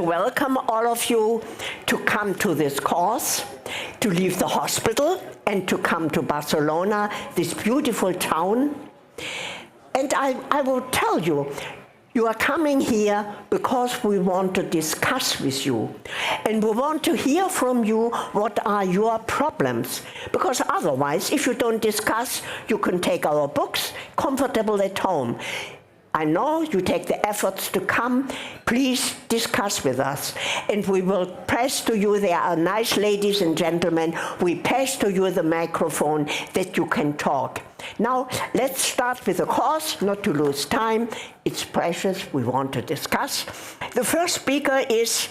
welcome all of you to come to this course, to leave the hospital and to come to Barcelona, this beautiful town. And I will tell you, you are coming here because we want to discuss with you. And we want to hear from you what are your problems. Because otherwise, if you don't discuss, you can take our books comfortable at home. I know you take the efforts to come. Please discuss with us. And we will pass to you, there are nice ladies and gentlemen, we pass to you the microphone that you can talk. Now, let's start with the course, not to lose time. It's precious, we want to discuss. The first speaker is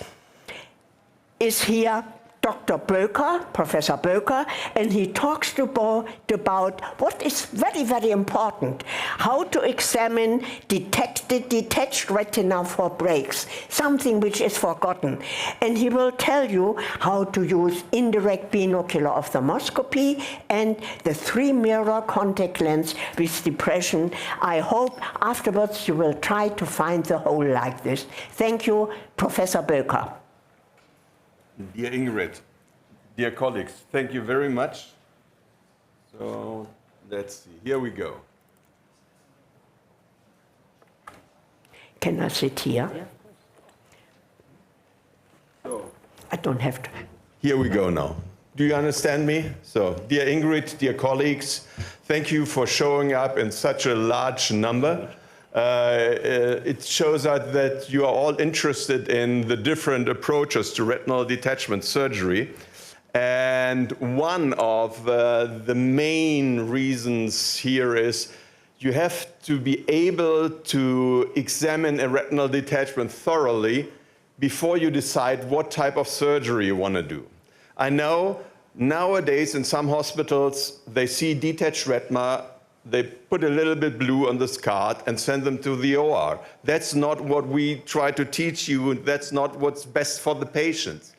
here, Dr. Böker, Professor Böker, and he talks about what is very, very important, how to examine detached retina for breaks, something which is forgotten. And he will tell you how to use indirect binocular ophthalmoscopy and the 3-mirror contact lens with depression. I hope afterwards you will try to find the whole like this. Thank you, Professor Böker. Dear Ingrid, dear colleagues, thank you very much. So let's see, here we go. Can I sit here? Yeah. So, I don't have to. Here we go now. Do you understand me? So, dear Ingrid, dear colleagues, thank you for showing up in such a large number. It shows us that you are all interested in the different approaches to retinal detachment surgery. And one of the main reasons here is you have to be able to examine a retinal detachment thoroughly before you decide what type of surgery you want to do. I know nowadays in some hospitals, they see detached retina, they put a little bit blue on this card and send them to the OR. That's not what we try to teach you, and that's not what's best for the patients.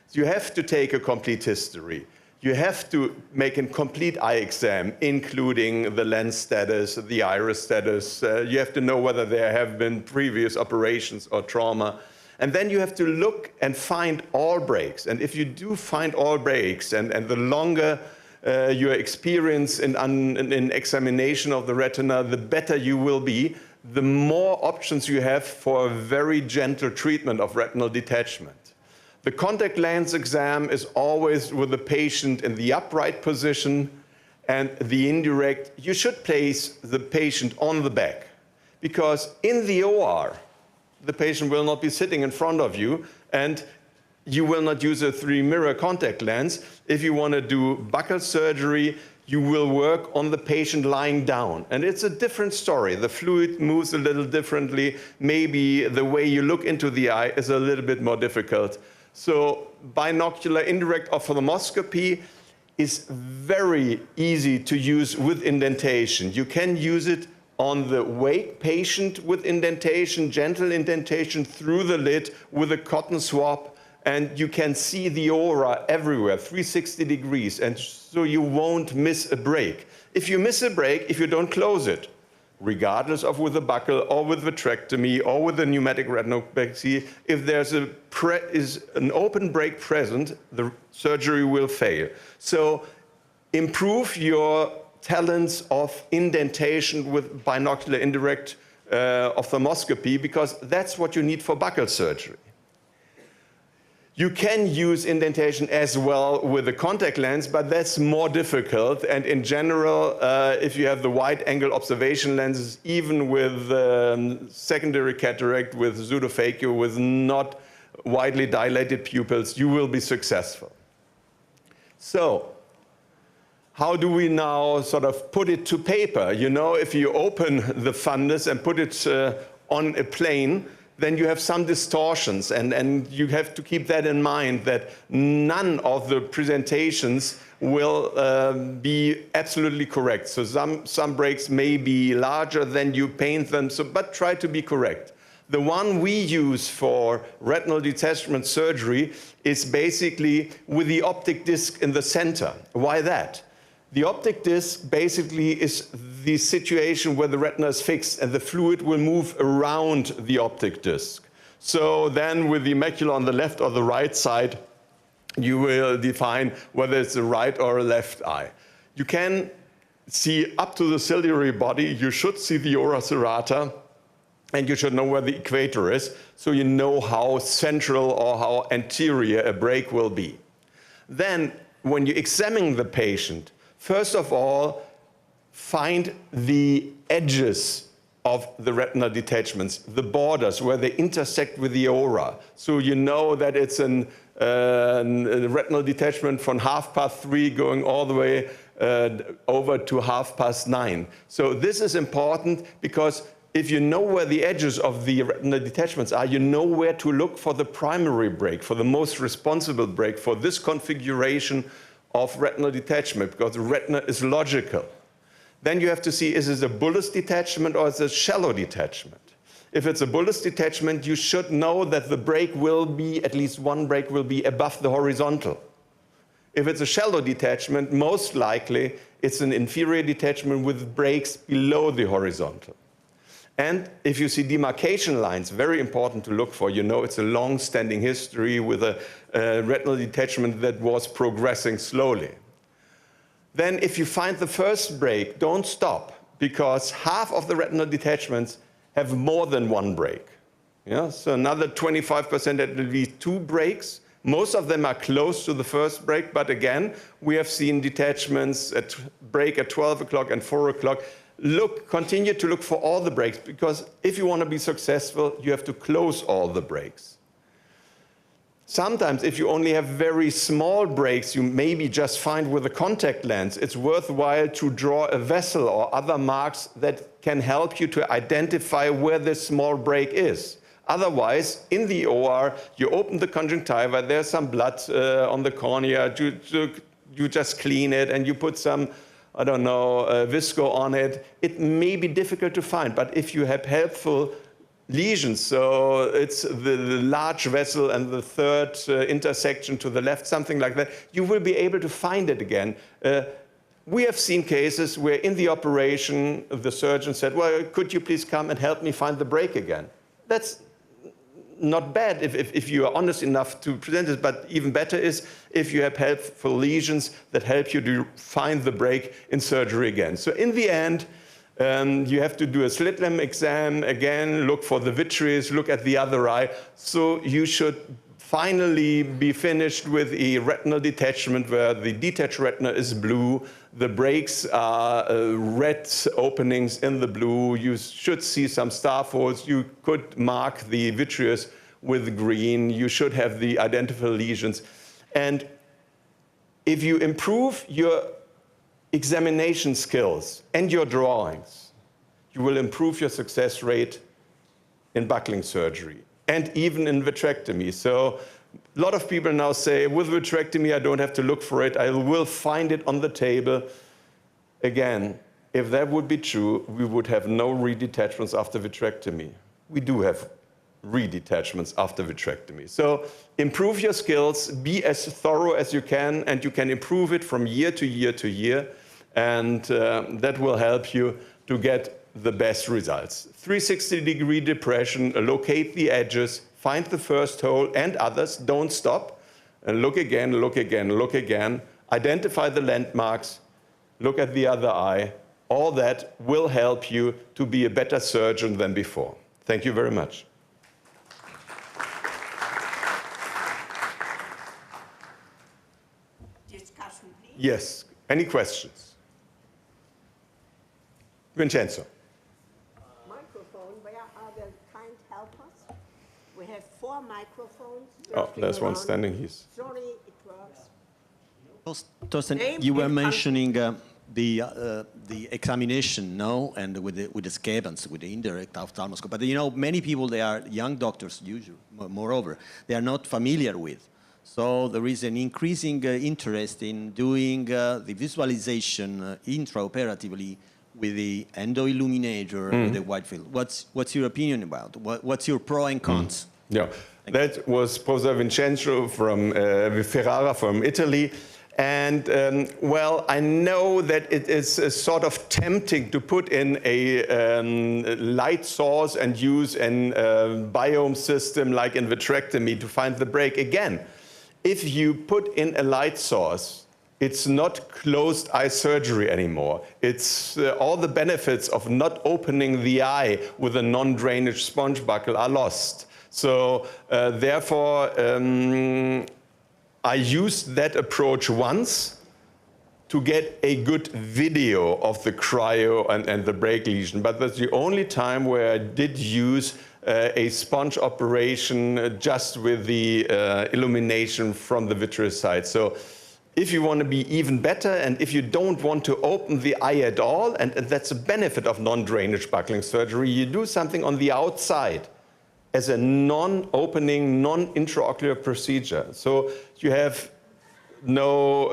So you have to take a complete history. You have to make a complete eye exam, including the lens status, the iris status. You have to know whether there have been previous operations or trauma. And then you have to look and find all breaks. And if you do find all breaks, and the longer your experience in examination of the retina, the better you will be, the more options you have for a very gentle treatment of retinal detachment. The contact lens exam is always with the patient in the upright position, and the indirect, you should place the patient on the back, because in the OR, the patient will not be sitting in front of you, and you will not use a 3-mirror contact lens. If you want to do buccal surgery, you will work on the patient lying down. And it's a different story. The fluid moves a little differently. Maybe the way you look into the eye is a little bit more difficult. So binocular indirect ophthalmoscopy is very easy to use with indentation. You can use it on the awake patient with indentation, gentle indentation through the lid with a cotton swab. And you can see the aura everywhere, 360 degrees, and so you won't miss a break. If you miss a break, if you don't close it, regardless of with a buccal or with vitrectomy or with a pneumatic retinopexy, if there's an open break present, the surgery will fail. So improve your talents of indentation with binocular indirect ophthalmoscopy, because that's what you need for buccal surgery. You can use indentation as well with a contact lens, but that's more difficult. And in general, if you have the wide-angle observation lenses, even with secondary cataract, with pseudophakia, with not widely dilated pupils, you will be successful. So, how do we now sort of put it to paper? You know, if you open the fundus and put it on a plane, then you have some distortions, and you have to keep that in mind, that none of the presentations will be absolutely correct. So some breaks may be larger than you paint them, but try to be correct. The one we use for retinal detachment surgery is basically with the optic disc in the center. Why that? The optic disc basically is the situation where the retina is fixed and the fluid will move around the optic disc. So then with the macula on the left or the right side, you will define whether it's a right or a left eye. You can see up to the ciliary body. You should see the ora serrata, and you should know where the equator is, so you know how central or how anterior a break will be. Then, when you examine the patient, first of all, find the edges of the retinal detachments, the borders where they intersect with the ora. So you know that it's a retinal detachment from 3:30 going all the way over to 9:30. So this is important because if you know where the edges of the retinal detachments are, you know where to look for the primary break, for the most responsible break for this configuration of retinal detachment, because the retina is logical. Then you have to see, is it a bullous detachment or is it a shallow detachment? If it's a bullous detachment, you should know that the break will be, at least one break will be above the horizontal. If it's a shallow detachment, most likely it's an inferior detachment with breaks below the horizontal. And if you see demarcation lines, very important to look for, you know it's a long-standing history with a retinal detachment that was progressing slowly. Then if you find the first break, don't stop, because half of the retinal detachments have more than one break. Yeah? So another 25% at least 2 breaks. Most of them are close to the first break, but again, we have seen detachments at break at 12 o'clock and 4 o'clock. Continue to look for all the breaks, because if you want to be successful, you have to close all the breaks. Sometimes, if you only have very small breaks, you maybe just find with a contact lens, it's worthwhile to draw a vessel or other marks that can help you to identify where this small break is. Otherwise, in the OR, you open the conjunctiva, there's some blood on the cornea, you just clean it and you put some, I don't know, visco on it. It may be difficult to find, but if you have helpful lesions, so it's the large vessel and the third intersection to the left, something like that, you will be able to find it again. We have seen cases where in the operation, the surgeon said, well, could you please come and help me find the break again? That's not bad if you are honest enough to present it, but even better is if you have helpful lesions that help you to find the break in surgery again. So in the end, you have to do a slit lamp exam again, look for the vitreous, look at the other eye. So you should finally be finished with a retinal detachment where the detached retina is blue, the breaks are red openings in the blue, you should see some star folds, you could mark the vitreous with green, you should have the identifiable lesions. And if you improve your examination skills and your drawings, you will improve your success rate in buckling surgery and even in vitrectomy. So a lot of people now say, with vitrectomy, I don't have to look for it. I will find it on the table. Again, if that would be true, we would have no redetachments after vitrectomy. We do have redetachments after vitrectomy. So improve your skills, be as thorough as you can, and you can improve it from year to year to year. And that will help you to get the best results. 360-degree depression, locate the edges, find the first hole and others, don't stop, and look again, look again, look again, identify the landmarks, look at the other eye. All that will help you to be a better surgeon than before. Thank you very much. Discussion, please. Yes, any questions? Vincenzo. Microphone, where are the kind helpers? We have 4 microphones. Oh, there's one standing here. Sorry, it works. Torsten, Name you were and mentioning the examination, no, and with the scabans, with the indirect ophthalmoscope. But you know, many people, they are young doctors, usually, moreover, they are not familiar with. So there is an increasing interest in doing the visualization intraoperatively with the endoilluminator, with the white field. What's your opinion about? What's your pro and cons? Yeah, that was Professor Vincenzo from Ferrara from Italy. And well, I know that it is sort of tempting to put in a light source and use an biome system like in vitrectomy to find the break. Again, if you put in a light source, it's not closed eye surgery anymore. It's all the benefits of not opening the eye with a non-drainage sponge buckle are lost. So therefore, I used that approach once to get a good video of the cryo and the break lesion, but that's the only time where I did use a sponge operation just with the illumination from the vitreous side. So if you want to be even better and if you don't want to open the eye at all, and that's a benefit of non-drainage buckling surgery, you do something on the outside as a non-opening, non-intraocular procedure. So you have no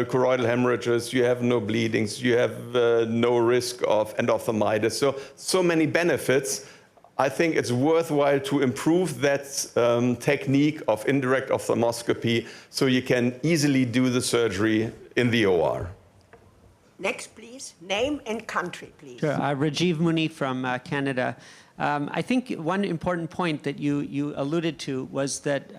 choroidal hemorrhages, you have no bleedings, you have no risk of endophthalmitis. So many benefits. I think it's worthwhile to improve that technique of indirect ophthalmoscopy so you can easily do the surgery in the OR. Next, please. Name and country, please. Sure. Rajiv Muni from Canada. I think one important point that you alluded to was that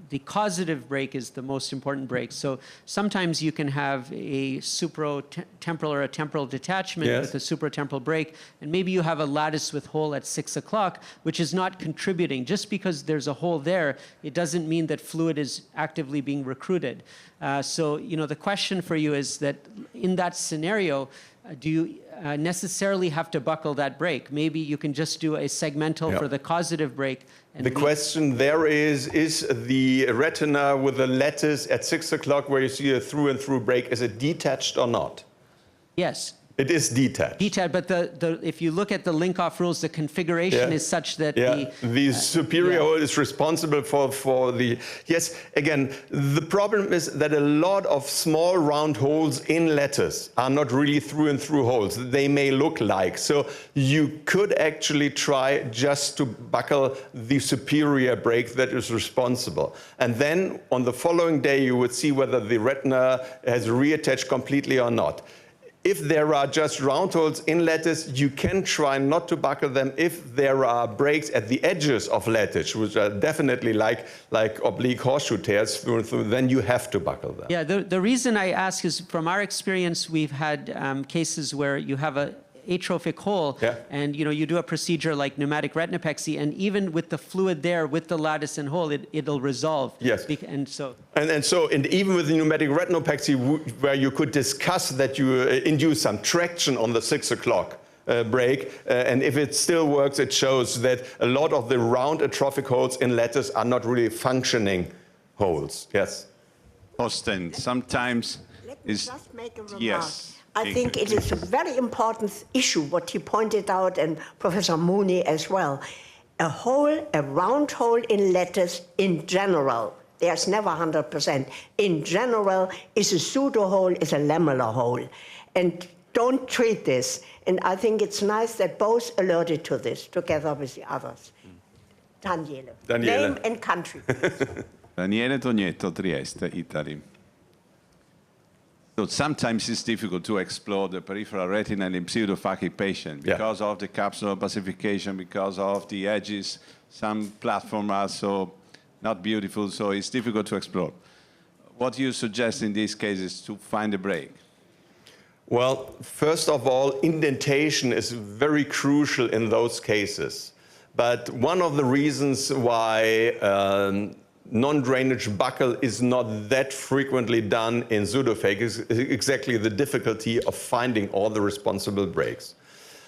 the causative break is the most important break. So sometimes you can have a supratemporal or a temporal detachment with a supratemporal break, and maybe you have a lattice with hole at 6 o'clock, which is not contributing. Just because there's a hole there, it doesn't mean that fluid is actively being recruited. So, you know, the question for you is that in that scenario, do you necessarily have to buckle that break? Maybe you can just do a segmental for the causative break. And the question there is the retina with the lattice at 6 o'clock where you see a through and through break, is it detached or not? Yes. It is detached. Detached, but if you look at the link-off rules, the configuration is such that the superior hole is responsible for the... Yes, again, the problem is that a lot of small round holes in lattice are not really through and through holes. They may look like. So you could actually try just to buckle the superior break that is responsible. And then on the following day, you would see whether the retina has reattached completely or not. If there are just round holes in lattice, you can try not to buckle them. If there are breaks at the edges of lattice, which are definitely like oblique horseshoe tears through and through, then you have to buckle them. Yeah, the reason I ask is from our experience, we've had cases where you have a atrophic hole and you do a procedure like pneumatic retinopexy, and even with the fluid there, with the lattice and hole, it'll resolve. Yes. And even with the pneumatic retinopexy, where you could discuss that you induce some traction on the 6 o'clock break, and if it still works, it shows that a lot of the round atrophic holes in lattice are not really functioning holes. Yes. Austin, sometimes Let me just make a remark. Yes. I think it is a very important issue, what he pointed out, and Professor Mooney as well. A round hole in lattice in general, there's never 100%, in general is a pseudo hole, is a lamellar hole. And don't treat this. And I think it's nice that both alerted to this together with the others. Daniele. Name and country, please. Daniele Tognetto, Trieste, Italy. So sometimes it's difficult to explore the peripheral retinal in pseudophakic patient because of the capsular opacification, because of the edges. Some platforms are so not beautiful, so it's difficult to explore. What do you suggest in these cases to find a break? Well, first of all, indentation is very crucial in those cases. But one of the reasons why non-drainage buckle is not that frequently done in pseudophakic is exactly the difficulty of finding all the responsible breaks.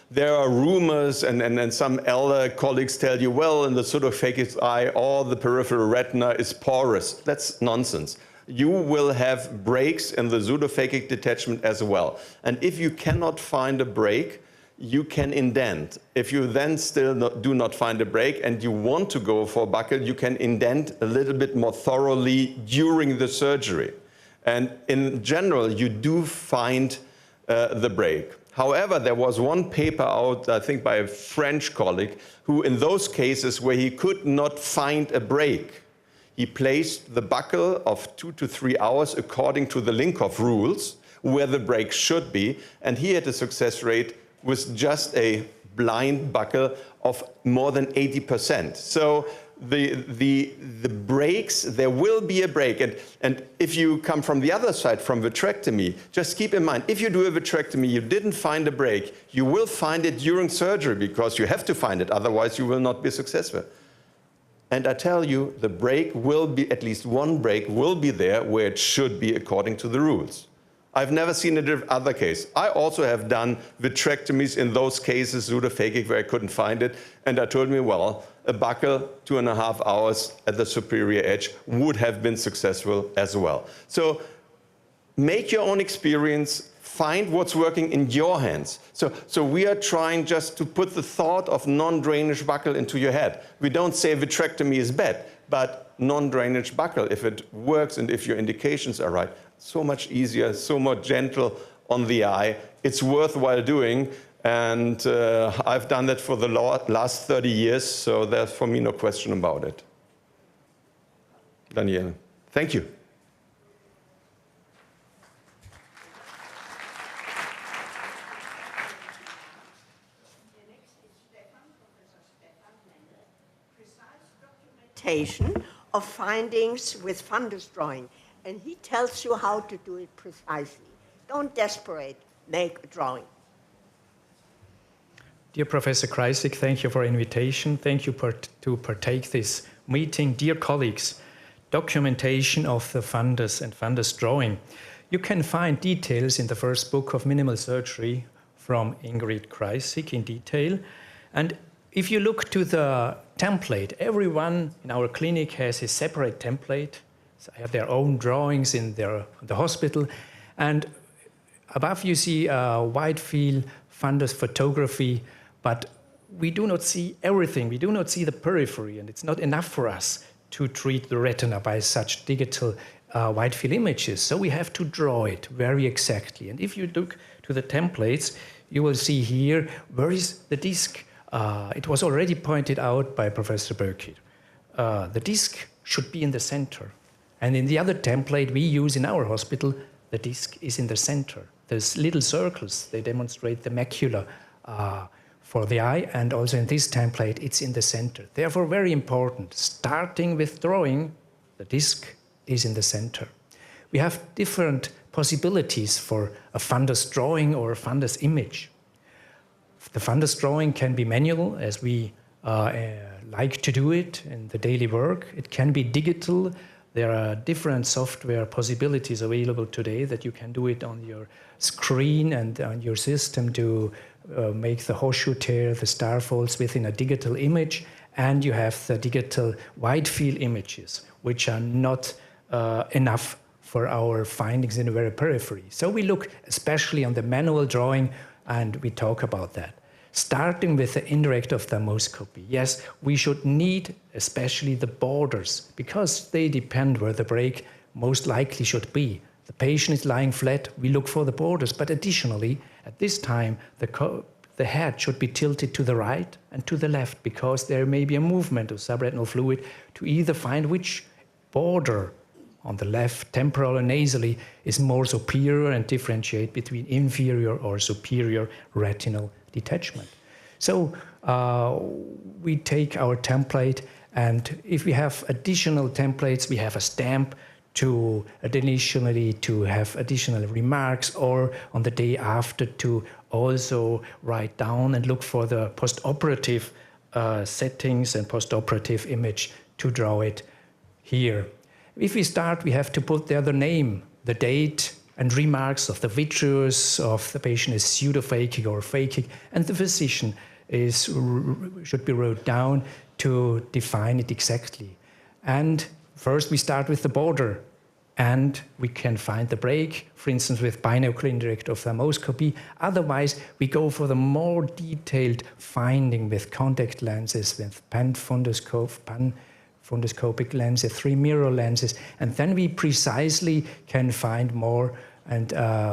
There are rumors, and some elder colleagues tell you, well, in the pseudophakic eye, all the peripheral retina is porous. That's nonsense. You will have breaks in the pseudophakic detachment as well. And if you cannot find a break, you can indent. If you then still do not find a break and you want to go for buckle, you can indent a little bit more thoroughly during the surgery. And in general, you do find the break. However, there was one paper out, I think by a French colleague, who in those cases where he could not find a break, He placed the buckle of 2 to 3 hours according to the Linkoff rules, where the brake should be, and he had a success rate with just a blind buckle of more than 80%. So the brakes, there will be a brake. And if you come from the other side, from vitrectomy, just keep in mind, if you do a vitrectomy, you didn't find a brake, you will find it during surgery because you have to find it, otherwise you will not be successful. And I tell you, the brake will be, at least one brake will be there where it should be according to the rules. I've never seen a other case. I also have done vitrectomies in those cases, pseudophakic, where I couldn't find it. And I told me, well, a buckle, 2.5 hours at the superior edge would have been successful as well. So make your own experience, find what's working in your hands. So we are trying just to put the thought of non-drainage buckle into your head. We don't say vitrectomy is bad, but non-drainage buckle, if it works and if your indications are right, so much easier, so much gentle on the eye. It's worthwhile doing, and I've done that for the last 30 years, so there's for me no question about it. Danielle, thank you. Of findings with fundus drawing, and he tells you how to do it precisely. Don't desperate, make a drawing. Dear Professor Kreisig, thank you for invitation. Thank you to partake this meeting. Dear colleagues, documentation of the fundus and fundus drawing. You can find details in the first book of minimal surgery from Ingrid Kreisig in detail. And if you look to the template, everyone in our clinic has a separate template. So they have their own drawings in the hospital. And above you see a wide field fundus photography, but we do not see everything. We do not see the periphery, and it's not enough for us to treat the retina by such digital wide field images. So we have to draw it very exactly. And if you look to the templates, you will see here, where is the disc? It was already pointed out by Professor Böckir. The disc should be in the center. And in the other template we use in our hospital, the disc is in the center. There's little circles, they demonstrate the macula for the eye, and also in this template, it's in the center. Therefore, very important, starting with drawing, the disc is in the center. We have different possibilities for a fundus drawing or a fundus image. The fundus drawing can be manual, as we like to do it in the daily work. It can be digital. There are different software possibilities available today that you can do it on your screen and on your system to make the horseshoe tear, the star folds within a digital image. And you have the digital wide field images, which are not enough for our findings in the very periphery. So we look especially on the manual drawing, and we talk about that. Starting with the indirect ophthalmoscopy. Yes, we should need especially the borders, because they depend where the break most likely should be. The patient is lying flat, we look for the borders, but additionally, at this time, the head should be tilted to the right and to the left, because there may be a movement of subretinal fluid to either find which border on the left, temporal and nasally, is more superior and differentiate between inferior or superior retinal detachment. So we take our template, and if we have additional templates, we have a stamp to additionally to have additional remarks, or on the day after to also write down and look for the post-operative settings and post-operative image to draw it here. If we start, we have to put there the name, the date, and remarks of the vitreous, of the patient is pseudophakic or phakic, and the physician should be wrote down to define it exactly. And first we start with the border, and we can find the break, for instance with binocular indirect ophthalmoscopy. Otherwise, we go for the more detailed finding with contact lenses, with fundoscopic lenses, 3 mirror lenses, and then we precisely can find more and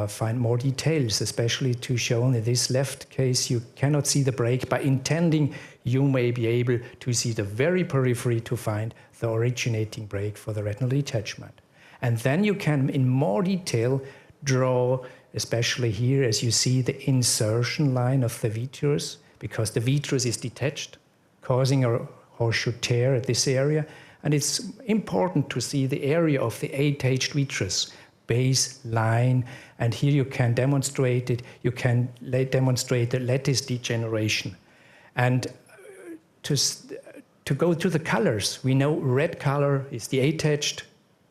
find more details, especially to show in this left case you cannot see the break. By intending, you may be able to see the very periphery to find the originating break for the retinal detachment. And then you can, in more detail, draw, especially here, as you see, the insertion line of the vitreous, because the vitreous is detached, causing a horseshoe tear at this area. And it's important to see the area of the attached vitreous, base line, and here you can demonstrate it. You can demonstrate the lattice degeneration. And to go to the colors, we know red color is the attached,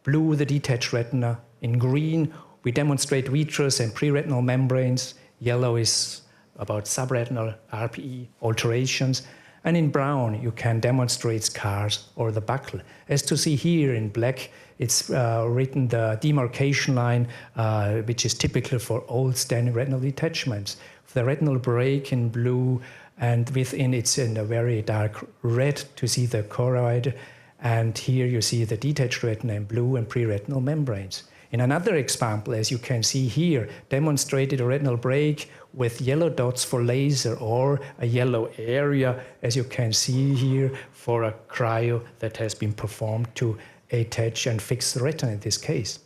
blue the detached retina. In green, we demonstrate vitreous and preretinal membranes. Yellow is about subretinal RPE alterations. And in brown, you can demonstrate scars or the buckle. As to see here in black, it's written the demarcation line, which is typical for old standing retinal detachments. The retinal break in blue, and within it's in a very dark red to see the choroid. And here you see the detached retina in blue and preretinal membranes. In another example, as you can see here, demonstrated a retinal break with yellow dots for laser or a yellow area, as you can see here, for a cryo that has been performed to attach and fix the retina in this case.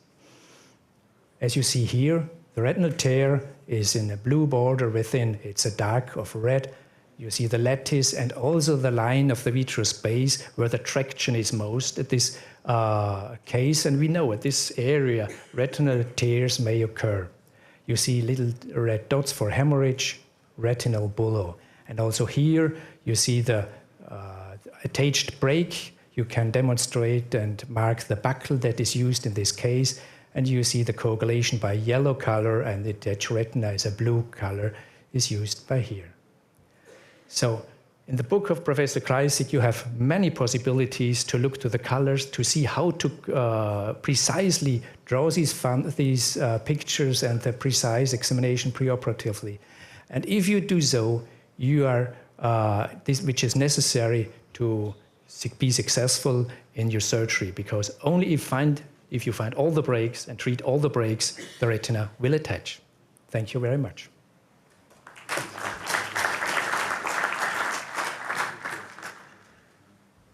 As you see here, the retinal tear is in a blue border within, it's a dark of red. You see the lattice and also the line of the vitreous base where the traction is most at this case. And we know at this area, retinal tears may occur. You see little red dots for hemorrhage, retinal bullae. And also here, you see the attached break. You can demonstrate and mark the buckle that is used in this case. And you see the coagulation by yellow color, and the detached retina is a blue color is used by here. So in the book of Professor Kreisig, you have many possibilities to look to the colors, to see how to precisely draw these pictures and the precise examination preoperatively. And if you do so, you are, which is necessary to be successful in your surgery, because only if you find all the breaks and treat all the breaks, the retina will attach. Thank you very much.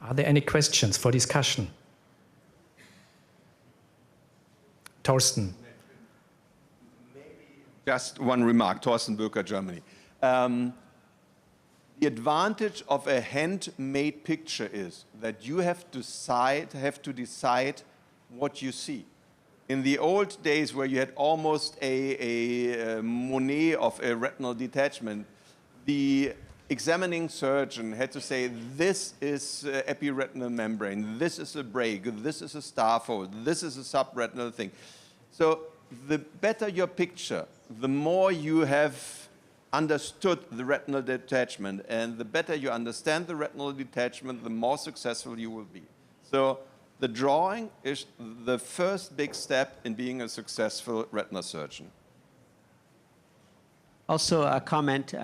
Are there any questions for discussion? Thorsten. Just one remark, Thorsten Böker, Germany. The advantage of a handmade picture is that you have to decide what you see. In the old days where you had almost a Monet of a retinal detachment, the examining surgeon had to say, this is epiretinal membrane, this is a break, this is a star fold, this is a subretinal thing. So the better your picture, the more you have understood the retinal detachment, and the better you understand the retinal detachment, the more successful you will be. So the drawing is the first big step in being a successful retina surgeon. Also a comment.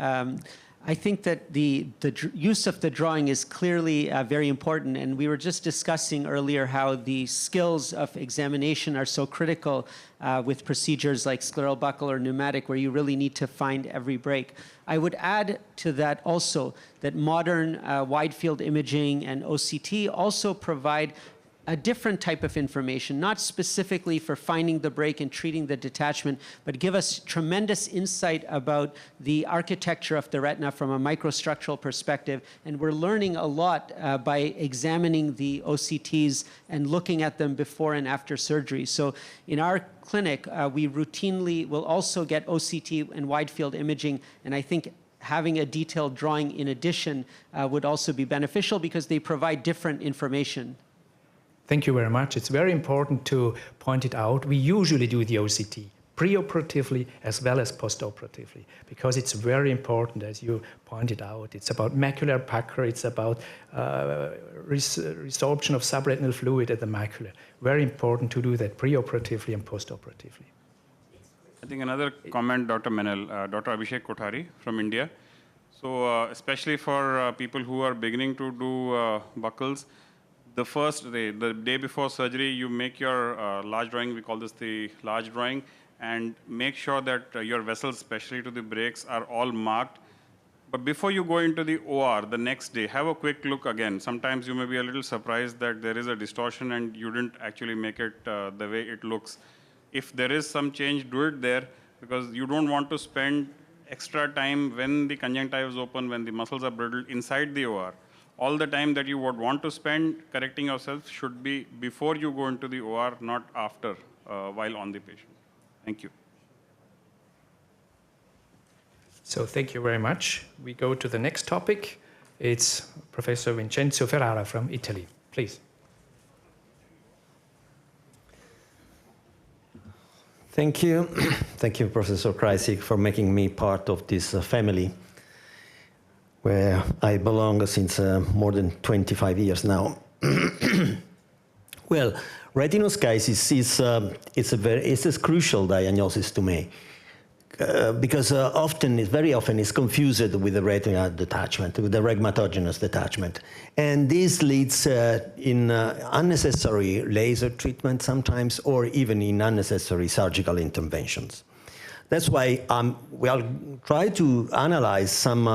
I think that the use of the drawing is clearly very important, and we were just discussing earlier how the skills of examination are so critical with procedures like scleral buckle or pneumatic, where you really need to find every break. I would add to that also that modern wide field imaging and OCT also provide a different type of information, not specifically for finding the break and treating the detachment, but give us tremendous insight about the architecture of the retina from a microstructural perspective. And we're learning a lot by examining the OCTs and looking at them before and after surgery. So in our clinic, we routinely will also get OCT and wide field imaging, and I think having a detailed drawing in addition would also be beneficial because they provide different information. Thank you very much. It's very important to point it out. We usually do the OCT preoperatively as well as postoperatively, because it's very important, as you pointed out. It's about macular pucker, it's about resorption of subretinal fluid at the macula. Very important to do that preoperatively and postoperatively. I think another comment, Dr. Menel, Dr. Abhishek Kothari from India. So especially for people who are beginning to do buckles, the day before surgery, you make your large drawing. We call this the large drawing, and make sure that your vessels, especially to the breaks, are all marked. But before you go into the OR the next day, have a quick look again. Sometimes you may be a little surprised that there is a distortion and you didn't actually make it the way it looks. If there is some change, do it there, because you don't want to spend extra time when the conjunctiva is open, when the muscles are brittle inside the OR. All the time that you would want to spend correcting yourself should be before you go into the OR, not after, while on the patient. Thank you. So thank you very much. We go to the next topic. It's Professor Vincenzo Ferrara from Italy. Please. Thank you. Thank you, Professor Kreisig, for making me part of this family where I belong since more than 25 years now. Well, retinoschisis is a crucial diagnosis to me because very often it's confused with the retinal detachment, with the rhegmatogenous detachment. And this leads in unnecessary laser treatment sometimes, or even in unnecessary surgical interventions. That's why we'll try to analyze some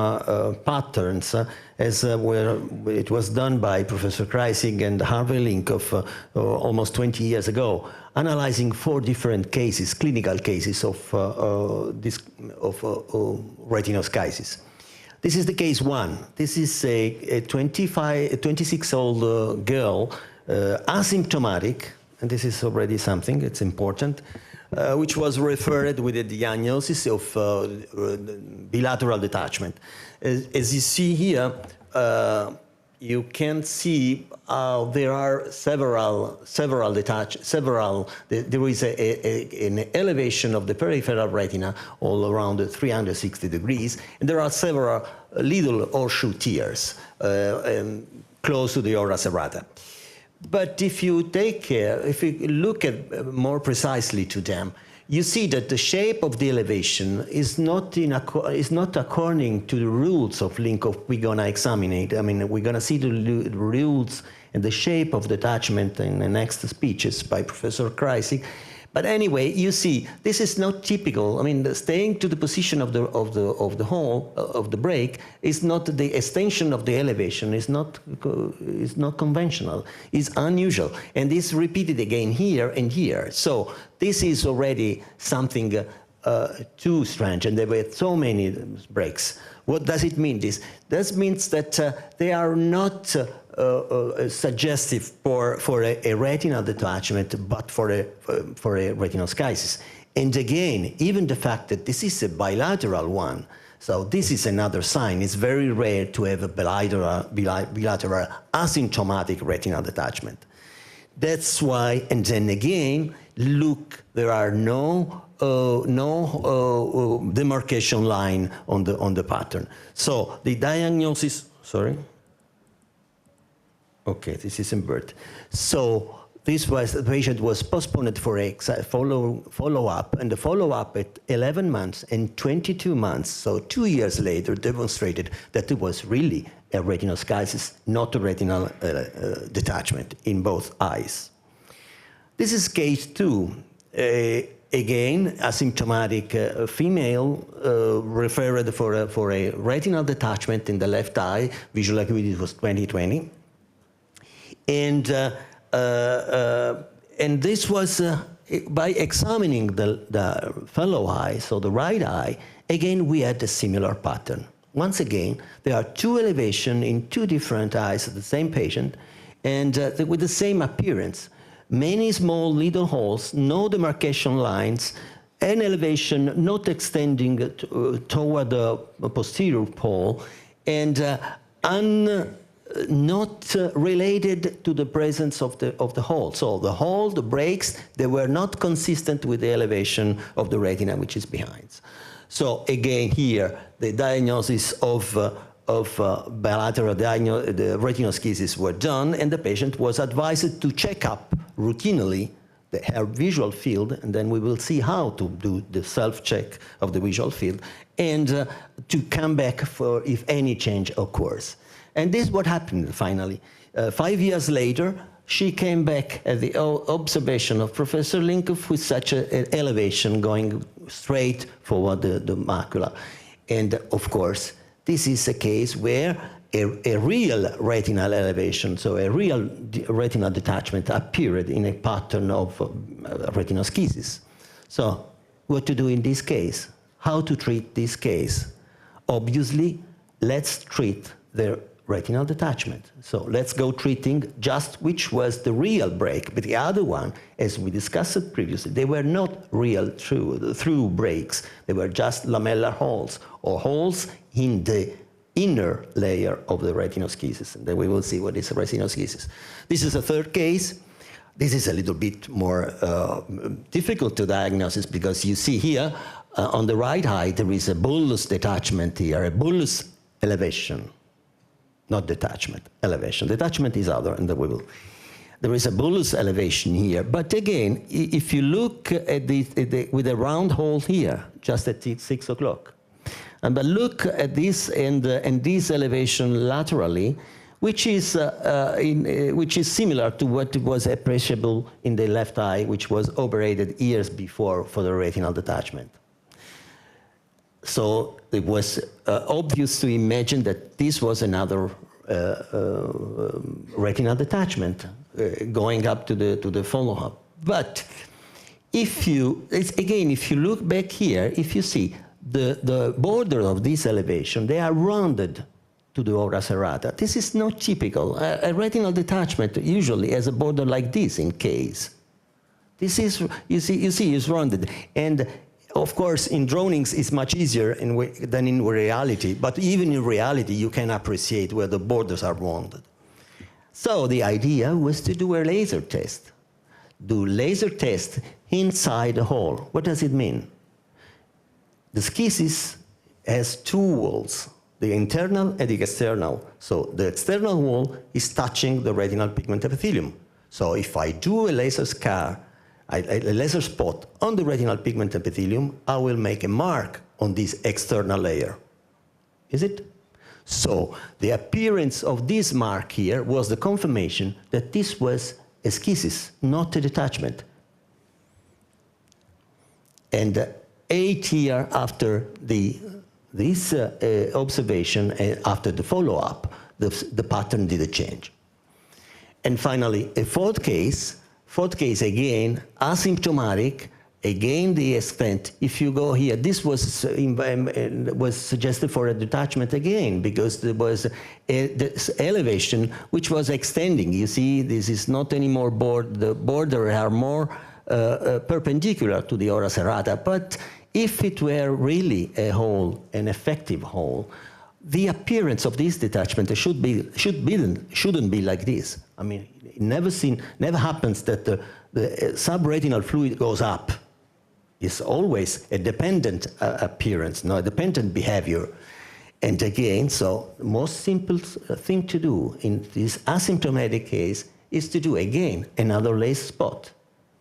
patterns as where it was done by Professor Kreisig and Harvey Linkoff almost 20 years ago, analyzing 4 different cases, clinical cases of retinoschisis. This is the case 1. This is a 26-year-old girl, asymptomatic, and this is already something, it's important, which was referred with a diagnosis of bilateral detachment. As you see here, you can see there are there is an elevation of the peripheral retina all around 360 degrees, and there are several little horseshoe tears close to the ora serrata. But if you take care, if you look at more precisely to them, you see that the shape of the elevation is not according to the rules of Linkoff we're going to examine it. I mean, we're going to see the rules and the shape of detachment in the next speeches by Professor Kreisig. But anyway, you see, this is not typical. I mean, staying to the position of the hole of the break is not the extension of the elevation. Is not conventional. It's unusual, and it's repeated again here and here. So this is already something too strange, and there were so many breaks. What does it mean? This means that they are not suggestive for a retinal detachment, but for a retinoschisis. And again, even the fact that this is a bilateral one, so this is another sign. It's very rare to have a bilateral asymptomatic retinal detachment. That's why, and then again, look, there are no demarcation line on the pattern. So the diagnosis, sorry. Okay, this is invert. So the patient was postponed for a follow-up, and the follow-up at 11 months and 22 months, so 2 years later, demonstrated that it was really a retinoschisis, not a retinal detachment in both eyes. This is case 2. Again, asymptomatic female referred for a retinal detachment in the left eye. Visual acuity was 20/20. And this was by examining the fellow eye, so the right eye, again we had a similar pattern. Once again, there are 2 elevations in 2 different eyes of the same patient, and with the same appearance. Many small little holes, no demarcation lines, an elevation not extending toward the posterior pole, and not related to the presence of the hole. So the hole, the breaks, they were not consistent with the elevation of the retina, which is behind. So again here, the diagnosis of bilateral the retinoschisis were done, and the patient was advised to check up routinely her visual field, and then we will see how to do the self-check of the visual field, and to come back for if any change occurs. And this is what happened finally. 5 years later, she came back at the observation of Professor Linkoff with such an elevation going straight forward the macula. And of course, This is a case where a real retinal elevation, so a real retinal detachment appeared in a pattern of retinoschisis. So what to do in this case? How to treat this case? Obviously, let's treat the retinal detachment. So let's go treating just which was the real break, but the other one, as we discussed previously, they were not real through breaks. They were just lamellar holes or holes in the inner layer of the retinoschisis, and then we will see what is a retinoschisis. This is a third case. This is a little bit more difficult to diagnose because you see here on the right eye there is a bullous detachment here, a bullous elevation, not detachment, elevation. Detachment is other, and we will. There is a bullous elevation here, but again, if you look at with a round hole here, just at 6 o'clock, but look at this and this elevation laterally, which is similar to what was appreciable in the left eye, which was operated years before for the retinal detachment. So it was obvious to imagine that this was another retinal detachment going up to the follow-up. But if you look back here, if you see the border of this elevation, they are rounded to the ora serrata. This is not typical. A retinal detachment usually has a border like this in case. This is, you see, is rounded. And of course, in drawings, it's much easier than in reality. But even in reality, you can appreciate where the borders are rounded. So the idea was to do a laser test. Do laser test inside the hole. What does it mean? The schisis has two walls, the internal and the external. So the external wall is touching the retinal pigment epithelium. So if I do a laser scar, a laser spot on the retinal pigment epithelium, I will make a mark on this external layer. Is it? So the appearance of this mark here was the confirmation that this was a schisis, not a detachment. And 8 years after this observation, after the follow-up, the pattern didn't change. And finally, a fourth case again, asymptomatic, again the extent, if you go here, this was suggested for a detachment again, because there was this elevation which was extending. You see, this is not anymore the border are more perpendicular to the ora serrata, but if it were really a hole, an effective hole, the appearance of this detachment shouldn't be like this. I mean, it never happens that the subretinal fluid goes up. It's always a dependent appearance, no, a dependent behavior. And again, so the most simple thing to do in this asymptomatic case is to do again another laser spot.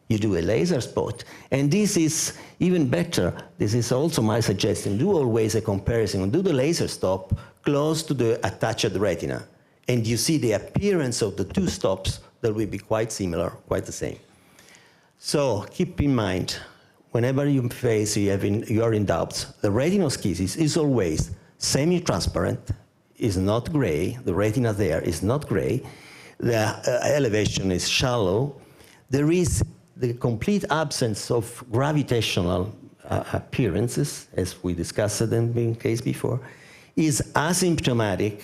You do a laser spot, and this is even better. This is also my suggestion. Do always a comparison. Do the laser stop close to the attached retina, and you see the appearance of the two stops that will be quite similar, quite the same. So keep in mind, whenever you face you are in doubts, the retinoschisis is always semi-transparent, is not gray. The retina there is not gray. The elevation is shallow. There is the complete absence of gravitational appearances, as we discussed in the case before, is asymptomatic.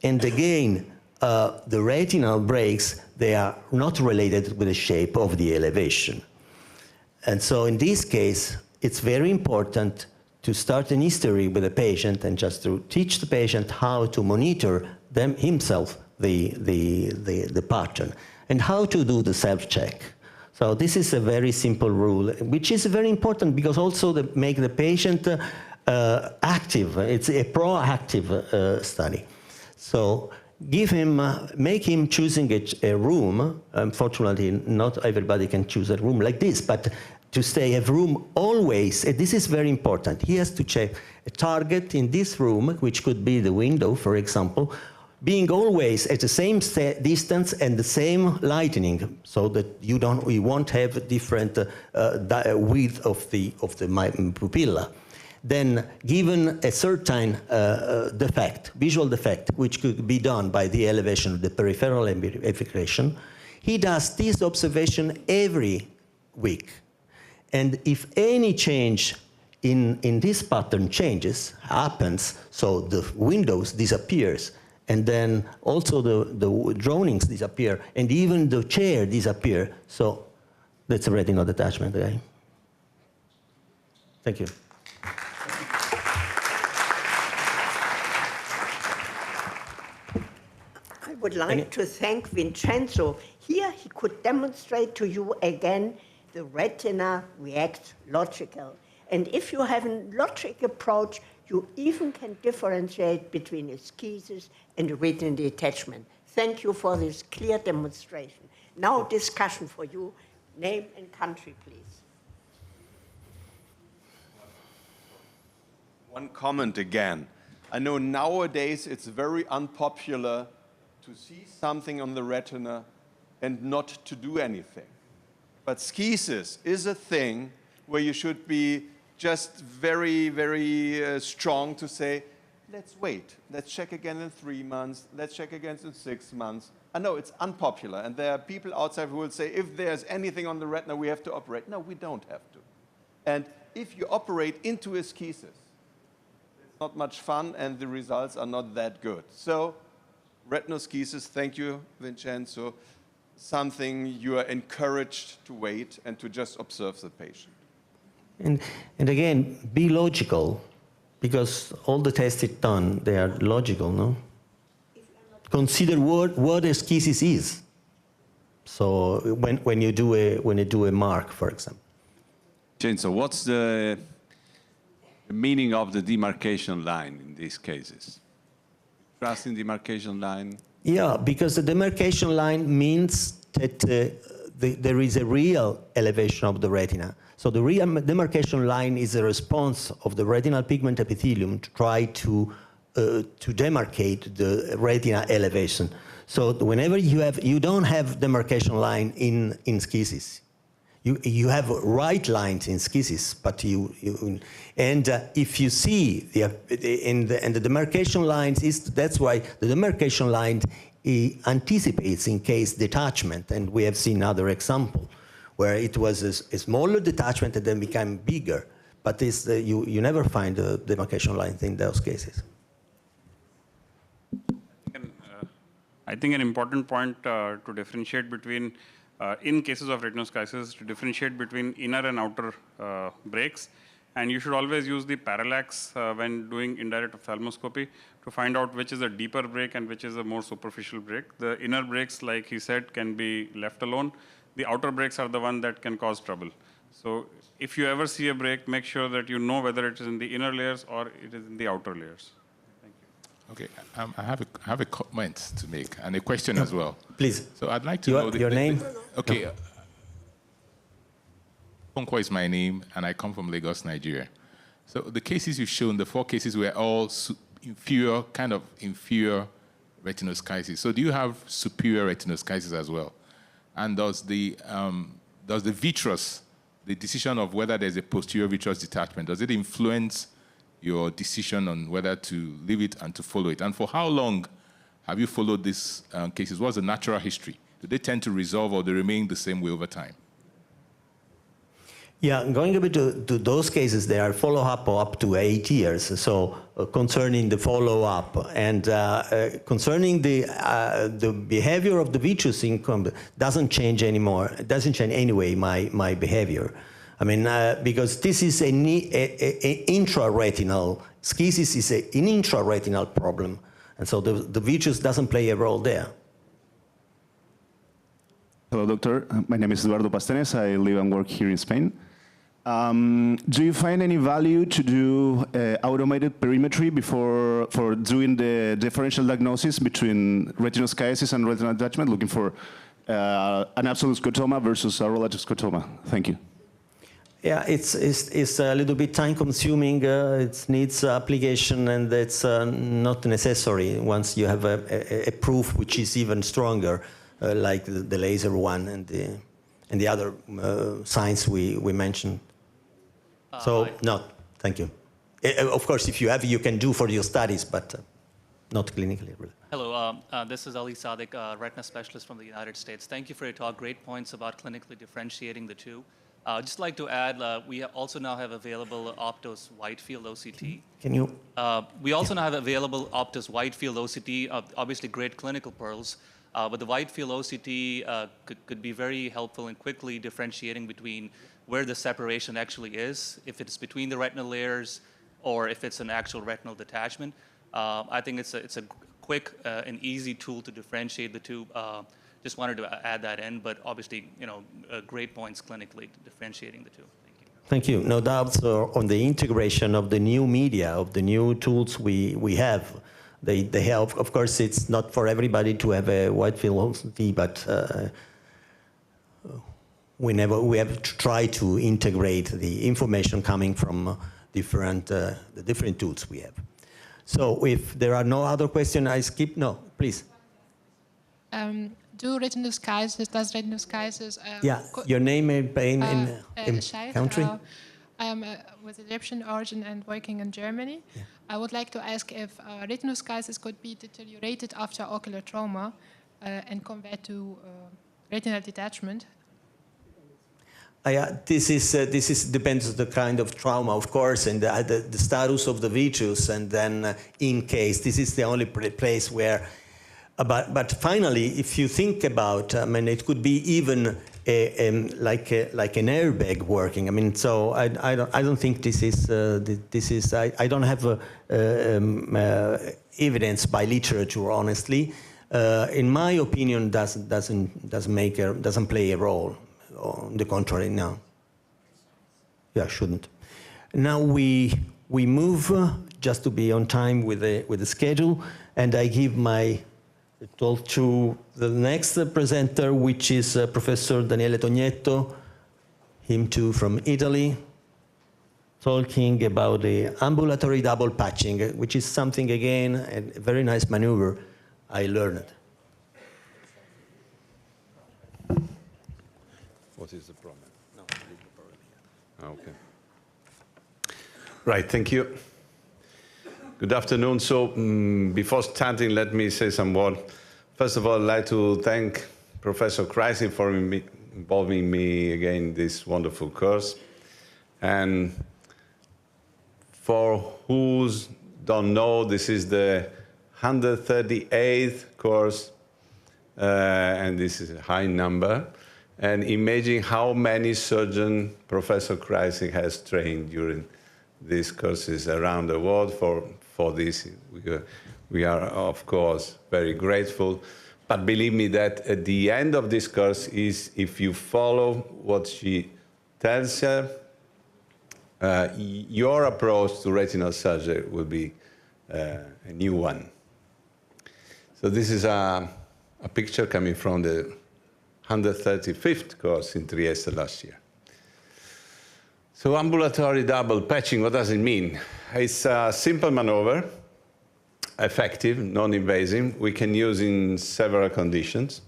And again, the retinal breaks, they are not related with the shape of the elevation. And so in this case, it's very important to start an history with the patient and just to teach the patient how to monitor himself the pattern and how to do the self-check. So this is a very simple rule, which is very important because also make the patient active. It's a proactive study. So make him choosing a room. Unfortunately, not everybody can choose a room like this, but to stay a room always, and this is very important. He has to check a target in this room, which could be the window, for example, being always at the same distance and the same lightening, so that you won't have a different width of the pupilla. then given a certain defect, visual defect, which could be done by the elevation of the peripheral amplification, he does this observation every week. And if any change in this pattern happens, so the windows disappears, and then also the drawings disappear, and even the chair disappear, so that's a retinal detachment again. Thank you. I would like to thank Vincenzo. Here he could demonstrate to you again the retina reacts logical. And if you have a logic approach, you even can differentiate between esthesis and retinal detachment. Thank you for this clear demonstration. Now discussion for you. Name and country, please. One comment again. I know nowadays it's very unpopular to see something on the retina and not to do anything. But schisis is a thing where you should be just very, very strong to say, let's wait. Let's check again in 3 months. Let's check again in 6 months. I know it's unpopular, and there are people outside who will say, if there's anything on the retina, we have to operate. No, we don't have to. And if you operate into a schisis, it's not much fun, and the results are not that good. So, retinoschisis, thank you, Vincenzo, something you are encouraged to wait and to just observe the patient. And again, be logical, because all the tests it's done, they are logical, no? Consider what a schisis is. So when you do a mark, for example. Vincenzo, what's the meaning of the demarcation line in these cases? Trust in demarcation line? Yeah, because the demarcation line means that there is a real elevation of the retina. So the real demarcation line is a response of the retinal pigment epithelium to try to demarcate the retina elevation. So whenever you don't have demarcation line in schisis. You have right lines in schisis, but if you see the demarcation lines that's why the demarcation line anticipates in case detachment, and we have seen other example where it was a smaller detachment and then became bigger, but you never find the demarcation lines in those cases. I think an important point to differentiate between in cases of retinoschisis, to differentiate between inner and outer breaks. And you should always use the parallax when doing indirect ophthalmoscopy to find out which is a deeper break and which is a more superficial break. The inner breaks, like he said, can be left alone. The outer breaks are the one that can cause trouble. So if you ever see a break, make sure that you know whether it is in the inner layers or it is in the outer layers. Thank you. Okay, I have a comment to make and a question as well. Please. So I'd like to know your name. Okay. Okonkwo is my name, and I come from Lagos, Nigeria. So the cases you've shown, the 4 cases were all inferior retinoschisis. So do you have superior retinoschisis as well? And does the vitreous, the decision of whether there's a posterior vitreous detachment, does it influence your decision on whether to leave it and to follow it? And for how long have you followed these cases? What's the natural history? Do they tend to resolve or they remain the same way over time? Yeah, going a bit to those cases, they are follow-up up to 8 years. So concerning the follow-up and concerning the behavior of the vitreous income doesn't change anymore. It doesn't change anyway my behavior. I mean, because this is an intraretinal, schisis is an intraretinal problem. And so the vitreous doesn't play a role there. Hello, doctor. My name is Eduardo Pastenes. I live and work here in Spain. Do you find any value to do automated perimetry for doing the differential diagnosis between retinoschisis and retinal detachment, looking for an absolute scotoma versus a relative scotoma? Thank you. Yeah, it's a little bit time-consuming. It needs application, and it's not necessary once you have a proof which is even stronger, like the laser one and the other signs we mentioned. So, no, thank you. Of course, if you have, you can do for your studies, but not clinically. Really. Hello, this is Ali Sadiq, retina specialist from the United States. Thank you for your talk. Great points about clinically differentiating the two. I'd just like to add, we also now have available Optos Wide Field OCT. Can you? We also now have available Optos Wide Field OCT, obviously great clinical pearls, but the Wide Field OCT could be very helpful in quickly differentiating between where the separation actually is, if it's between the retinal layers or if it's an actual retinal detachment. I think it's a quick and easy tool to differentiate the two. Just wanted to add that in, but obviously, great points clinically to differentiating the two. Thank you. Thank you. No doubts on the integration of the new media, of the new tools we have. They help. Of course, it's not for everybody to have a wide field OCT, but we have to try to integrate the information coming from the different tools we have. So if there are no other questions, I skip. No, please. Does retinal schisis... yeah, your name and pain in country? I am with Egyptian origin and working in Germany. Yeah. I would like to ask if retinal schisis could be deteriorated after ocular trauma and convert to retinal detachment. This depends on the kind of trauma, of course, and the status of the vitreous, and then in case this is the only place where. But finally, if you think about, I mean, it could be even like an airbag working. I mean, so I don't think this is I don't have evidence by literature, honestly. In my opinion, doesn't play a role. On the contrary, no. Yeah, shouldn't. Now we move just to be on time with the schedule, and I give my talk to the next presenter, which is Professor Daniele Tognetto, him too from Italy, talking about the ambulatory double patching, which is something, again, a very nice maneuver I learned. What is the problem? No, leave the problem here. Okay. Right, thank you. Good afternoon. So before starting, let me say some words. First of all, I'd like to thank Professor Kreisig for involving me again in this wonderful course. And for who don't know, this is the 138th course, and this is a high number. And imagine how many surgeons Professor Kreisig has trained during these courses around the world. For this, we are, of course, very grateful. But believe me that at the end of this course is, if you follow what she tells you, your approach to retinal surgery will be a new one. So this is a picture coming from the 135th course in Trieste last year. So ambulatory double patching, what does it mean? It's a simple maneuver, effective, non-invasive. We can use in several conditions.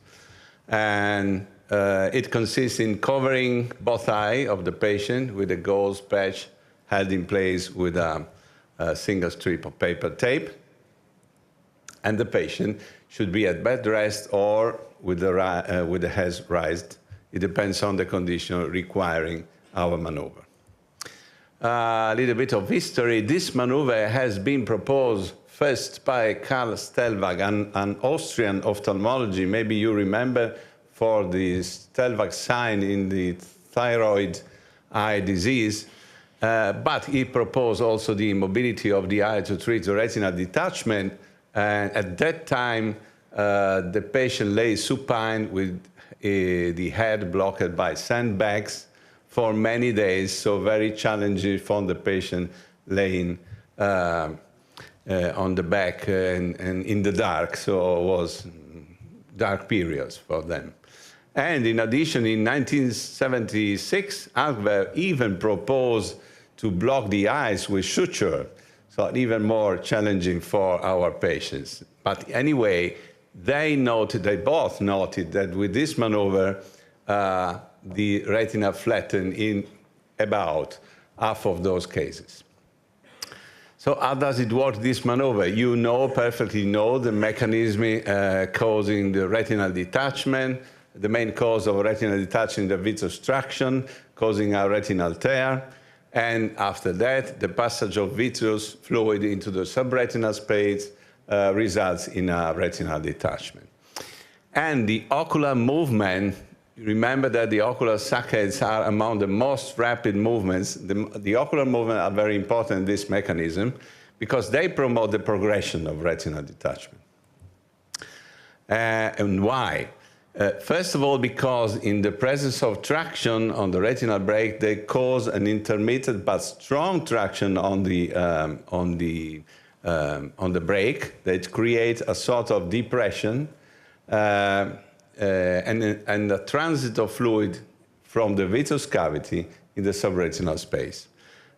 And it consists in covering both eyes of the patient with a gauze patch held in place with a single strip of paper tape. And the patient should be at bed rest or with the head raised. It depends on the condition requiring our maneuver. A little bit of history. This maneuver has been proposed first by Karl Stellwag, an Austrian ophthalmologist. Maybe you remember, for the Stellwag sign in the thyroid eye disease. But he proposed also the immobility of the eye to treat the retinal detachment. And at that time, the patient lay supine with the head blocked by sandbags for many days, so very challenging for the patient laying on the back and in the dark, so it was dark periods for them. And in addition, in 1976, Alkver even proposed to block the eyes with suture, so even more challenging for our patients. But anyway, they both noted that with this maneuver, the retina flattened in about half of those cases. So how does it work, this maneuver? You perfectly know the mechanism causing the retinal detachment, the main cause of retinal detachment, the vitreous traction, causing a retinal tear. And after that, the passage of vitreous fluid into the subretinal space results in a retinal detachment. And the ocular movement, remember that the ocular saccades are among the most rapid movements. The ocular movements are very important in this mechanism because they promote the progression of retinal detachment. And why? First of all, because in the presence of traction on the retinal brake, they cause an intermittent but strong traction on the brake that creates a sort of depression and a transit of fluid from the vitreous cavity in the subretinal space.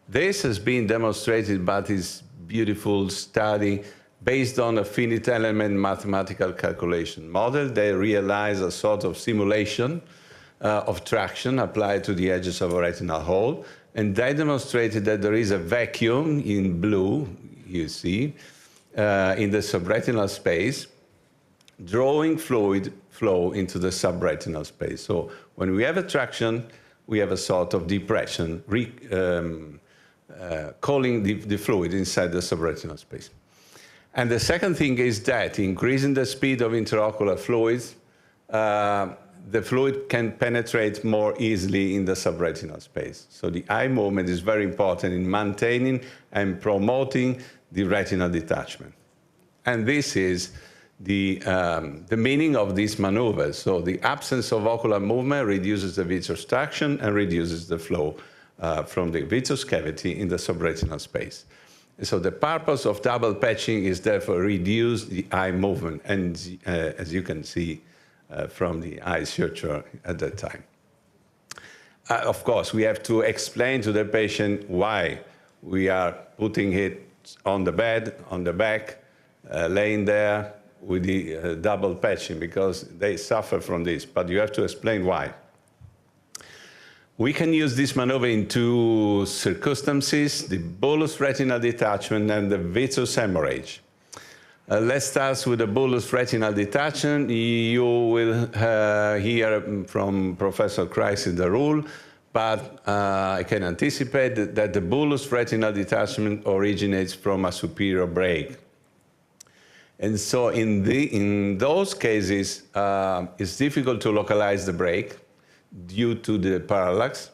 This has been demonstrated by this beautiful study based on a finite element mathematical calculation model. They realize a sort of simulation of traction applied to the edges of a retinal hole, and they demonstrated that there is a vacuum in blue, you see, in the subretinal space, drawing fluid flow into the subretinal space. So when we have a traction, we have a sort of depression, calling the fluid inside the subretinal space. And the second thing is that increasing the speed of intraocular fluids, the fluid can penetrate more easily in the subretinal space. So the eye movement is very important in maintaining and promoting the retinal detachment. And this is the meaning of this maneuver. So the absence of ocular movement reduces the vitreous traction and reduces the flow from the vitreous cavity in the subretinal space. So the purpose of double patching is therefore reduce the eye movement, and as you can see from the eye suture at that time. Of course, we have to explain to the patient why we are putting it on the bed, on the back, laying there with the double patching, because they suffer from this, but you have to explain why. We can use this maneuver in two circumstances, the bullous retinal detachment and the vitreous hemorrhage. Let's start with the bullous retinal detachment. You will hear from Professor Kreis the rule, but I can anticipate that the bullous retinal detachment originates from a superior brake. And so in those cases, it's difficult to localize the brake due to the parallax,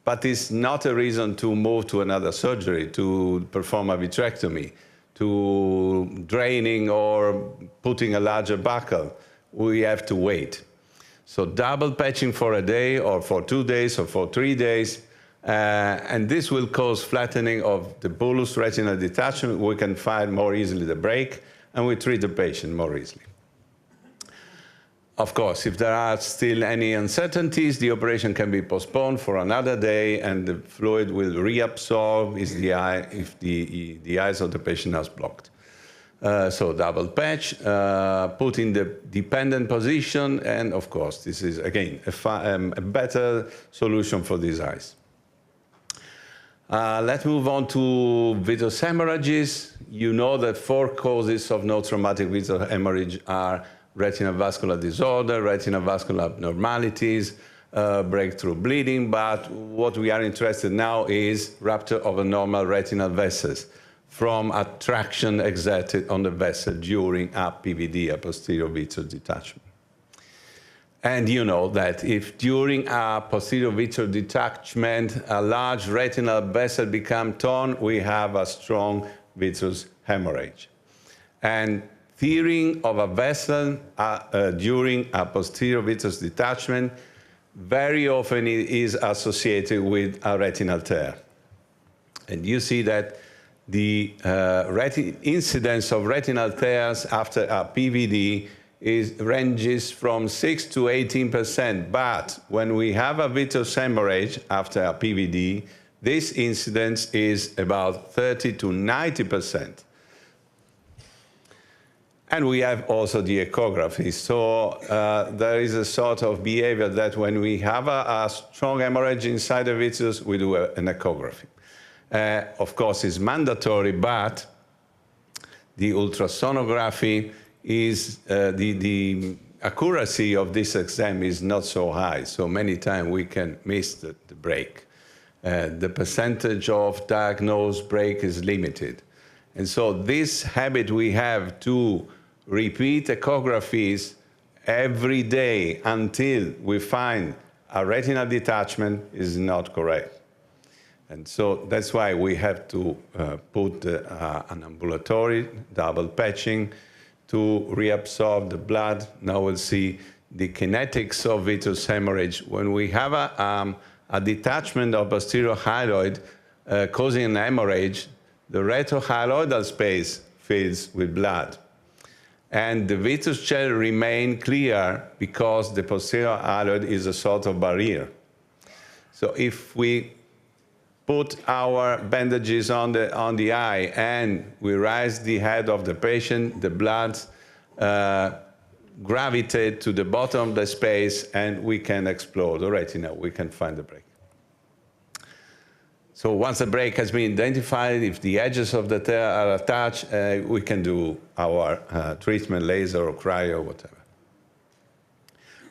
but it's not a reason to move to another surgery, to perform a vitrectomy, to draining or putting a larger buccal. We have to wait. So double patching for a day or for 2 days or for 3 days, and this will cause flattening of the bullous retinal detachment. We can find more easily the brake, and we treat the patient more easily. Of course, if there are still any uncertainties, the operation can be postponed for another day, and the fluid will reabsorb if the eyes of the patient are blocked. So double patch, put in the dependent position, and of course, this is, again, a better solution for these eyes. Let's move on to vitreous hemorrhages. You know that 4 causes of no traumatic vitreous hemorrhage are retinal vascular disorder, retinal vascular abnormalities, breakthrough bleeding, but what we are interested now is rupture of a normal retinal vessels from attraction exerted on the vessel during a PVD, a posterior vitreous detachment. And you know that if during a posterior vitreous detachment a large retinal vessel becomes torn, we have a strong vitreous hemorrhage. And tearing of a vessel during a posterior vitreous detachment very often is associated with a retinal tear. And you see that the incidence of retinal tears after a PVD ranges from 6 to 18%, but when we have a vitreous hemorrhage after a PVD, this incidence is about 30 to 90%. And we have also the echography. So there is a sort of behavior that when we have a strong hemorrhage inside the vitreous, we do an echography. of course, is mandatory, but the ultrasonography is, the accuracy of this exam is not so high, so many times we can miss the break. The percentage of diagnosed break is limited. And so this habit we have to repeat echographies every day until we find a retinal detachment is not correct. And so that's why we have to put an ambulatory double patching to reabsorb the blood. Now we'll see the kinetics of vitreous hemorrhage. When we have a detachment of posterior hyaloid causing an hemorrhage, the retrohyaloidal space fills with blood. And the vitreous gel remains clear because the posterior hyaloid is a sort of barrier. So if we put our bandages on the eye and we raise the head of the patient, the blood gravitate to the bottom of the space and we can explore the retina, we can find the break. So once the break has been identified, if the edges of the tear are attached, we can do our treatment, laser or cryo, whatever.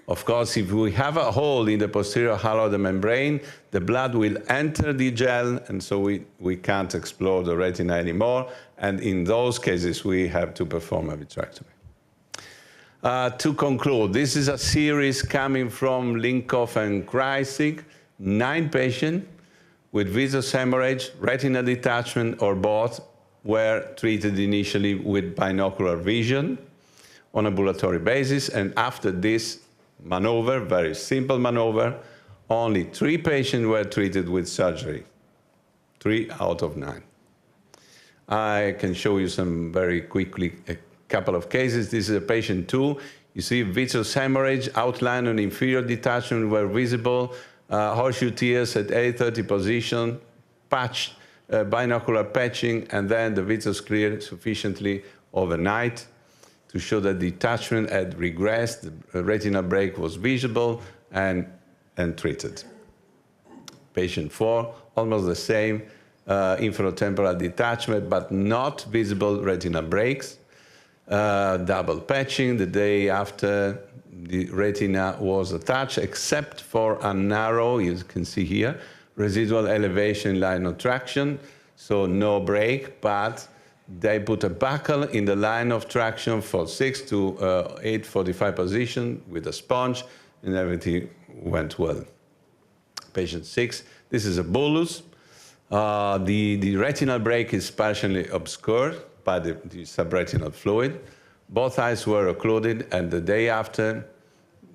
Of course, if we have a hole in the posterior hollow of the membrane, the blood will enter the gel, and so we can't explore the retina anymore. And in those cases, we have to perform a vitrectomy. To conclude, this is a series coming from Linkoff and Kreisig, 9 patients with vitreous hemorrhage, retinal detachment, or both were treated initially with binocular vision on ambulatory basis, and after this maneuver, very simple maneuver, only 3 patients were treated with surgery, 3 out of 9. I can show you some very quickly, a couple of cases. This is a patient 2. You see vitreous hemorrhage, outline and inferior detachment were visible, horseshoe tears at 8:30 position, patch, binocular patching, and then the vitreous cleared sufficiently overnight to show that detachment had regressed, the retinal break was visible and treated. Patient 4, almost the same, inferotemporal detachment, but not visible retinal breaks. Double patching the day after the retina was attached, except for a narrow, you can see here, residual elevation line of traction, so no break, but they put a buckle in the line of traction for 6 to 8:45 position with a sponge, and everything went well. Patient 6, this is a bolus. The retinal break is partially obscured by the subretinal fluid. Both eyes were occluded, and the day after,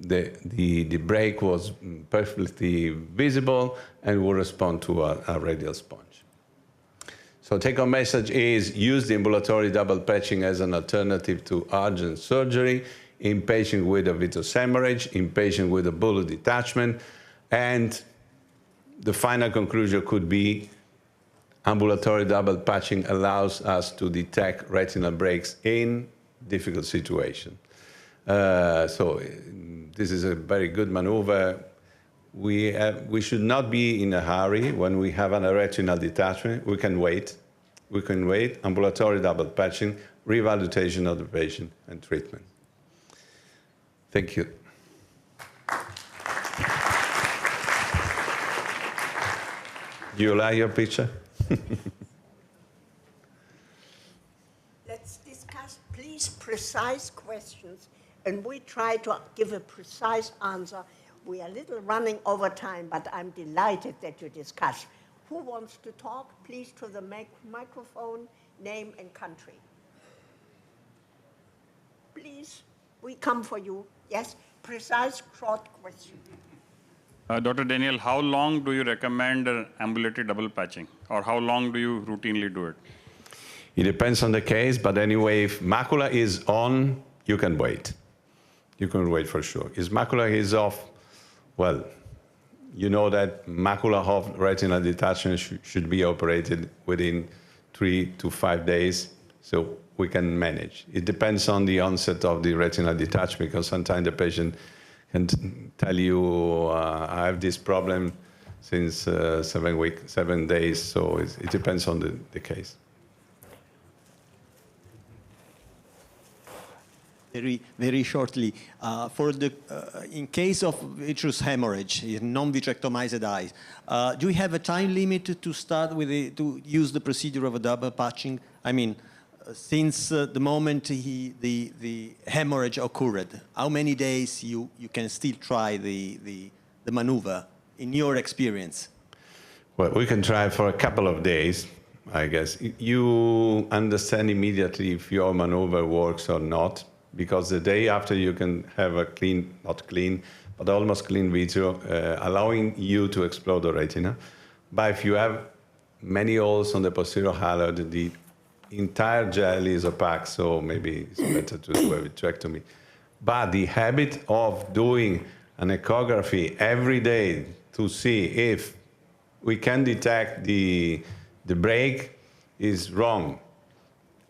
the break was perfectly visible and will respond to a radial sponge. So take-home message is use the ambulatory double patching as an alternative to urgent surgery in patients with a vitreous hemorrhage, in patients with a bolus detachment, and the final conclusion could be ambulatory double patching allows us to detect retinal breaks in difficult situations. So this is a very good maneuver. We should not be in a hurry when we have a retinal detachment. We can wait. We can wait. Ambulatory double patching, reevaluation of the patient, and treatment. Thank you. Do you like your picture? Let's discuss, please, precise questions, and we try to give a precise answer. We are a little running over time, but I'm delighted that you discuss. Who wants to talk? Please, to the microphone, name and country. Please, we come for you. Yes, precise, short question. Dr. Daniel, how long do you recommend ambulatory double patching? Or how long do you routinely do it? It depends on the case, but anyway, if macula is on, you can wait. You can wait for sure. If macula is off, well, you know that macula of retinal detachment should be operated within 3 to 5 days, so we can manage. It depends on the onset of the retinal detachment, because sometimes the patient can tell you, I have this problem since 7 days, so it depends on the case. Very shortly, in case of vitreous hemorrhage in non-vitrectomized eyes, do we have a time limit to start with to use the procedure of a double patching? I mean, since the moment the hemorrhage occurred, how many days you can still try the maneuver in your experience? Well, we can try for a couple of days, I guess. You understand immediately if your maneuver works or not, because the day after you can have a clean, not clean, but almost clean vitro, allowing you to explore the retina. But if you have many holes on the posterior halide, the entire gel is opaque, so maybe it's better to do a vitrectomy. But the habit of doing an echography every day to see if we can detect the break is wrong,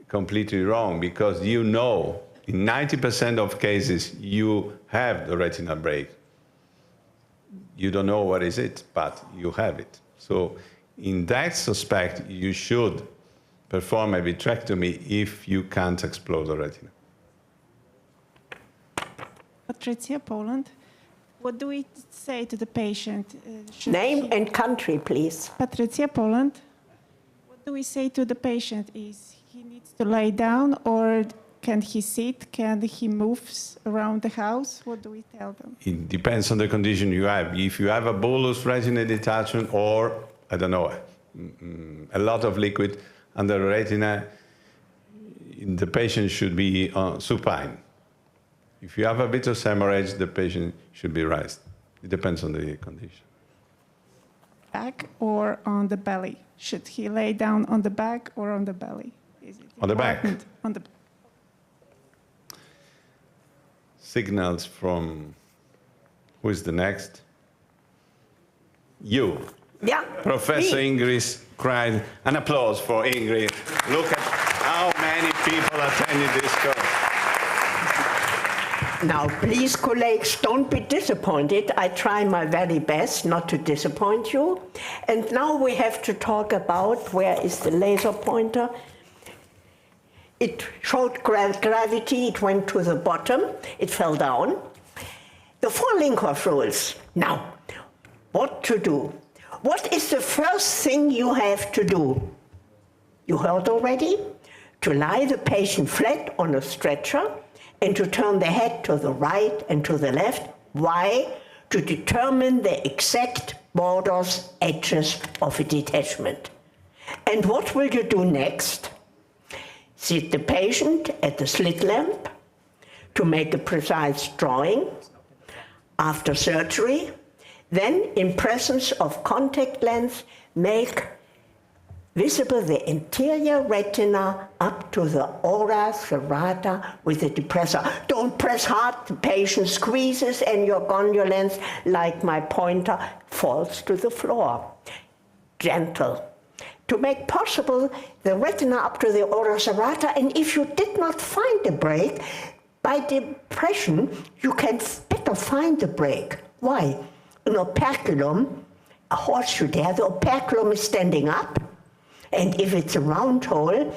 completely wrong, because you know in 90% of cases you have the retinal break. You don't know what is it, but you have it. So in that suspect, you should perform a vitrectomy if you can't explore the retina. Patricia, Poland. What do we say to the patient? Name and country, please. Patricia, Poland. What do we say to the patient? Is he needs to lay down, or can he sit? Can he move around the house? What do we tell them? It depends on the condition you have. If you have a bullous retinal detachment or, I don't know, a lot of liquid under the retina, the patient should be supine. If you have a vitreous hemorrhage, the patient should be raised. It depends on the condition. Back or on the belly? Should he lay down on the back or on the belly? Is it on the back. On the Signals from, who is the next? You. Yeah. Professor me. Ingrid cried. An applause for Ingrid. Look at how many people attended this course. Now, please, colleagues, don't be disappointed. I try my very best not to disappoint you. And now we have to talk about where is the laser pointer. It showed gravity, it went to the bottom, it fell down. The 4 Linkoff rules. Now, what to do? What is the first thing you have to do? You heard already? To lie the patient flat on a stretcher and to turn the head to the right and to the left. Why? To determine the exact borders, edges of a detachment. And what will you do next? Sit the patient at the slit lamp to make a precise drawing after surgery. Then, in presence of contact lens, make visible the interior retina up to the ora serrata with the depressor. Don't press hard, the patient squeezes and your gonio lens, like my pointer, falls to the floor. Gentle. To make possible the retina up to the ora serrata, and if you did not find the break, by depression, you can better find the break. Why? An operculum, a horseshoe there, the operculum is standing up, and if it's a round hole,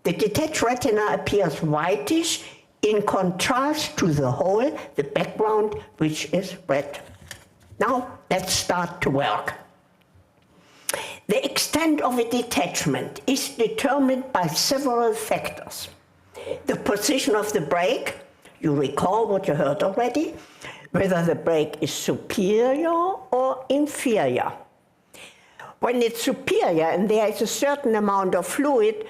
the detached retina appears whitish in contrast to the hole, the background, which is red. Now, let's start to work. The extent of a detachment is determined by several factors. The position of the break, you recall what you heard already, whether the break is superior or inferior. When it's superior and there is a certain amount of fluid,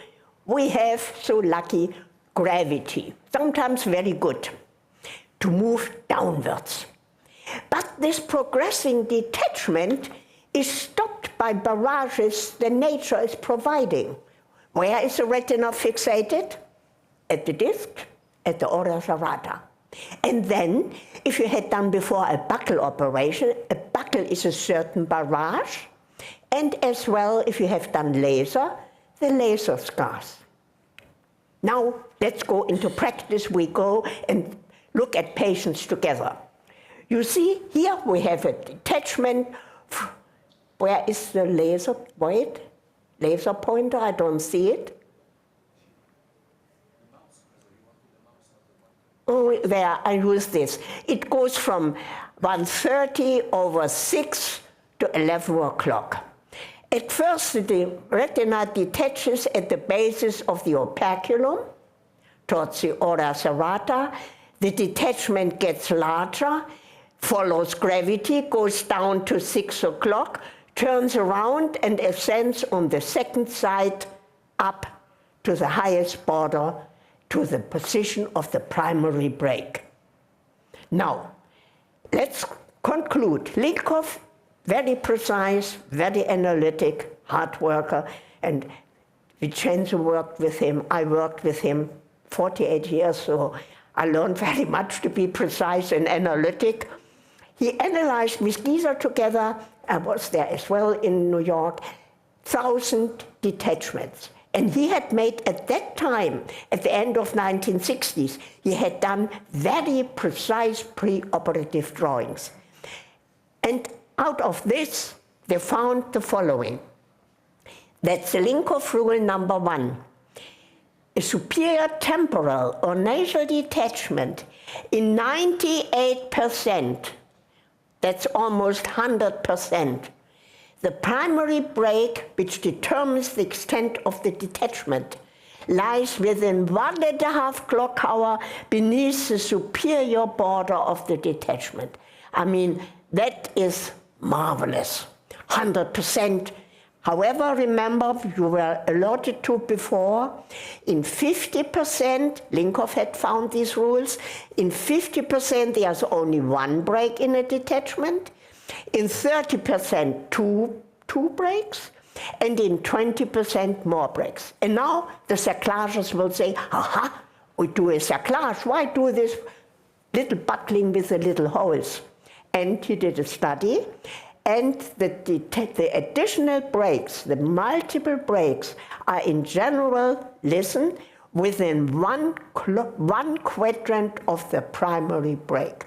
we have, so lucky, gravity, sometimes very good, to move downwards. But this progressing detachment is stopped by barrages the nature is providing. Where is the retina fixated? At the disc, at the ora serrata. And then, if you had done before a buccal operation, a buccal is a certain barrage, and as well, if you have done laser, the laser scars. Now, let's go into practice. We go and look at patients together. You see, here we have a detachment where is the laser? Wait, laser pointer, I don't see it. Oh, there, I use this. It goes from 1:30 over 6 to 11 o'clock. At first, the retina detaches at the basis of the operculum towards the ora serrata. The detachment gets larger, follows gravity, goes down to 6 o'clock, turns around and ascends on the second side up to the highest border to the position of the primary break. Now, let's conclude. Linkhoff, very precise, very analytic, hard worker, and Vincenzo worked with him. I worked with him 48 years, so I learned very much to be precise and analytic. He analyzed with Giza together, I was there as well in New York, 1,000 detachments. And he had made at that time, at the end of 1960s, he had done very precise preoperative drawings. And out of this, they found the following. That's the Linkhoff rule number 1. A superior temporal or nasal detachment in 98%, that's almost 100%. The primary break, which determines the extent of the detachment, lies within 1.5 clock hour beneath the superior border of the detachment. I mean, that is marvelous, 100%. However, remember, you were alluded to before, in 50%, Linkhoff had found these rules, in 50% there's only one break in a detachment, in 30% two breaks, and in 20% more breaks. And now the cerclages will say, aha, we do a cerclage, why do this little buckling with the little holes? And he did a study, and the additional breaks, the multiple breaks, are in general, listen, within one quadrant of the primary break.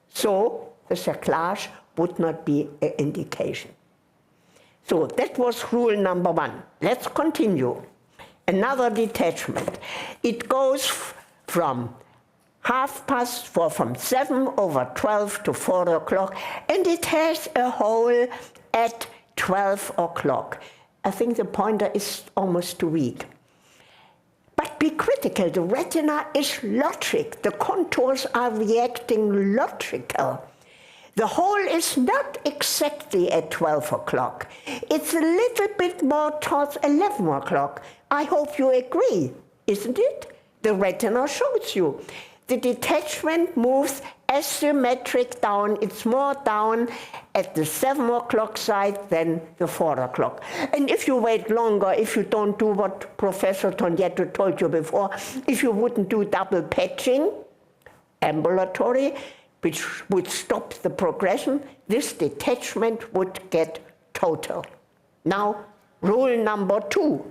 So the cerclage would not be an indication. So that was rule number 1. Let's continue. Another detachment. It goes from from 7/12 to 4 o'clock, and it has a hole at 12 o'clock. I think the pointer is almost too weak. But be critical, the retina is logic. The contours are reacting logical. The hole is not exactly at 12 o'clock. It's a little bit more towards 11 o'clock. I hope you agree, isn't it? The retina shows you. The detachment moves asymmetric down. It's more down at the 7 o'clock side than the 4 o'clock. And if you wait longer, if you don't do what Professor Tonietto told you before, if you wouldn't do double patching, ambulatory, which would stop the progression, this detachment would get total. Now, rule number 2.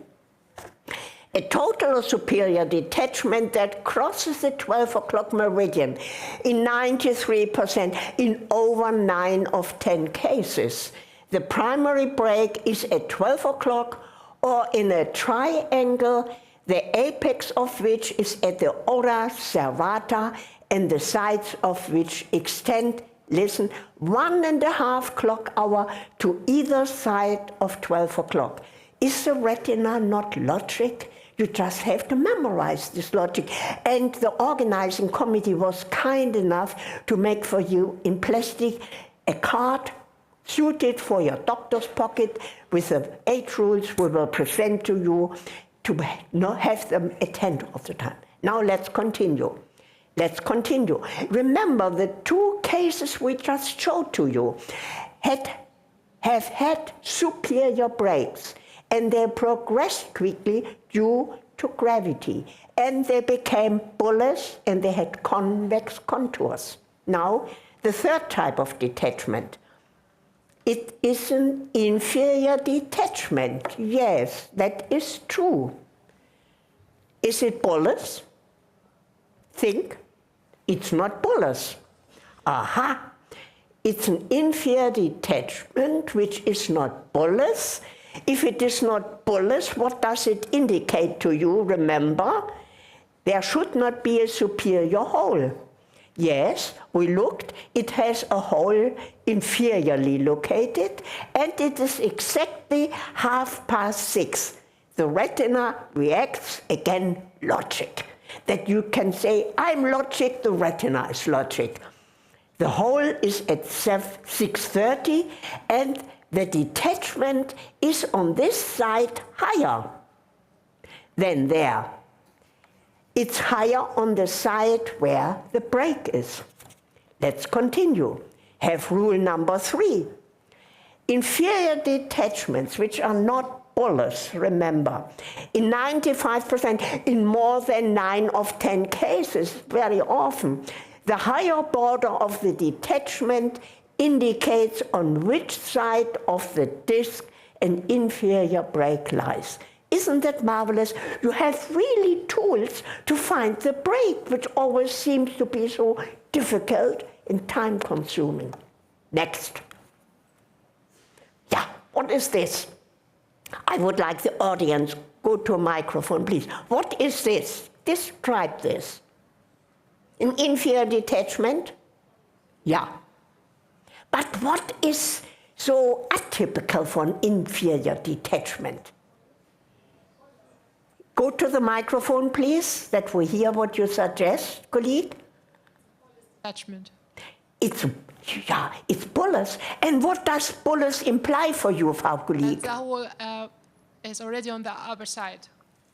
A total or superior detachment that crosses the 12 o'clock meridian in 93%, in over 9 of 10 cases. The primary break is at 12 o'clock or in a triangle, the apex of which is at the ora serrata and the sides of which extend, listen, 1.5 clock hour to either side of 12 o'clock. Is the retina not logic? You just have to memorize this logic. And the organizing committee was kind enough to make for you in plastic a card suited for your doctor's pocket with the 8 rules we will present to you to have them attend all the time. Now let's continue. Let's continue. Remember, the 2 cases we just showed to you have had superior breaks, and they progressed quickly due to gravity. And they became bullous, and they had convex contours. Now, the 3rd type of detachment. It is an inferior detachment. Yes, that is true. Is it bullous? Think. It's not bullous. Aha! It's an inferior detachment which is not bullous. If it is not bullous, what does it indicate to you? Remember, there should not be a superior hole. Yes, we looked, it has a hole inferiorly located, and it is exactly 6:30. The retina reacts, again, logic. That you can say, I'm logic, the retina is logic. The hole is at 6:30, and the detachment is on this side higher than there. It's higher on the side where the break is. Let's continue. Have rule number 3. Inferior detachments, which are not bullous, remember, in 95%, in more than 9 of 10 cases, very often, the higher border of the detachment indicates on which side of the disc an inferior break lies. Isn't that marvelous? You have really tools to find the break, which always seems to be so difficult and time-consuming. Next. Yeah, what is this? I would like the audience, go to a microphone, please. What is this? Describe this. An inferior detachment? Yeah. But what is so atypical for an inferior detachment? Go to the microphone, please, that we hear what you suggest, colleague. Detachment. It's bullous. And what does bullous imply for you, Frau Kollegin? The hole is already on the upper side.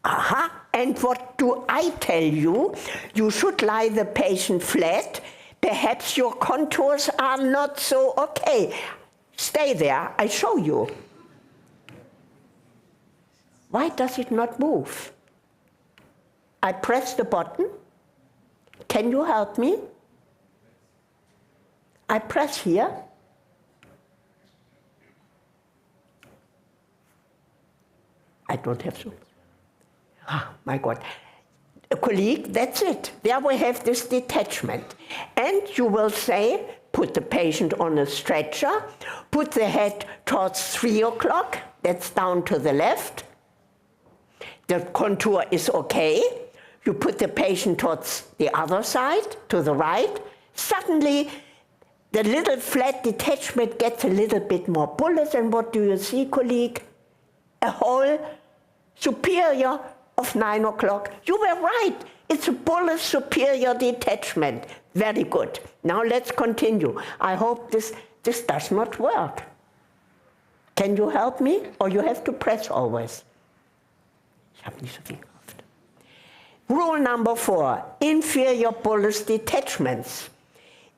Aha. And what do I tell you? You should lie the patient flat. Perhaps your contours are not so okay. Stay there, I show you. Why does it not move? I press the button. Can you help me? I press here. I don't have to. Ah, my God. A colleague, that's it. There we have this detachment. And you will say, put the patient on a stretcher, put the head towards 3 o'clock, that's down to the left. The contour is okay. You put the patient towards the other side, to the right. Suddenly, the little flat detachment gets a little bit more bullous, and what do you see, colleague? A hole superior of 9 o'clock. You were right. It's a bullous superior detachment. Very good. Now let's continue. I hope this does not work. Can you help me? Or you have to press always. Ich habe nicht so viel Kraft. Rule number 4, inferior bullous detachments.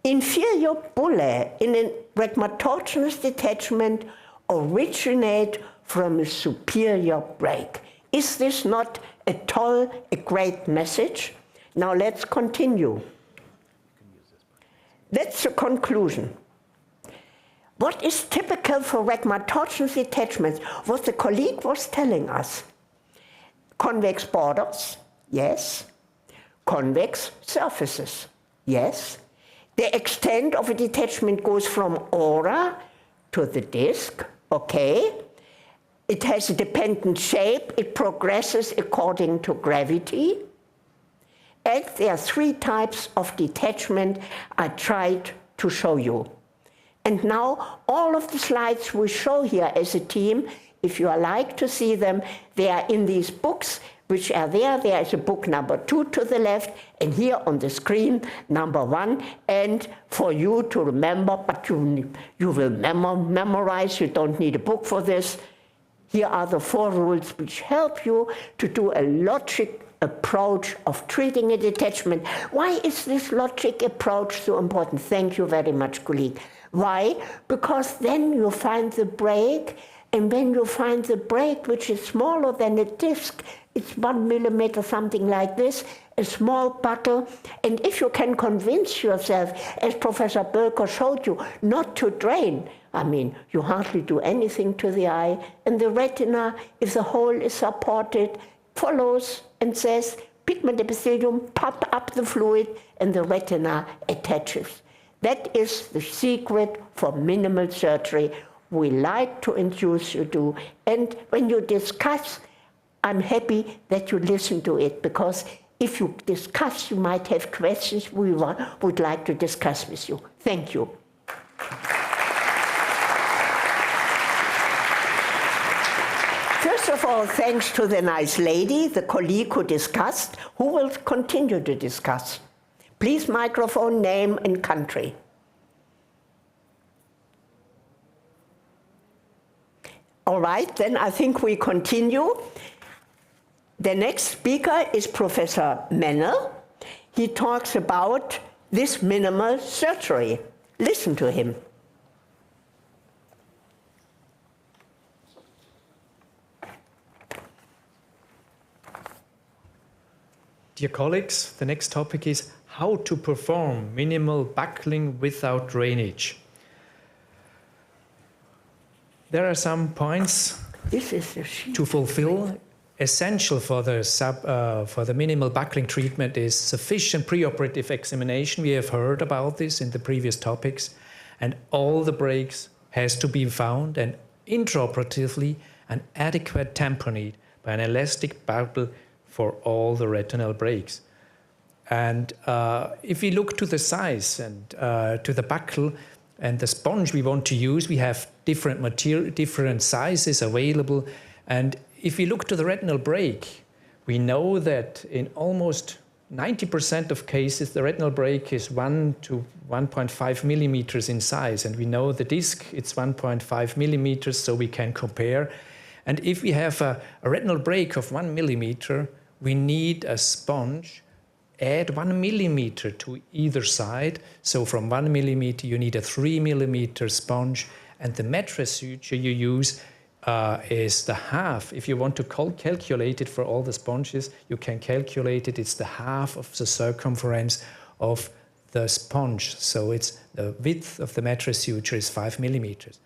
Inferior bullae in a rhegmatogenous detachment originate from a superior break. Is this not at all a great message? Now let's continue. That's the conclusion. What is typical for rhegmatogenous detachments? What the colleague was telling us. Convex borders, yes. Convex surfaces, yes. The extent of a detachment goes from aura to the disc, okay. It has a dependent shape. It progresses according to gravity. And there are 3 types of detachment I tried to show you. And now all of the slides we show here as a team, if you like to see them, they are in these books which are there. There is a book number 2 to the left, and here on the screen, number 1. And for you to remember, but you will memorize, you don't need a book for this. Here are the 4 rules which help you to do a logic approach of treating a detachment. Why is this logic approach so important? Thank you very much, colleague. Why? Because then you find the break, and when you find the break, which is smaller than a disc, it's 1 millimeter, something like this, a small buckle, and if you can convince yourself, as Professor Bölker showed you, not to drain, I mean, you hardly do anything to the eye, and the retina, if the hole is supported, follows and says, pigment epithelium, pop up the fluid, and the retina attaches. That is the secret for minimal surgery we like to induce you to. And when you discuss, I'm happy that you listen to it, because if you discuss, you might have questions we would like to discuss with you. Thank you. First of all, thanks to the nice lady, the colleague who discussed, who will continue to discuss. Please, microphone, name and country. All right, then I think we continue. The next speaker is Professor Mennel. He talks about this minimal surgery. Listen to him. Dear colleagues, the next topic is how to perform minimal buckling without drainage. There are some points to fulfill. Essential for the minimal buckling treatment is sufficient preoperative examination. We have heard about this in the previous topics. And all the breaks has to be found, and intraoperatively an adequate tamponade by an elastic buckle for all the retinal breaks. And if we look to the size and to the buckle and the sponge we want to use, we have different sizes available. And if we look to the retinal break, we know that in almost 90% of cases, the retinal break is 1 to 1.5 millimeters in size. And we know the disc, it's 1.5 millimeters, so we can compare. And if we have a retinal break of 1 millimeter, we need a sponge, add 1 millimeter to either side. So from 1 millimeter, you need a 3 millimeter sponge. And the mattress suture you use is the half. If you want to calculate it for all the sponges, you can calculate it. It's the half of the circumference of the sponge. So it's the width of the mattress suture is 5 millimeters.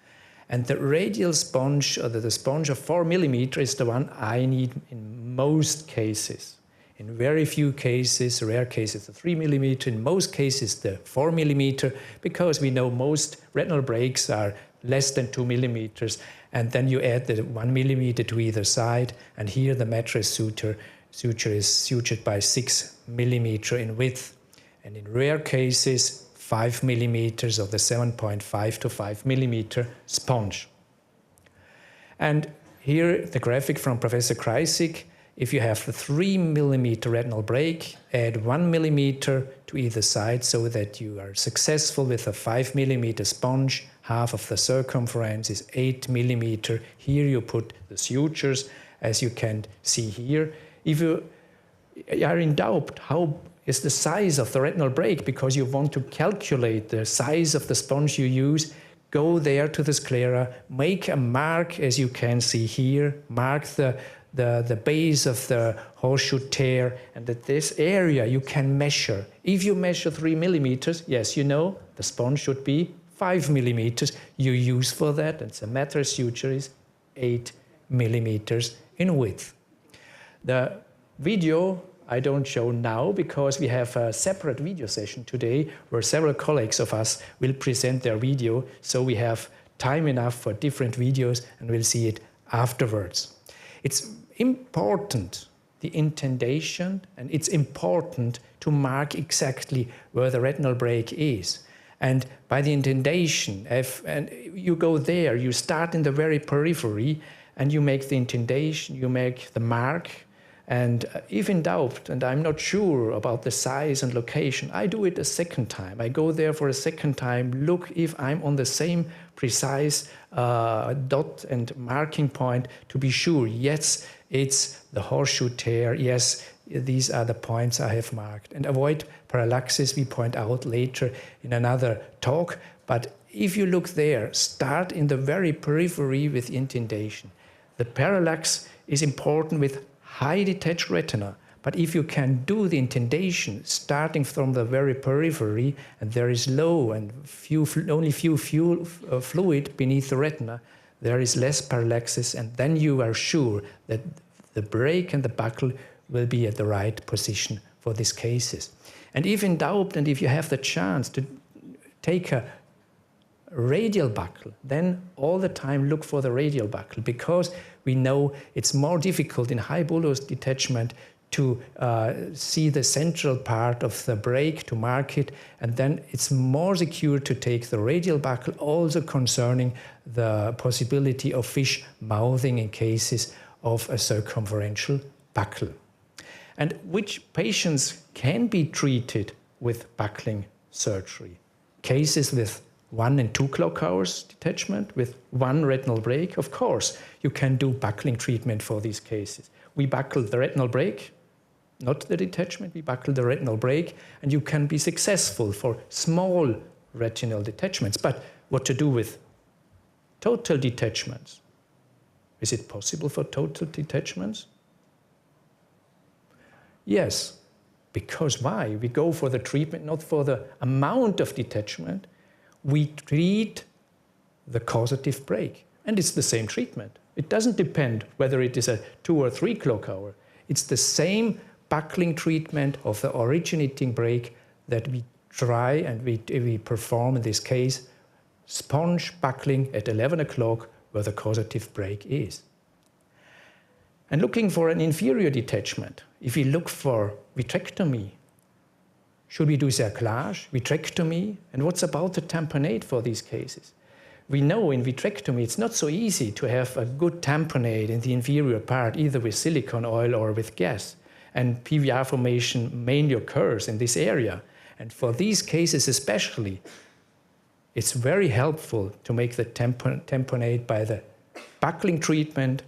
And the radial sponge, or the sponge of 4 millimeters, is the one I need in most cases. In very few cases, rare cases, the 3 millimeter, in most cases, the 4 millimeter, because we know most retinal breaks are less than 2 millimeters. And then you add the 1 millimeter to either side. And here the mattress suture is sutured by 6 millimeter in width. And in rare cases, 5 millimeters of the 7.5 to 5 millimeter sponge. And here the graphic from Professor Kreisig. If you have a 3 millimeter retinal break, add 1 millimeter to either side so that you are successful with a 5 millimeter sponge. Half of the circumference is 8 millimeter. Here you put the sutures, as you can see here. If you are in doubt, how is the size of the retinal break, because you want to calculate the size of the sponge you use, go there to the sclera, make a mark, as you can see here, mark the base of the horseshoe tear, and at this area you can measure. If you measure 3 millimeters, yes, you know, the sponge should be 5 millimeters. You use for that, and the mattress suture is 8 millimeters in width. The video I don't show now because we have a separate video session today where several colleagues of us will present their video, so we have time enough for different videos and we'll see it afterwards. It's important, the indentation, and it's important to mark exactly where the retinal break is. And by the indentation, and you go there, you start in the very periphery and you make the indentation, you make the mark. And if in doubt, and I'm not sure about the size and location, I do it a second time. I go there for a second time, look if I'm on the same precise dot and marking point to be sure, yes, it's the horseshoe tear, yes, these are the points I have marked. And avoid parallaxis, we point out later in another talk. But if you look there, start in the very periphery with indentation. The parallax is important with high detached retina, but if you can do the indentation starting from the very periphery and there is low and only few fluid beneath the retina, there is less parallaxis, and then you are sure that the break and the buckle will be at the right position for these cases. And if in doubt, and if you have the chance take a radial buckle, then all the time look for the radial buckle, because we know it's more difficult in high bolus detachment to see the central part of the break, to mark it, and then it's more secure to take the radial buckle, also concerning the possibility of fish mouthing in cases of a circumferential buckle. And which patients can be treated with buckling surgery? Cases with 1 and 2 clock hours detachment with 1 retinal break. Of course, you can do buckling treatment for these cases. We buckle the retinal break, not the detachment, we buckle the retinal break, and you can be successful for small retinal detachments. But what to do with total detachments? Is it possible for total detachments? Yes, because why? We go for the treatment, not for the amount of detachment. We treat the causative break, and it's the same treatment. It doesn't depend whether it is a 2 or 3 clock hour. It's the same buckling treatment of the originating break that we try and we perform in this case, sponge buckling at 11 o'clock where the causative break is. And looking for an inferior detachment, if we look for vitrectomy, should we do cerclage, vitrectomy, and what's about the tamponade for these cases? We know in vitrectomy it's not so easy to have a good tamponade in the inferior part, either with silicone oil or with gas. And PVR formation mainly occurs in this area. And for these cases especially, it's very helpful to make the tamponade by the buckling treatment,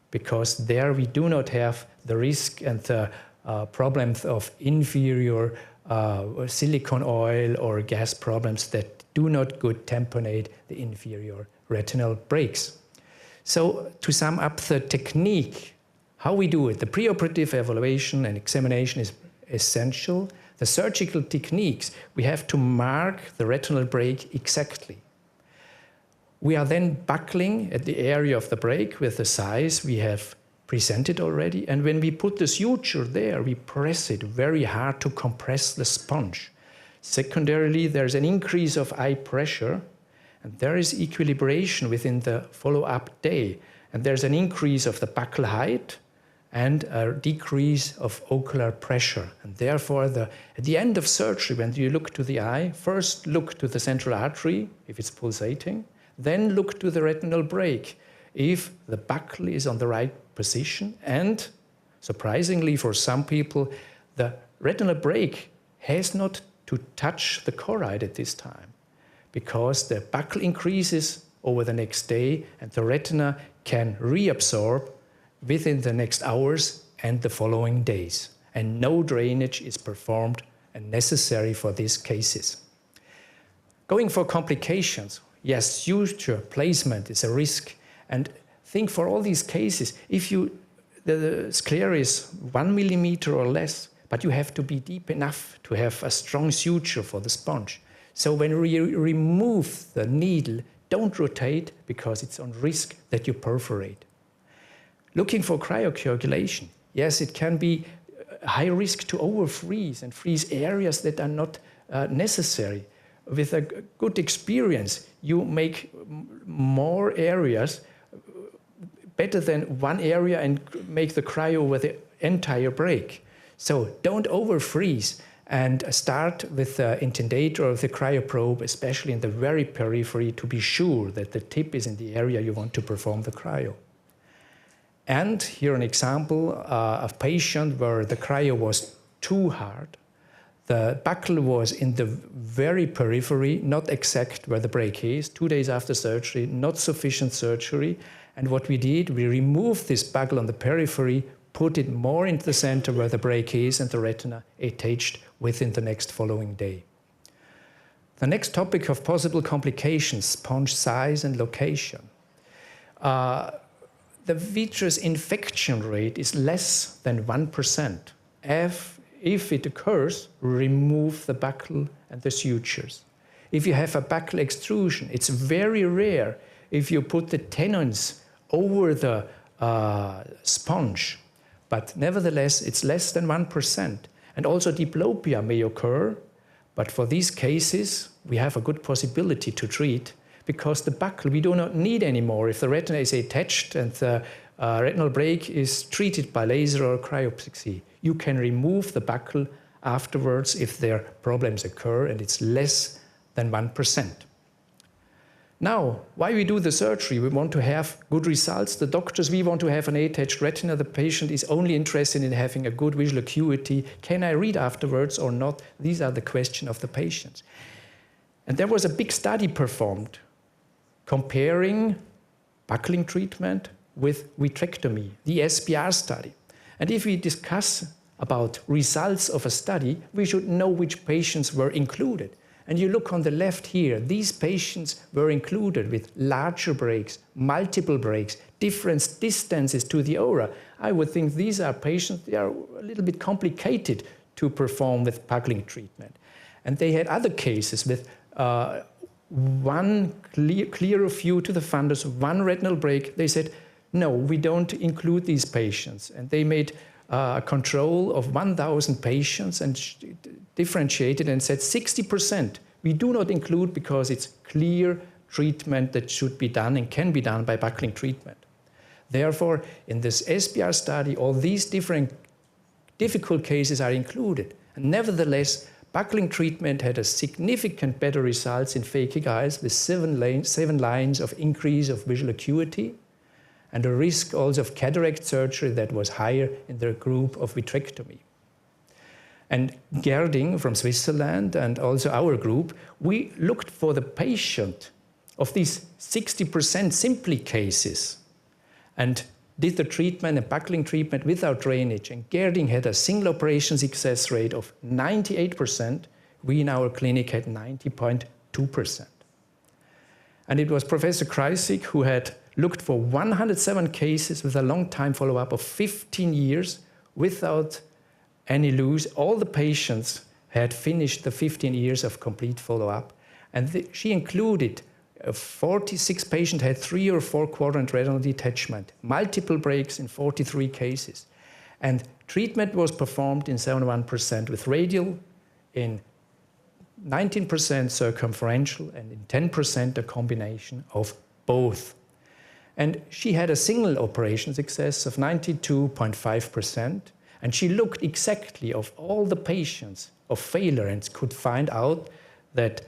because there we do not have the risk and the problems of inferior silicone oil or gas problems that do not good tamponade the inferior retinal breaks. So to sum up the technique, how we do it, the preoperative evaluation and examination is essential. The surgical techniques, we have to mark the retinal break exactly. We are then buckling at the area of the break with the size we have presented already, and when we put the suture there, we press it very hard to compress the sponge. Secondarily, there's an increase of eye pressure, and there is equilibration within the follow-up day, and there's an increase of the buccal height and a decrease of ocular pressure. And therefore, at the end of surgery, when you look to the eye, first look to the central artery, if it's pulsating, then look to the retinal break, if the buccal is on the right position. And surprisingly for some people, the retinal break has not to touch the choroid at this time, because the buccal increases over the next day and the retina can reabsorb within the next hours and the following days. And no drainage is performed and necessary for these cases. Going for complications, yes, suture placement is a risk. And think for all these cases, if the sclera is 1 millimeter or less, but you have to be deep enough to have a strong suture for the sponge. So when we remove the needle, don't rotate, because it's on risk that you perforate. Looking for cryocoagulation, yes, it can be high risk to overfreeze and freeze areas that are not necessary. With a good experience, you make more areas better than one area and make the cryo over the entire break. So don't overfreeze, and start with the intendator of the cryoprobe, especially in the very periphery, to be sure that the tip is in the area you want to perform the cryo. And here an example of patient where the cryo was too hard. The buccal was in the very periphery, not exact where the break is. 2 days after surgery, not sufficient surgery. And what we did, we removed this buccal on the periphery, put it more into the center where the break is, and the retina attached within the next following day. The next topic of possible complications, sponge size and location. The vitreous infection rate is less than 1%. If it occurs, remove the buccal and the sutures. If you have a buccal extrusion, it's very rare if you put the tenons over the sponge, but nevertheless, it's less than 1%. And also diplopia may occur, but for these cases, we have a good possibility to treat, because the buccal we do not need anymore. If the retina is attached and the retinal break is treated by laser or cryopsy, you can remove the buccal afterwards if their problems occur, and it's less than 1%. Now, why we do the surgery? We want to have good results. The doctors, we want to have an attached retina. The patient is only interested in having a good visual acuity. Can I read afterwards or not? These are the questions of the patients. And there was a big study performed comparing buckling treatment with vitrectomy, the SPR study. And if we discuss about results of a study, we should know which patients were included. And you look on the left here, these patients were included with larger breaks, multiple breaks, different distances to the ora. I would think these are patients, they are a little bit complicated to perform with buckling treatment. And they had other cases with one clearer view to the fundus, one retinal break. They said, no, we don't include these patients. And they made a control of 1,000 patients and differentiated and said 60% we do not include because it's clear treatment that should be done and can be done by buckling treatment. Therefore, in this SPR study, all these different difficult cases are included. And nevertheless, buckling treatment had a significant better results in phakic eyes with 7 lines of increase of visual acuity, and a risk also of cataract surgery that was higher in the group of vitrectomy. And Gerding from Switzerland and also our group, we looked for the patient of these 60% simply cases and did the treatment and buckling treatment without drainage. And Gerding had a single operation success rate of 98%. We in our clinic had 90.2%. And it was Professor Kreisig who had looked for 107 cases with a long time follow-up of 15 years without any loss. All the patients had finished the 15 years of complete follow-up. And she included 46 patients had 3 or 4 quadrant retinal detachment, multiple breaks in 43 cases. And treatment was performed in 71% with radial, in 19% circumferential, and in 10% a combination of both. And she had a single operation success of 92.5%. And she looked exactly of all the patients of failure and could find out that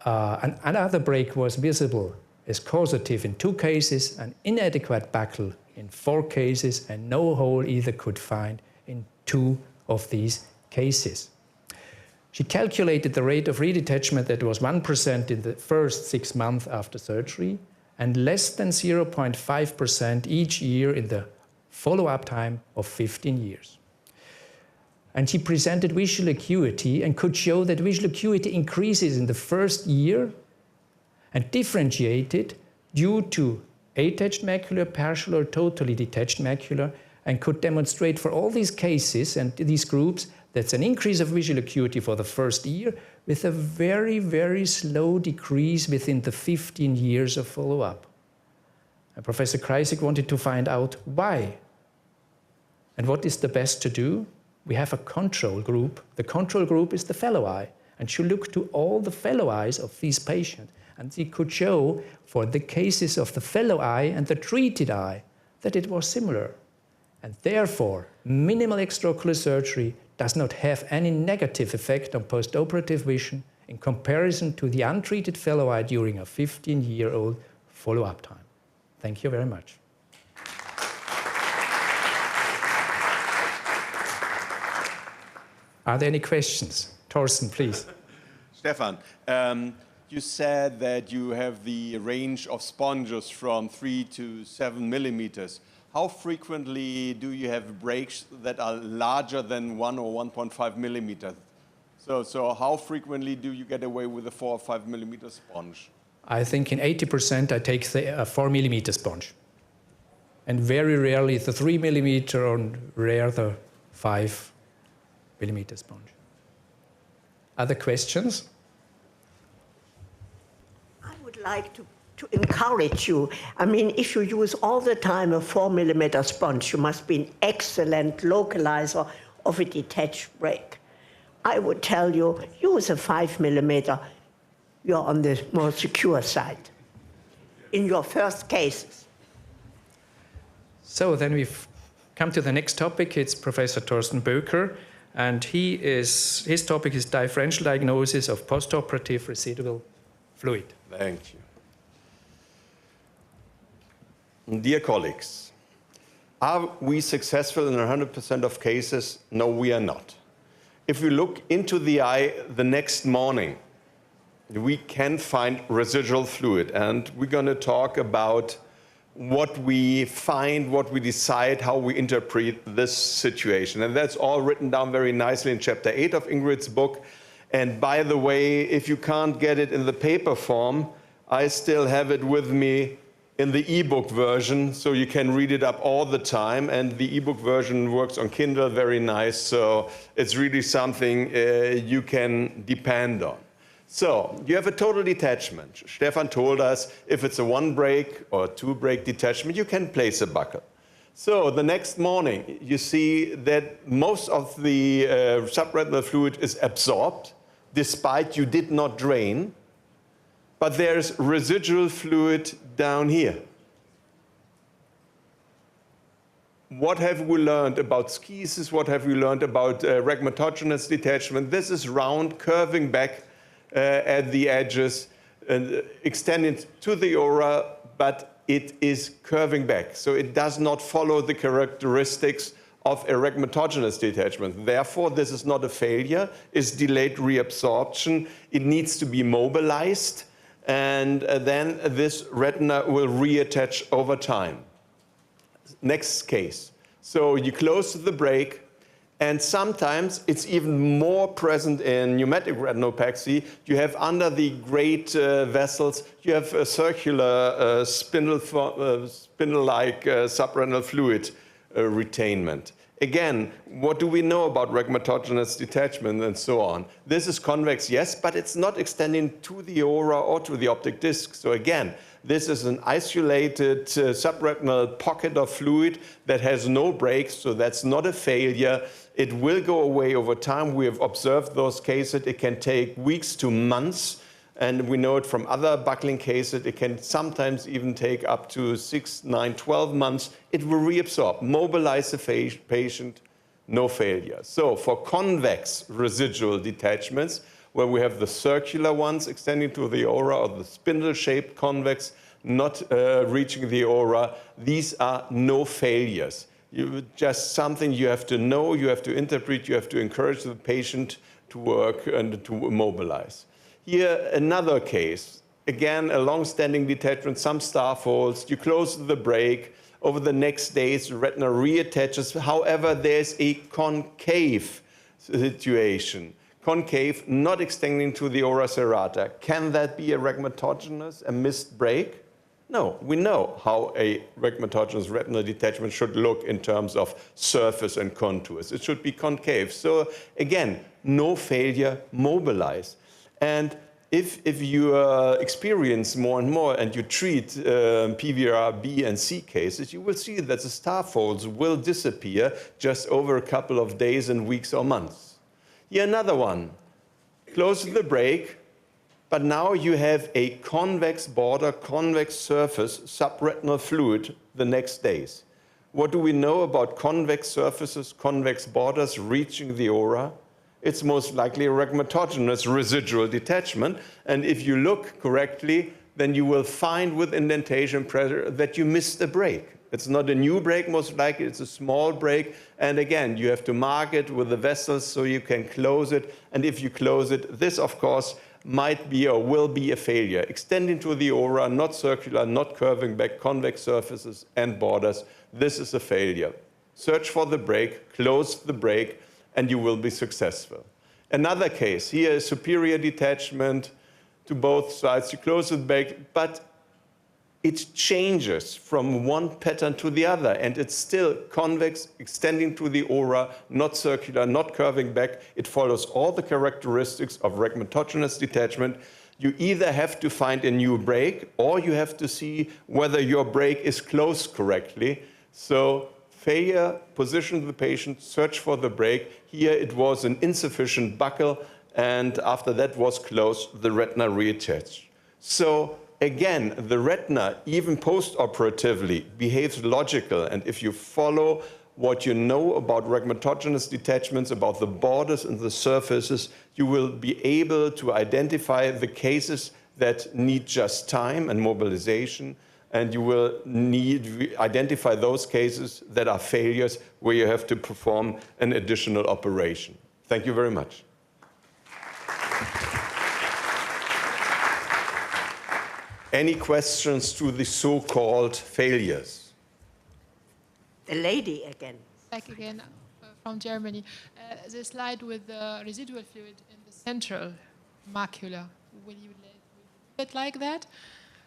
another break was visible as causative in 2 cases, an inadequate buckle in 4 cases, and no hole either could find in 2 of these cases. She calculated the rate of redetachment that was 1% in the first 6 months after surgery and less than 0.5% each year in the follow-up time of 15 years. And she presented visual acuity and could show that visual acuity increases in the first year and differentiated due to attached macular, partial or totally detached macular, and could demonstrate for all these cases and these groups that's an increase of visual acuity for the first year with a very, very slow decrease within the 15 years of follow-up. And Professor Kreisig wanted to find out why. And what is the best to do? We have a control group. The control group is the fellow eye. And she looked to all the fellow eyes of these patients. And she could show for the cases of the fellow eye and the treated eye that it was similar. And therefore, minimal extraocular surgery does not have any negative effect on postoperative vision in comparison to the untreated fellow eye during a 15-year-old follow-up time. Thank you very much. Are there any questions? Thorsten, please. Stefan, you said that you have the range of sponges from 3 to 7 millimeters. How frequently do you have breaks that are larger than 1 or 1.5 millimeters? So how frequently do you get away with a 4 or 5 millimeter sponge? I think in 80% I take the 4 millimeter sponge. And very rarely the 3 millimeter or rare the 5 millimeter sponge. Other questions? I would like to encourage you. I mean, if you use all the time a 4 millimeter sponge, you must be an excellent localizer of a detached break. I would tell you, use a 5 millimeter. you're on the more secure side in your first cases. So then we've come to the next topic. It's Professor Thorsten Böker, and his topic is differential diagnosis of postoperative residual fluid. Thank you. Dear colleagues, are we successful in 100% of cases? No, we are not. If we look into the eye the next morning, we can find residual fluid, and we're going to talk about what we find, what we decide, how we interpret this situation. And that's all written down very nicely in chapter 8 of Ingrid's book. And by the way, if you can't get it in the paper form, I still have it with me in the ebook version, so you can read it up all the time. And the ebook version works on Kindle, very nice. So it's really something you can depend on. So you have a total detachment. Stefan told us if it's a 1 break or 2 break detachment, you can place a buckle. So the next morning, you see that most of the subretinal fluid is absorbed, despite you did not drain, but there's residual fluid down here. What have we learned about schisis? What have we learned about rhegmatogenous detachment? This is round, curving back at the edges, and extending to the aura, but it is curving back. So it does not follow the characteristics of a rhegmatogenous detachment. Therefore, this is not a failure. It's delayed reabsorption. It needs to be mobilized, and then this retina will reattach over time. Next case. So you close the break, and sometimes it's even more present in pneumatic retinopexy. You have under the great vessels, you have a circular spindle-like subretinal fluid retainment. Again, what do we know about rhegmatogenous detachment and so on? This is convex, yes, but it's not extending to the aura or to the optic disc. So again, this is an isolated subretinal pocket of fluid that has no breaks, so that's not a failure. It will go away over time. We have observed those cases. It can take weeks to months, and we know it from other buckling cases. It can sometimes even take up to 6, 9, 12 months. It will reabsorb, mobilize the patient, no failure. So for convex residual detachments, where we have the circular ones extending to the aura or the spindle-shaped convex not reaching the aura, these are no failures. Just something you have to know, you have to interpret, you have to encourage the patient to work and to mobilize. Here, another case. Again, a long-standing detachment, some star folds. You close the break. Over the next days, the retina reattaches. However, there's a concave situation. Concave, not extending to the ora serrata. Can that be a rhegmatogenous, a missed break? No, we know how a rhegmatogenous retinal detachment should look in terms of surface and contours. It should be concave. So again, no failure, mobilize. And if you experience more and more and you treat PVR B and C cases, you will see that the star folds will disappear just over a couple of days and weeks or months. Here another one. Close the break. But now you have a convex border, convex surface, subretinal fluid the next days. What do we know about convex surfaces, convex borders reaching the aura? It's most likely a rhegmatogenous residual detachment. And if you look correctly, then you will find with indentation pressure that you missed a break. It's not a new break, most likely, it's a small break. And again, you have to mark it with the vessels so you can close it. And if you close it, this, of course, might be or will be a failure. Extending to the aura, not circular, not curving back, convex surfaces and borders. This is a failure. Search for the break, close the break, and you will be successful. Another case, here is superior detachment to both sides. You close the break, but it changes from one pattern to the other, and it's still convex, extending to the aura, not circular, not curving back. It follows all the characteristics of rhegmatogenous detachment. You either have to find a new break, or you have to see whether your break is closed correctly. So failure, position the patient, search for the break. Here it was an insufficient buckle, and after that was closed, the retina reattached. So again, the retina, even post-operatively, behaves logical, and if you follow what you know about rhegmatogenous detachments, about the borders and the surfaces, you will be able to identify the cases that need just time and mobilization, and you will identify those cases that are failures where you have to perform an additional operation. Thank you very much. Any questions to the so-called failures? The lady again. Back again from Germany. The slide with the residual fluid in the central macula. Will you leave it like that?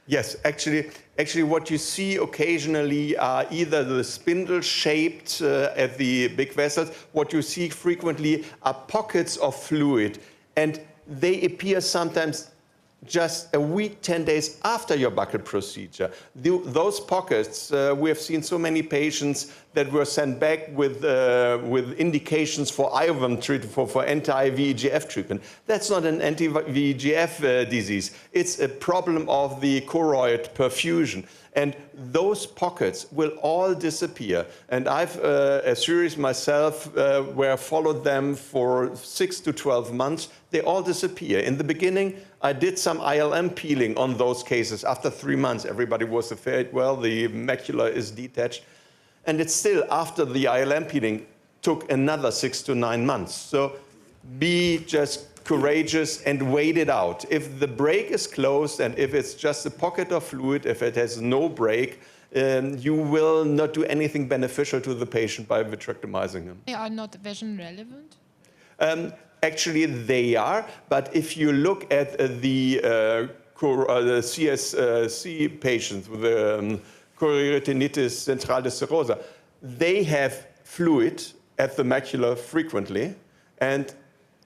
Yes, actually what you see occasionally are either the spindle-shaped at the big vessels. What you see frequently are pockets of fluid, and they appear sometimes just a week, 10 days after your buccal procedure. Those pockets, we have seen so many patients that were sent back with indications for IOVM treatment, for anti-VEGF treatment. That's not an anti-VEGF disease. It's a problem of the choroid perfusion. And those pockets will all disappear. And I've a series myself where I followed them for 6 to 12 months. They all disappear. In the beginning, I did some ILM peeling on those cases. After 3 months, everybody was afraid, well, the macula is detached. And it's still, after the ILM peeling, took another 6 to 9 months. So be just courageous and wait it out. If the break is closed and if it's just a pocket of fluid, if it has no break, you will not do anything beneficial to the patient by vitrectomizing him. They are not vision relevant? Actually, they are, but if you look at the CSC patients with choroiditinitis centralis serosa, they have fluid at the macula frequently, and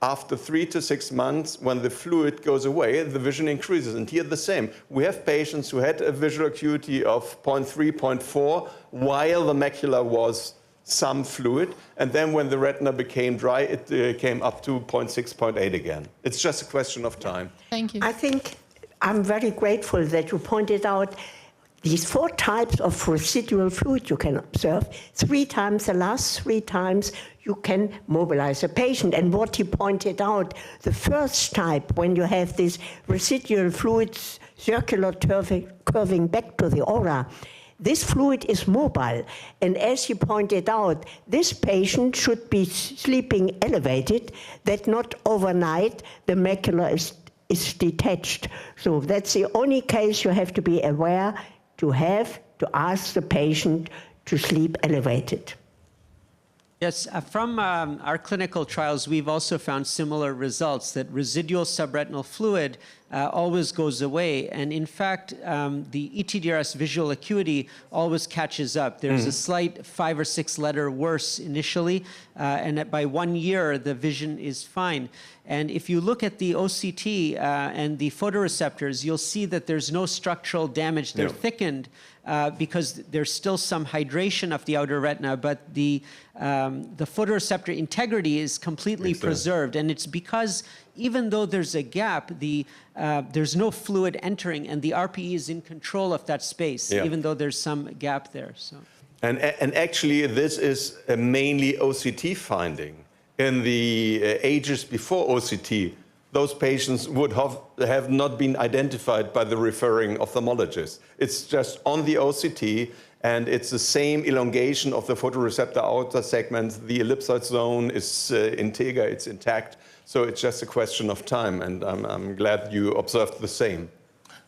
after 3 to 6 months, when the fluid goes away, the vision increases. And here the same. We have patients who had a visual acuity of 0.3, 0.4, while the macula was some fluid. And then when the retina became dry, it came up to 0.6, 0.8 again. It's just a question of time. Thank you. I think I'm very grateful that you pointed out these 4 types of residual fluid you can observe. 3 times, the last 3 times, you can mobilize a patient. And what he pointed out, the first type, when you have this residual fluid circular curving back to the aura, this fluid is mobile. And as he pointed out, this patient should be sleeping elevated, that not overnight the macula is detached. So that's the only case you have to be aware to ask the patient to sleep elevated. Yes, from our clinical trials, we've also found similar results, that residual subretinal fluid always goes away. And in fact, the ETDRS visual acuity always catches up. There's a slight 5 or 6 letter worse initially, and by 1 year, the vision is fine. And if you look at the OCT and the photoreceptors, you'll see that there's no structural damage. They're thickened because there's still some hydration of the outer retina, but the photoreceptor integrity is completely preserved. And it's because even though there's a gap, there's no fluid entering, and the RPE is in control of that space, even though there's some gap there. So. And actually, this is a mainly OCT finding. In the ages before OCT, those patients would have not been identified by the referring ophthalmologist. It's just on the OCT, and it's the same elongation of the photoreceptor outer segment. The ellipsoid zone is integer, it's intact. So it's just a question of time, and I'm glad you observed the same.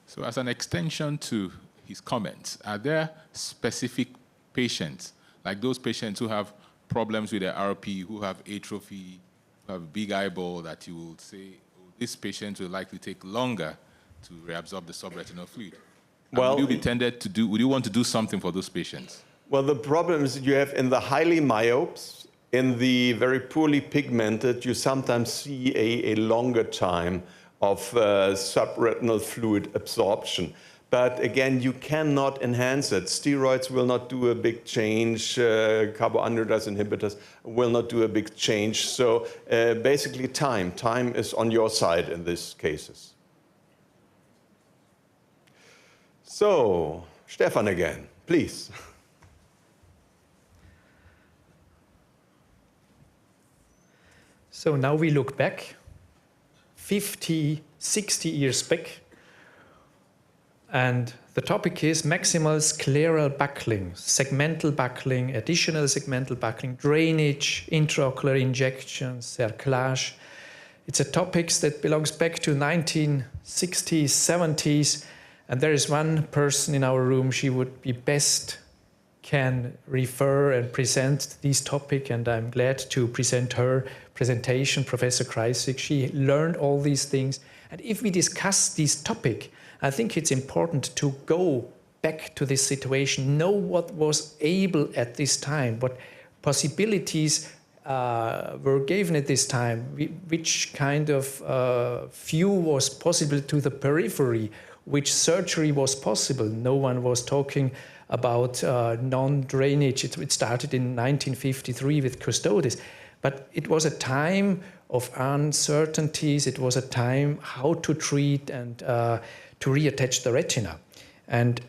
So as an extension to his comments, are there specific patients, like those patients who have problems with their RP, who have atrophy, who have a big eyeball, that you will say, oh, this patient will likely take longer to reabsorb the subretinal fluid? Well, would you want to do something for those patients? Well, the problem is that you have in the highly myopes, in the very poorly pigmented, you sometimes see a longer time of subretinal fluid absorption. But again, you cannot enhance it. Steroids will not do a big change. Carbohydrate inhibitors will not do a big change. So basically time is on your side in these cases. So, Stefan again, please. So now we look back, 50, 60 years back, and the topic is maximal scleral buckling, segmental buckling, additional segmental buckling, drainage, intraocular injections, cerclage. It's a topic that belongs back to 1960s, 70s, and there is one person in our room, she would be best can refer and present this topic, and I'm glad to present her presentation, Professor Kreisig. She learned all these things, and if we discuss this topic, I think it's important to go back to this situation, know what was able at this time, what possibilities were given at this time, which kind of view was possible to the periphery, which surgery was possible. No one was talking about non-drainage. It started in 1953 with Custodes, but it was a time of uncertainties. It was a time how to treat and to reattach the retina. And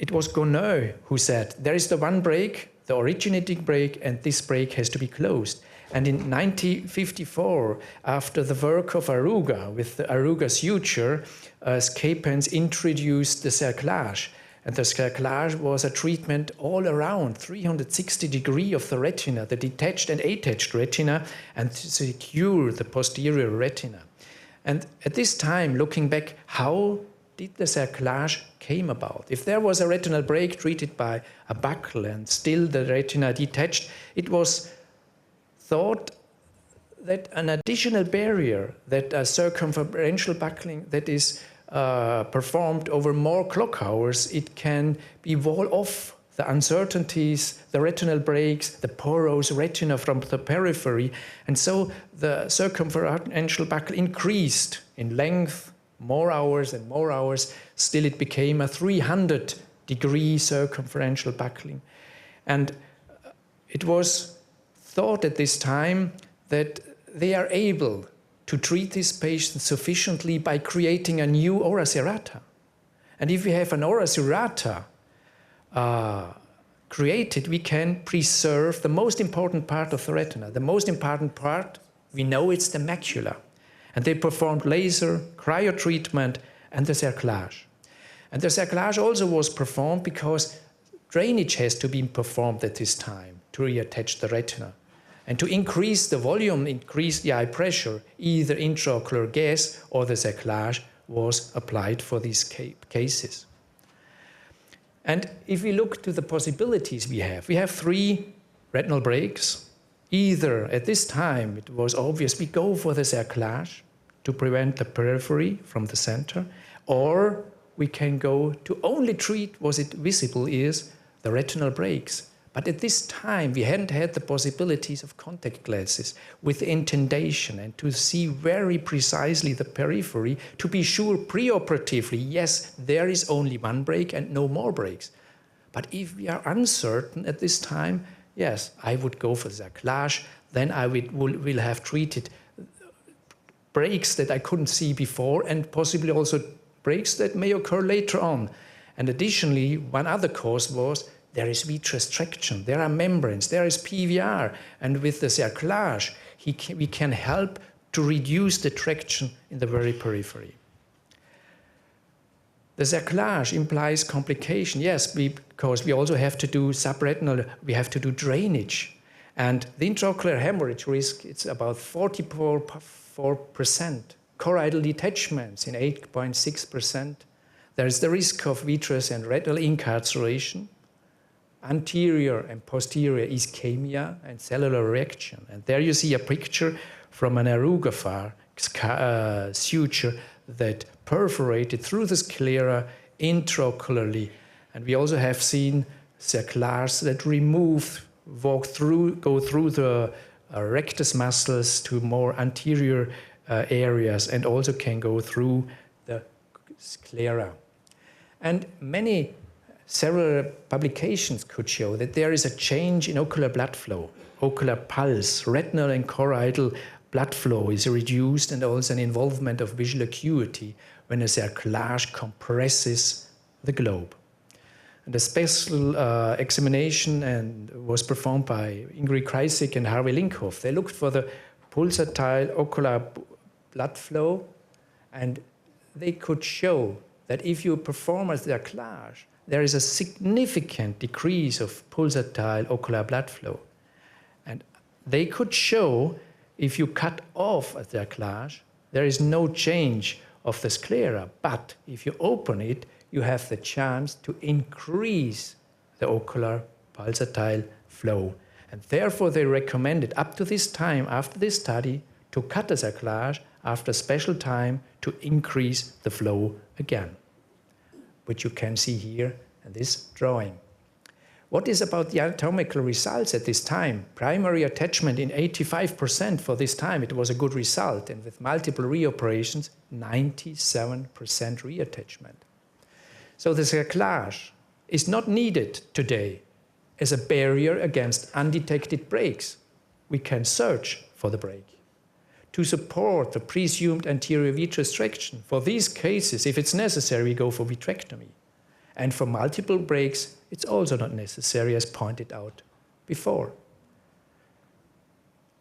it was Gonneau who said, there is the one break, the originating break, and this break has to be closed. And in 1954, after the work of Aruga, with the Aruga suture, Scapens introduced the cerclage. And the cerclage was a treatment all around, 360 degrees of the retina, the detached and attached retina, and to secure the posterior retina. And at this time, looking back, how did the cerclage came about? If there was a retinal break treated by a buckle and still the retina detached, it was thought that an additional barrier, that a circumferential buckling that is performed over more clock hours, it can be wall off the uncertainties, the retinal breaks, the porous retina from the periphery. And so the circumferential buckle increased in length, more hours and more hours. Still it became a 300-degree circumferential buckling. And it was thought at this time that they are able to treat these patients sufficiently by creating a new ora serrata. And if we have an ora serrata created, we can preserve the most important part of the retina. The most important part, we know it's the macula. And they performed laser, cryotreatment, and the cerclage. And the cerclage also was performed because drainage has to be performed at this time to reattach the retina. And to increase the volume, increase the eye pressure, either intraocular gas or the cerclage was applied for these cases. And if we look to the possibilities we have 3 retinal breaks. Either at this time it was obvious we go for the cerclage to prevent the periphery from the center, or we can go to only treat was it visible is the retinal breaks. But at this time, we hadn't had the possibilities of contact glasses with indentation and to see very precisely the periphery to be sure preoperatively, yes, there is only one break and no more breaks. But if we are uncertain at this time, yes, I would go for cerclage, then I will have treated breaks that I couldn't see before and possibly also breaks that may occur later on. And additionally, one other cause was there is vitreous traction, there are membranes, there is PVR, and with the cerclage, we can help to reduce the traction in the very periphery. The cerclage implies complication, yes, because we also have to do subretinal, we have to do drainage. And the intraocular hemorrhage risk, it's about 44%. Choroidal detachments in 8.6%. There is the risk of vitreous and retinal incarceration, anterior and posterior ischemia, and cellular reaction. And there you see a picture from an Aruga suture that perforated through the sclera intraocularly. And we also have seen cerclages that go through the rectus muscles to more anterior areas and also can go through the sclera. And several publications could show that there is a change in ocular blood flow, ocular pulse, retinal and choroidal blood flow is reduced, and also an involvement of visual acuity when a cerclage compresses the globe. And a special examination was performed by Ingrid Kreisig and Harvey Linkhoff. They looked for the pulsatile ocular blood flow, and they could show that if you perform a cerclage, there is a significant decrease of pulsatile ocular blood flow. And they could show if you cut off a cerclage, there is no change of the sclera, but if you open it, you have the chance to increase the ocular pulsatile flow. And therefore they recommended up to this time, after this study, to cut the cerclage after special time to increase the flow again, which you can see here in this drawing. What is about the anatomical results at this time? Primary attachment in 85% for this time, it was a good result, and with multiple reoperations, 97% reattachment. So the cerclage is not needed today as a barrier against undetected breaks. We can search for the break. To support the presumed anterior vitreous traction, for these cases, if it's necessary, we go for vitrectomy. And for multiple breaks, it's also not necessary, as pointed out before.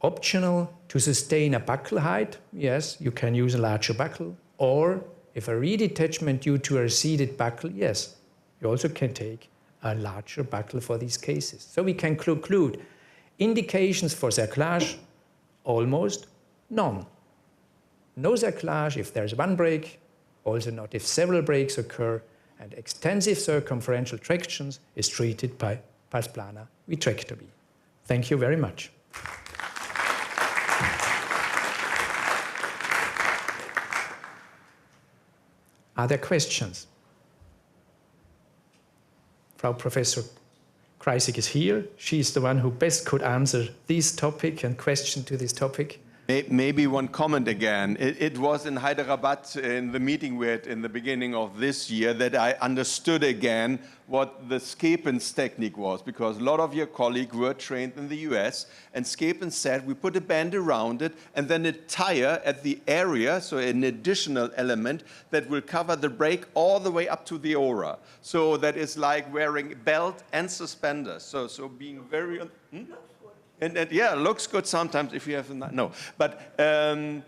Optional to sustain a buccal height, yes, you can use a larger buccal, or if a redetachment due to a receded buccal, yes, you also can take a larger buccal for these cases. So we can conclude indications for cerclage, almost none. No cerclage if there's one break, also not if several breaks occur, and extensive circumferential tractions is treated by pars plana vitrectomy. Thank you very much. Are there questions? Frau Professor Kreisig is here. She's the one who best could answer this topic and question to this topic. Maybe one comment again. It was in Hyderabad in the meeting we had in the beginning of this year that I understood again what the Skepens technique was, because a lot of your colleagues were trained in the US, and Skepens said we put a band around it and then a tire at the area, so an additional element that will cover the break all the way up to the aura. So that is like wearing belt and suspenders. So being very... And yeah, looks good sometimes if you have no. But we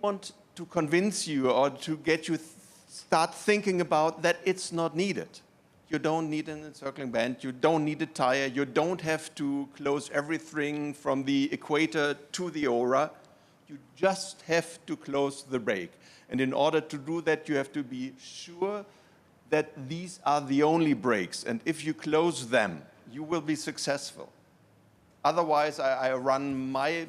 want to convince you or to get you start thinking about that it's not needed. You don't need an encircling band. You don't need a tire. You don't have to close everything from the equator to the aura. You just have to close the break. And in order to do that, you have to be sure that these are the only breaks. And if you close them, you will be successful. Otherwise, I run my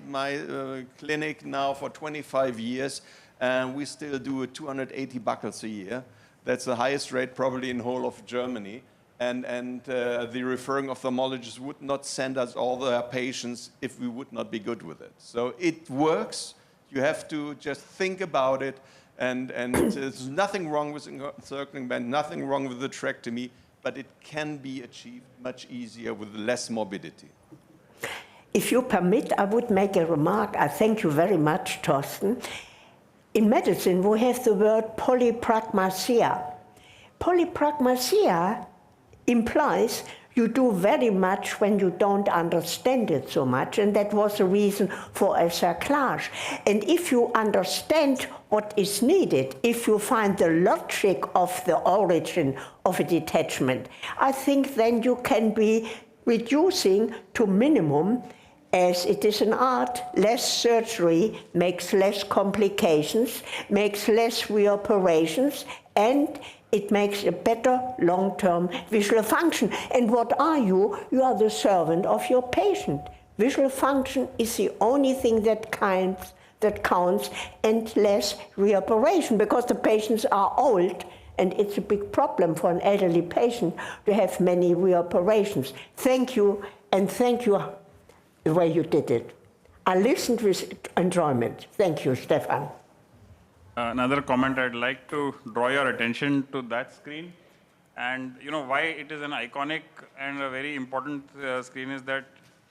clinic now for 25 years, and we still do 280 buckles a year. That's the highest rate probably in whole of Germany. And the referring ophthalmologist would not send us all their patients if we would not be good with it. So it works. You have to just think about it. And there's nothing wrong with encircling band, nothing wrong with the vitrectomy, but it can be achieved much easier with less morbidity. If you permit, I would make a remark. I thank you very much, Thorsten. In medicine, we have the word polypragmasia. Polypragmasia implies you do very much when you don't understand it so much, and that was the reason for a cerclage. And if you understand what is needed, if you find the logic of the origin of a detachment, I think then you can be reducing to minimum. As it is an art, less surgery makes less complications, makes less reoperations, and it makes a better long-term visual function. And what are you? You are the servant of your patient. Visual function is the only thing that counts, and less reoperation, because the patients are old, and it's a big problem for an elderly patient to have many reoperations. Thank you, and thank you the way you did it. I listened with enjoyment. Thank you, Stefan. Another comment, I'd like to draw your attention to that screen. And why it is an iconic and a very important screen is that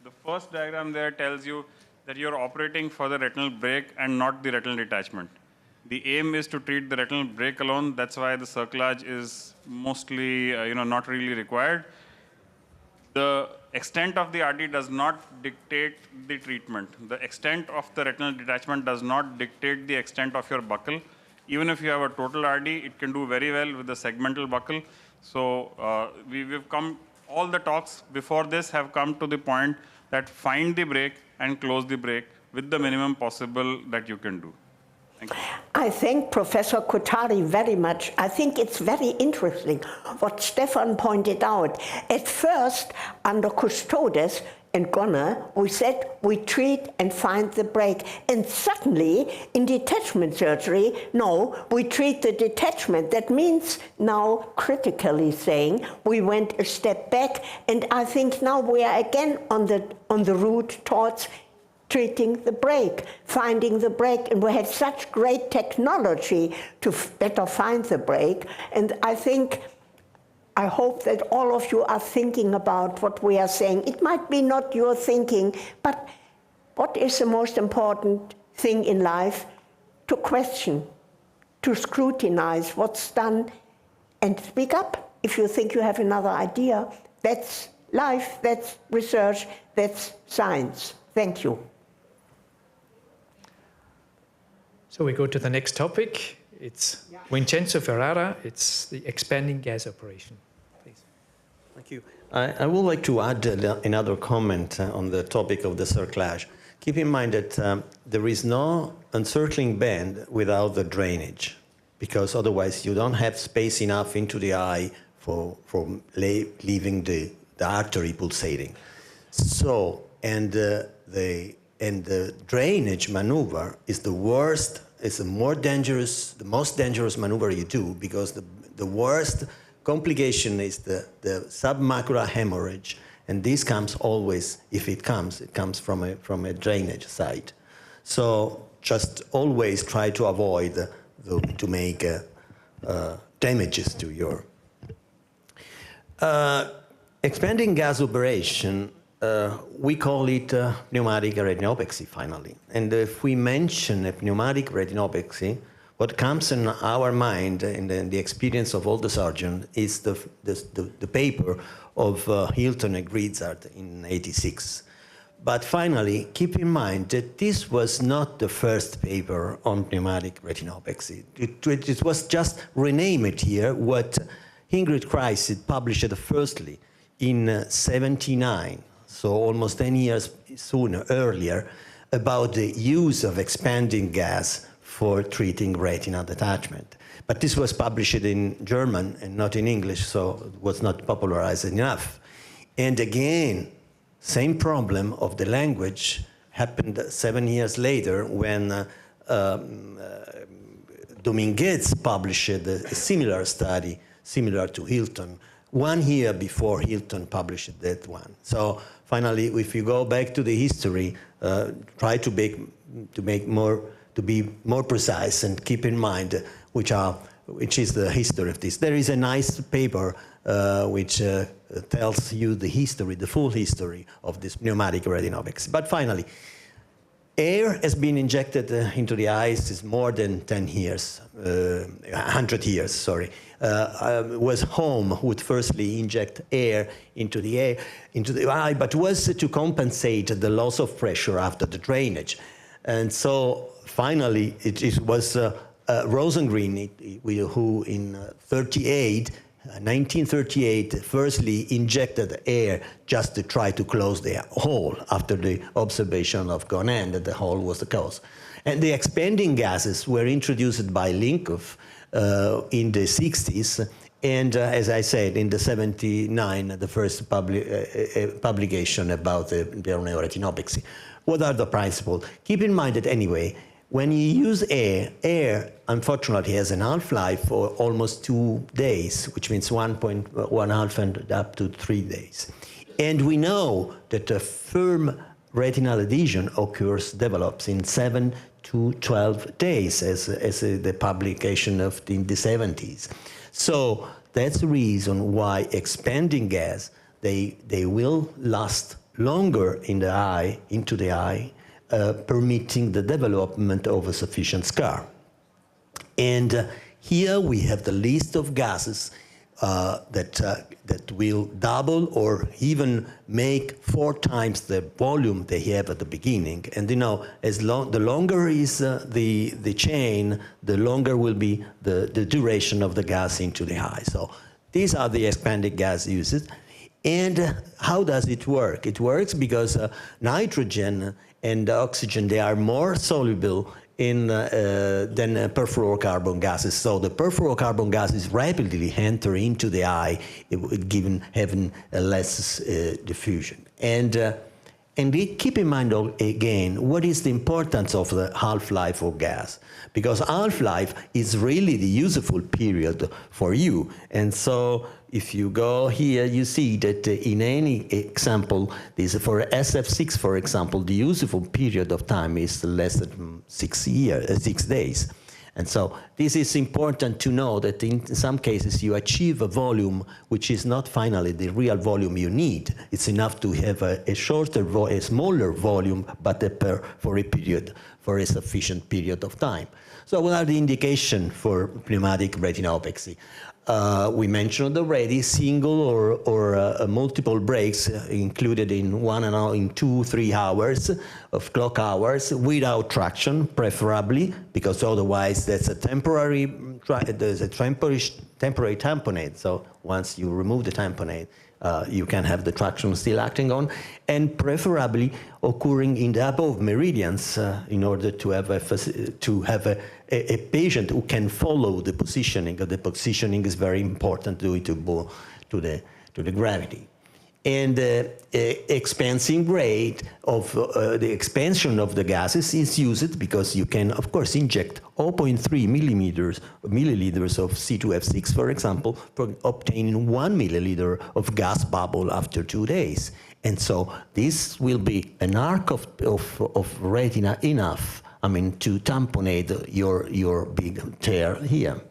the first diagram there tells you that you're operating for the retinal break and not the retinal detachment. The aim is to treat the retinal break alone. That's why the cerclage is mostly not really required. The extent of the RD does not dictate the treatment. The extent of the retinal detachment does not dictate the extent of your buckle. Even if you have a total RD, it can do very well with the segmental buckle. So we've come, all the talks before this have come to the point that find the break and close the break with the minimum possible that you can do. Thank you. I thank Professor Kothari very much. I think it's very interesting what Stefan pointed out. At first, under Custodes and Gonner, we said we treat and find the break. And suddenly, in detachment surgery, no, we treat the detachment. That means now, critically saying, we went a step back. And I think now we are again on the route towards treating the break, finding the break, and we have such great technology to better find the break. And I hope that all of you are thinking about what we are saying. It might be not your thinking, but what is the most important thing in life? To question, to scrutinize what's done, and speak up if you think you have another idea. That's life, that's research, that's science. Thank you. So we go to the next topic. It's Vincenzo Ferrara. It's the expanding gas operation. Please. Thank you. I would like to add another comment on the topic of the cerclage. Keep in mind that there is no encircling band without the drainage, because otherwise you don't have space enough into the eye for leaving the artery pulsating. So, and the drainage maneuver is the worst, it's the most dangerous maneuver you do, because the worst complication is the submacular hemorrhage, and this comes always, if it comes from a drainage site. So just always try to avoid to make damages to your expanding gas operation. We call it pneumatic retinopexy, finally. And if we mention a pneumatic retinopexy, what comes in our mind, in the experience of all the surgeons, is the paper of Hilton and Grizzard in '86. But finally, keep in mind that this was not the first paper on pneumatic retinopexy. It was just renamed here what Ingrid Kreis published firstly in '79. So almost 10 years earlier, about the use of expanding gas for treating retinal detachment. But this was published in German and not in English, so it was not popularized enough. And again, same problem of the language happened 7 years later when Dominguez published a similar study, similar to Hilton, 1 year before Hilton published that one. So finally, if you go back to the history, try to be more precise and keep in mind which is the history of this. There is a nice paper which tells you the history, the full history of this pneumatic retinopexy. But finally, air has been injected into the eyes is more than 10 years, 100 years, sorry. Was Home who would firstly inject air into the eye, but was to compensate the loss of pressure after the drainage. And so finally, it was Rosengren who in 1938, firstly injected air just to try to close the hole after the observation of Gonin that the hole was the cause. And the expanding gases were introduced by Linkoff in the 60s, and as I said, in the 79, the first publication about the retinopexy. What are the principles? Keep in mind that anyway, when you use air unfortunately has an half-life for almost 2 days, which means 1.5 and up to 3 days. And we know that a firm retinal adhesion develops in 7 to 12 days as the publication of in the 70s. So that's the reason why expanding gas, they will last longer in the eye, into the eye, permitting the development of a sufficient scar. And here we have the list of gases that will double or even make 4 times the volume they have at the beginning. And the longer is the chain, the longer will be the duration of the gas into the eye. So these are the expanded gas uses. And how does it work? It works because nitrogen and oxygen, they are more soluble than perfluorocarbon gases. So the perfluorocarbon gases rapidly enter into the eye, having a less diffusion. And keep in mind again, what is the importance of the half-life of gas? Because half-life is really the useful period for you. And so if you go here, you see that in any example, for SF6, for example, the useful period of time is less than 6 days. And so this is important to know that in some cases you achieve a volume which is not finally the real volume you need. It's enough to have a smaller volume, but for a sufficient period of time. So what are the indications for pneumatic retinopathy? We mentioned already single or multiple breaks included in 2-3 hours of clock hours without traction, preferably, because otherwise there's a temporary tamponade. So once you remove the tamponade, you can have the traction still acting on, and preferably occurring in the above meridians in order to have a patient who can follow the positioning. The positioning is very important due to the gravity. And the expansion rate of the expansion of the gases is used because you can, of course, inject 0.3 milliliters of C2F6, for example, for obtaining 1 milliliter of gas bubble after 2 days. And so this will be an arc of retina enough, to tamponade your big tear here.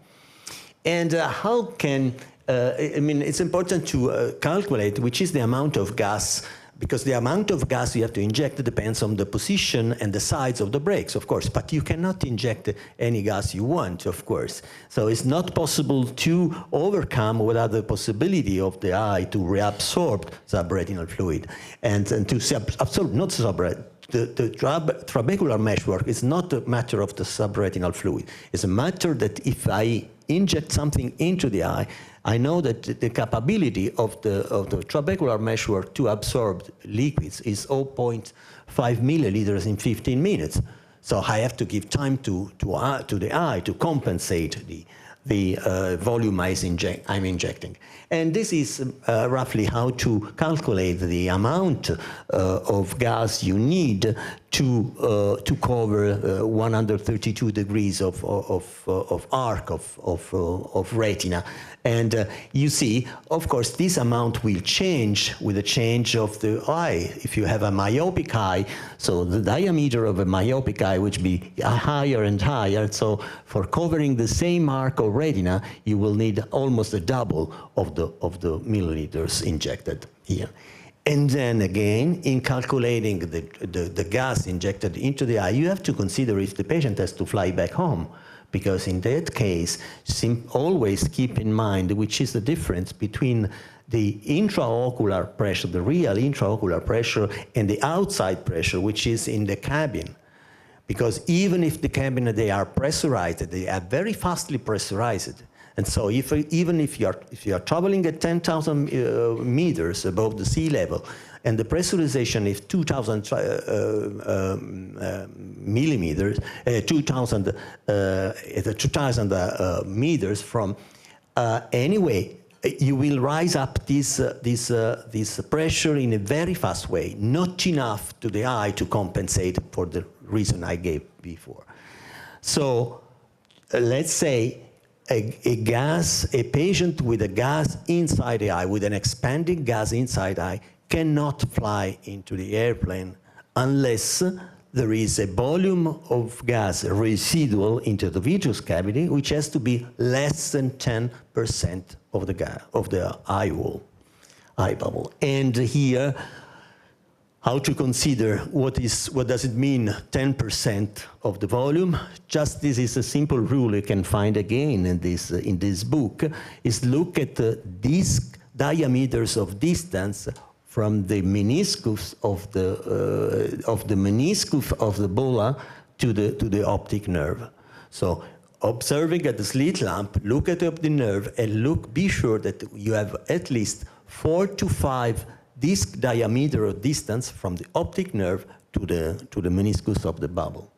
And how can it's important to calculate which is the amount of gas, because the amount of gas you have to inject depends on the position and the size of the brakes, of course, but you cannot inject any gas you want, of course. So it's not possible to overcome without the possibility of the eye to reabsorb subretinal fluid and to absorb, not subretinal. The trabecular meshwork is not a matter of the subretinal fluid. It's a matter that if I inject something into the eye, I know that the capability of the trabecular meshwork to absorb liquids is 0.5 milliliters in 15 minutes. So I have to give time to the eye to compensate the volume I'm injecting. And this is roughly how to calculate the amount of gas you need to cover 132 degrees of arc of retina. And you see, of course, this amount will change with the change of the eye. If you have a myopic eye, so the diameter of a myopic eye will be higher and higher. So for covering the same arc of retina, you will need almost a double of the milliliters injected here. And then again, in calculating the gas injected into the eye, you have to consider if the patient has to fly back home. Because in that case, always keep in mind which is the difference between the intraocular pressure, the real intraocular pressure, and the outside pressure, which is in the cabin. Because even if the cabin, they are pressurized, they are very fastly pressurized. And so even if you are traveling at 10,000 meters above the sea level, and the pressurization is 2,000 millimeters, 2,000 meters from, anyway, you will rise up this pressure in a very fast way, not enough to the eye to compensate for the reason I gave before. So let's say a patient with a gas inside the eye, with an expanding gas inside the eye, cannot fly into the airplane unless there is a volume of gas residual into the vitreous cavity, which has to be less than 10% of the eye wall, eye bubble. And here, how to consider what does it mean 10% of the volume? Just this is a simple rule you can find again in this book, is look at these diameters of distance from the meniscus of the meniscus of the bulla to the optic nerve. So observing at the slit lamp, look at the optic nerve and be sure that you have at least 4 to 5 this diameter of distance from the optic nerve to the meniscus of the bubble.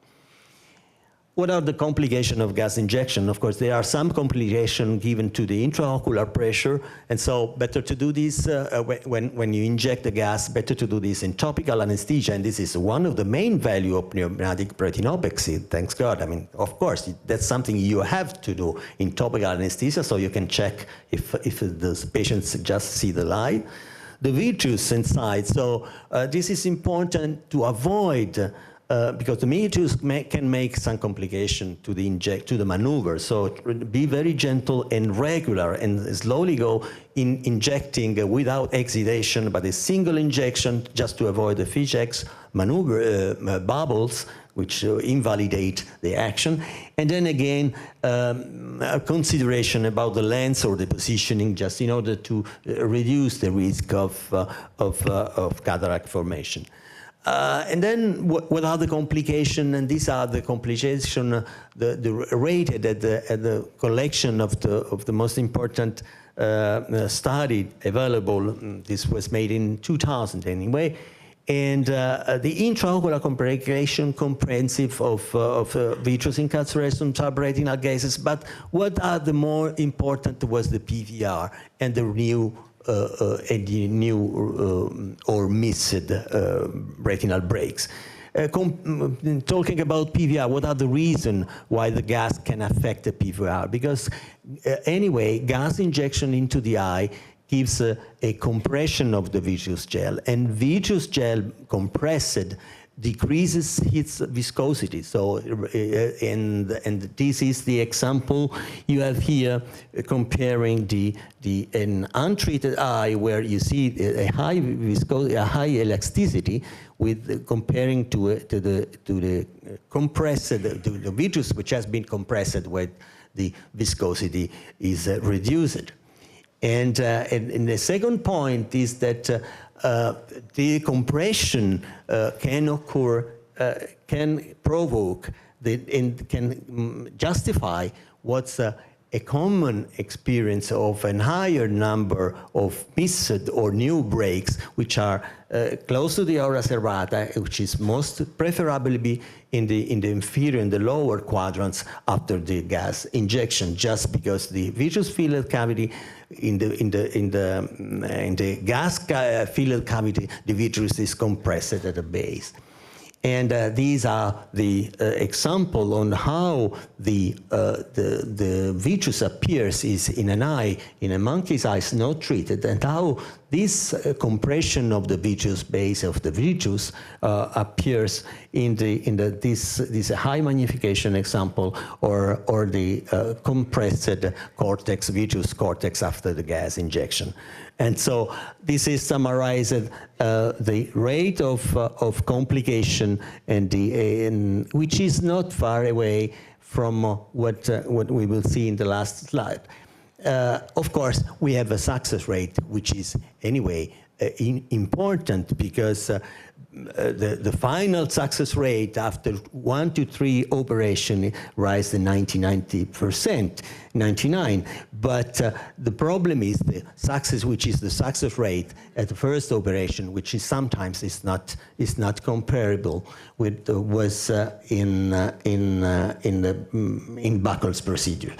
What are the complications of gas injection? Of course, there are some complications given to the intraocular pressure, and so better to do this when you inject the gas, better to do this in topical anesthesia, and this is one of the main value of pneumatic retinopexy, thanks God. I mean, of course, that's something you have to do in topical anesthesia, so you can check if the patients just see the light. The vitreous inside, so this is important to avoid because the vitreous can make some complication to the maneuver. So be very gentle and regular and slowly go in injecting without exudation, but a single injection just to avoid the Fisch's maneuver bubbles, which invalidate the action. And then again, a consideration about the lens or the positioning, just in order to reduce the risk of cataract formation. And then what are the complications? And these are the complications rated at the collection of the most important study available. This was made in 2000 anyway. And the intraocular complication comprehensive of vitreous incarceration, subretinal gases, but what are the more important was the PVR and the new or missed retinal breaks. Talking about PVR, what are the reasons why the gas can affect the PVR? Because anyway, gas injection into the eye gives a compression of the vitreous gel, and vitreous gel compressed decreases its viscosity. So, and this is the example you have here, comparing an untreated eye where you see a high viscosity, a high elasticity, with comparing to the compressed, the vitreous which has been compressed, where the viscosity is reduced. And the second point is that the compression can occur, can provoke, and can justify what's a common experience of a higher number of missed or new breaks, which are close to the aura serrata, which is most preferably in the inferior and the lower quadrants after the gas injection, just because the vitreous field cavity in the gas filled cavity, the vitreous is compressed at the base. And these are the example on how the vitreous appears is in an eye, in a monkey's eyes not treated, and how this compression of the vitreous base of the vitreous appears in this high magnification example, or the compressed cortex, vitreous cortex after the gas injection. And so this is summarized the rate of complication, and which is not far away from what we will see in the last slide. Of course, we have a success rate, which is anyway important, because the final success rate after 1 to 3 operations rise to 99%, but the problem is the success, which is the success rate at the first operation, which is sometimes is not comparable with was in Buckle's procedure.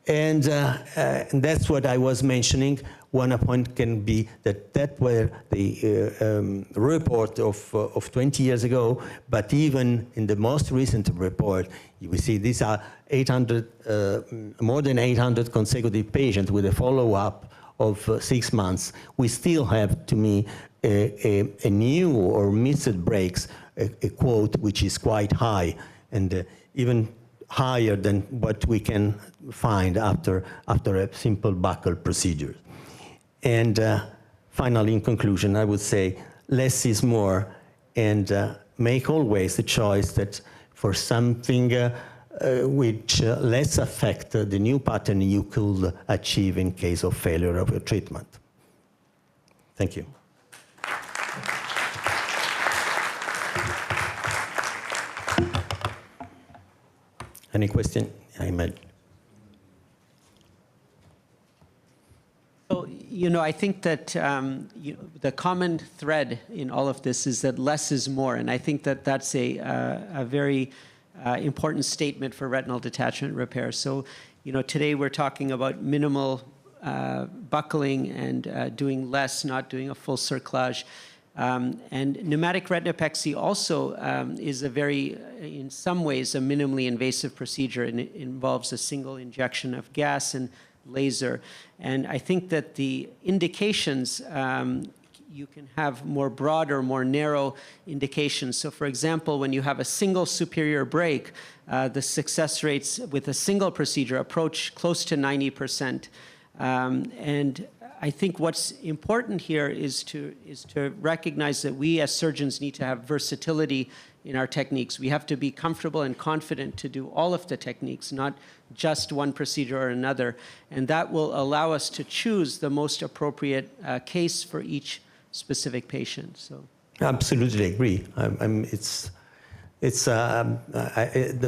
And that's what I was mentioning. One point can be that were the report of 20 years ago, but even in the most recent report, you will see these are 800, more than 800 consecutive patients with a follow-up of 6 months. We still have, to me, a new or missed breaks, a quote which is quite high, and even higher than what we can find after a simple buccal procedure. And finally, in conclusion, I would say less is more, and make always the choice that for something which less affect the new pattern you could achieve in case of failure of your treatment. Thank you. Any question? I imagine. So, I think that the common thread in all of this is that less is more, and I think that that's a very important statement for retinal detachment repair. So, today we're talking about minimal buckling and doing less, not doing a full cerclage. And pneumatic retinopexy also is in some ways, a minimally invasive procedure, and it involves a single injection of gas and laser. And I think that the indications, you can have more broad or more narrow indications. So for example, when you have a single superior break, the success rates with a single procedure approach close to 90%. And I think what's important here is to recognize that we as surgeons need to have versatility in our techniques. We have to be comfortable and confident to do all of the techniques, not just one procedure or another. And that will allow us to choose the most appropriate case for each specific patient. So, absolutely agree.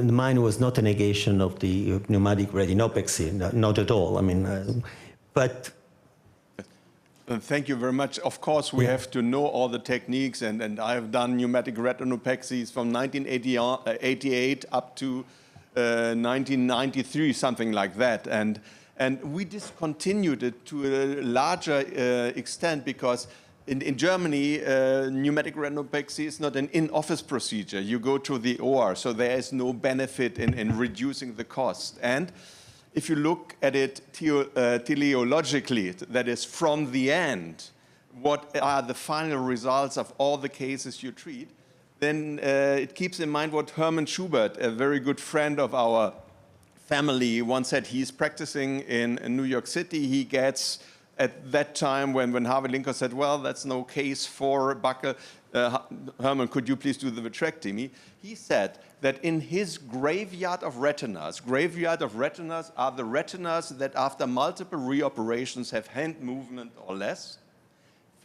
Mine was not a negation of the pneumatic retinopexy, not at all. But. Thank you very much. Of course, we have to know all the techniques, and I have done pneumatic retinopexies from 1988 up to 1993, something like that. And we discontinued it to a larger extent because in Germany, pneumatic retinopexy is not an in-office procedure. You go to the OR, so there is no benefit in reducing the cost. And if you look at it teleologically, that is from the end, what are the final results of all the cases you treat, then it keeps in mind what Hermann Schubert, a very good friend of our family, once said. He's practicing in New York City. He gets, at that time when Harvey Lincoln said, well, that's no case for buccal, Herman, could you please do the vitrectomy? He said that in his graveyard of retinas are the retinas that after multiple reoperations have hand movement or less.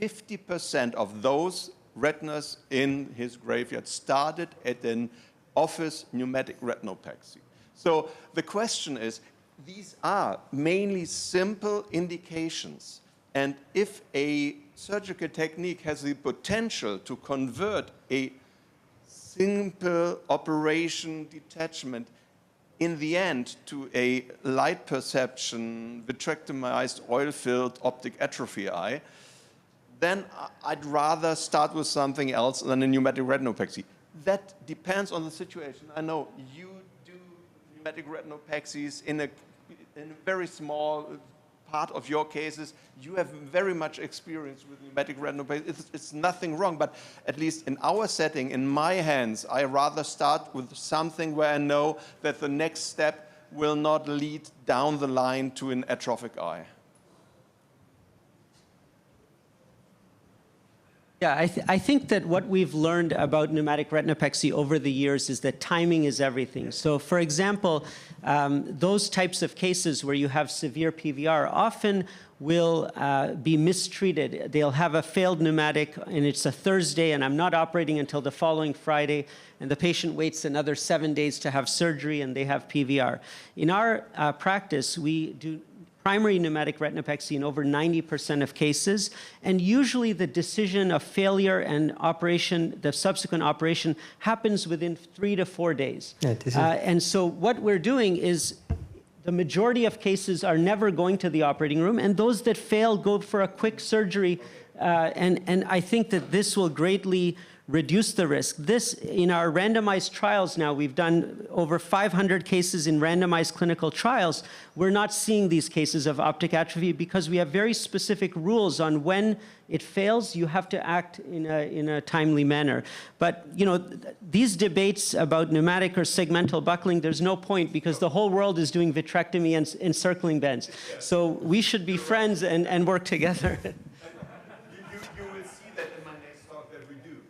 50% of those retinas in his graveyard started at an office pneumatic retinopexy. So the question is, these are mainly simple indications. And if a surgical technique has the potential to convert a simple operation detachment in the end to a light perception, vitrectomized, oil-filled optic atrophy eye, then I'd rather start with something else than a pneumatic retinopexy. That depends on the situation. I know you do pneumatic retinopexies in a very small part of your cases. You have very much experience with pneumatic retinopexy. It's nothing wrong, but at least in our setting, in my hands, I rather start with something where I know that the next step will not lead down the line to an atrophic eye. Yeah, I think that what we've learned about pneumatic retinopexy over the years is that timing is everything. So for example, those types of cases where you have severe PVR often will be mistreated. They'll have a failed pneumatic and it's a Thursday and I'm not operating until the following Friday, and the patient waits another 7 days to have surgery and they have PVR. In our practice, we do primary pneumatic retinopexy in over 90% of cases, and usually the decision of failure and operation, the subsequent operation, happens within 3 to 4 days. Yeah, and so what we're doing is the majority of cases are never going to the operating room, and those that fail go for a quick surgery and I think that this will greatly reduce the risk. This, in our randomized trials now, we've done over 500 cases in randomized clinical trials. We're not seeing these cases of optic atrophy because we have very specific rules on when it fails. You have to act in a timely manner. But you know, these debates about pneumatic or segmental buckling, there's no point because the whole world is doing vitrectomy and encircling bends. So we should be friends and work together. You will see that in my next talk that we do.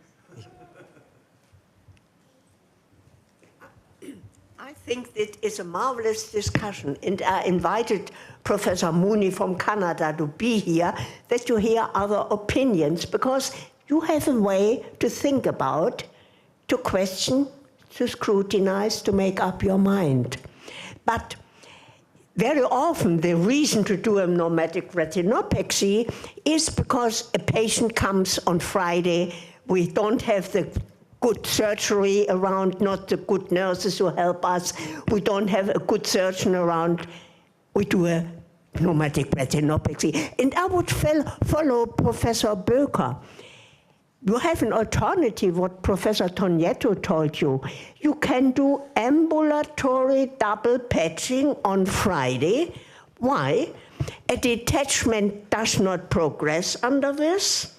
I think it is a marvelous discussion, and I invited Professor Mooney from Canada to be here, that you hear other opinions, because you have a way to think about, to question, to scrutinize, to make up your mind. But very often the reason to do a pneumatic retinopexy is because a patient comes on Friday, we don't have the good surgery around, not the good nurses who help us, we don't have a good surgeon around, we do a pneumatic retinopexy. And I would follow Professor Böker. You have an alternative, what Professor Tonietto told you. You can do ambulatory double patching on Friday. Why? A detachment does not progress under this.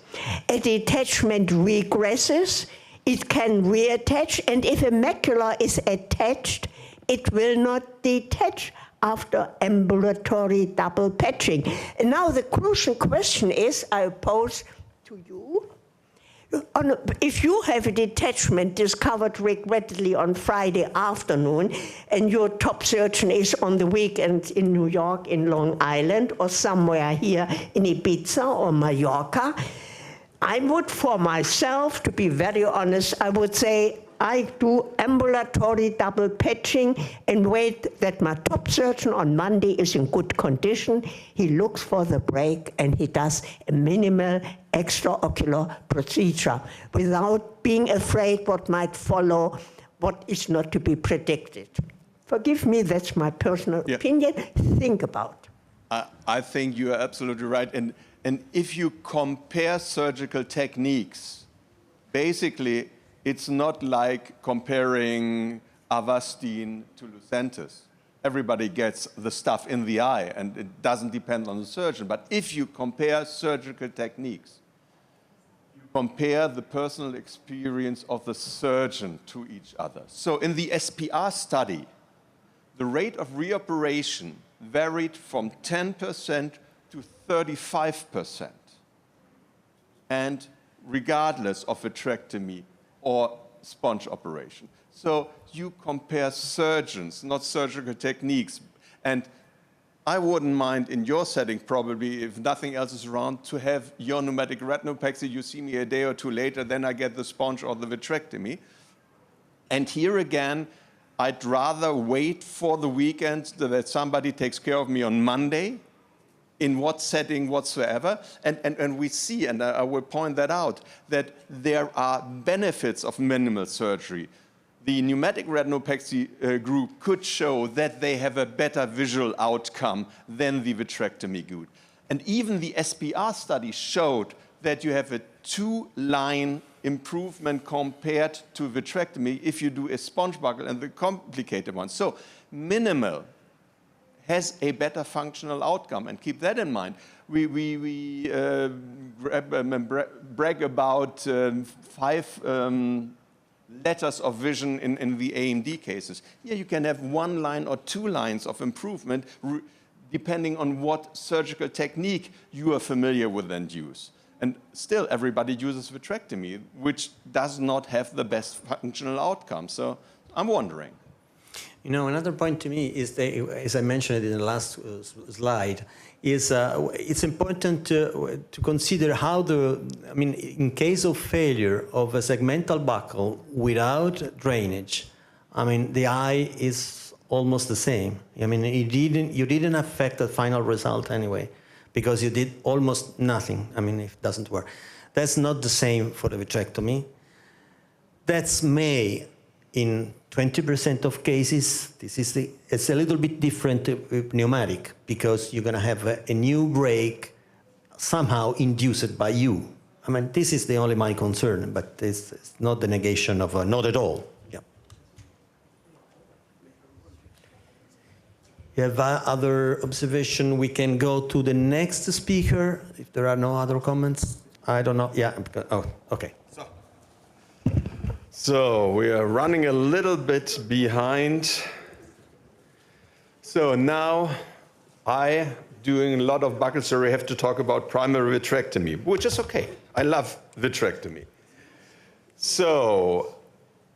A detachment regresses. It can reattach, and if a macula is attached, it will not detach after ambulatory double patching. And now the crucial question is, I pose to you, if you have a detachment discovered regrettably on Friday afternoon, and your top surgeon is on the weekend in New York, in Long Island, or somewhere here in Ibiza or Mallorca, I would, for myself, to be very honest, I would say I do ambulatory double patching and wait that my top surgeon on Monday is in good condition. He looks for the break and he does a minimal extraocular procedure without being afraid what might follow, what is not to be predicted. Forgive me, that's my personal opinion. Think about. I think you are absolutely right. And if you compare surgical techniques, basically, it's not like comparing Avastin to Lucentis. Everybody gets the stuff in the eye, and it doesn't depend on the surgeon. But if you compare surgical techniques, you compare the personal experience of the surgeon to each other. So in the SPR study, the rate of reoperation varied from 10% to 35%, and regardless of vitrectomy or sponge operation. So you compare surgeons, not surgical techniques. And I wouldn't mind in your setting probably, if nothing else is around, to have your pneumatic retinopexy, you see me a day or two later, then I get the sponge or the vitrectomy. And here again, I'd rather wait for the weekend that somebody takes care of me on Monday, in what setting whatsoever, and we see, and I will point that out, that there are benefits of minimal surgery. The pneumatic retinopexy group could show that they have a better visual outcome than the vitrectomy group. And even the SPR study showed that you have a 2-line improvement compared to vitrectomy if you do a sponge buckle and the complicated one. So minimal has a better functional outcome, and keep that in mind. We brag about 5 letters of vision in the AMD cases. Here you can have 1 line or 2 lines of improvement depending on what surgical technique you are familiar with and use. And still everybody uses vitrectomy, which does not have the best functional outcome. So I'm wondering. You know, another point to me is that, as I mentioned in the last slide, is it's important to consider how in case of failure of a segmental buckle without drainage, the eye is almost the same. You didn't affect the final result anyway, because you did almost nothing. If it doesn't work. That's not the same for the vitrectomy. That's in 20% of cases, it's a little bit different with pneumatic, because you're going to have a new break somehow induced by you. I mean, this is the only my concern, but it's not the negation of not at all. Yeah. You have other observation? We can go to the next speaker if there are no other comments. I don't know. Yeah. Oh, okay. So we are running a little bit behind. So now doing a lot of buccal surgery, have to talk about primary vitrectomy, which is okay. I love vitrectomy. So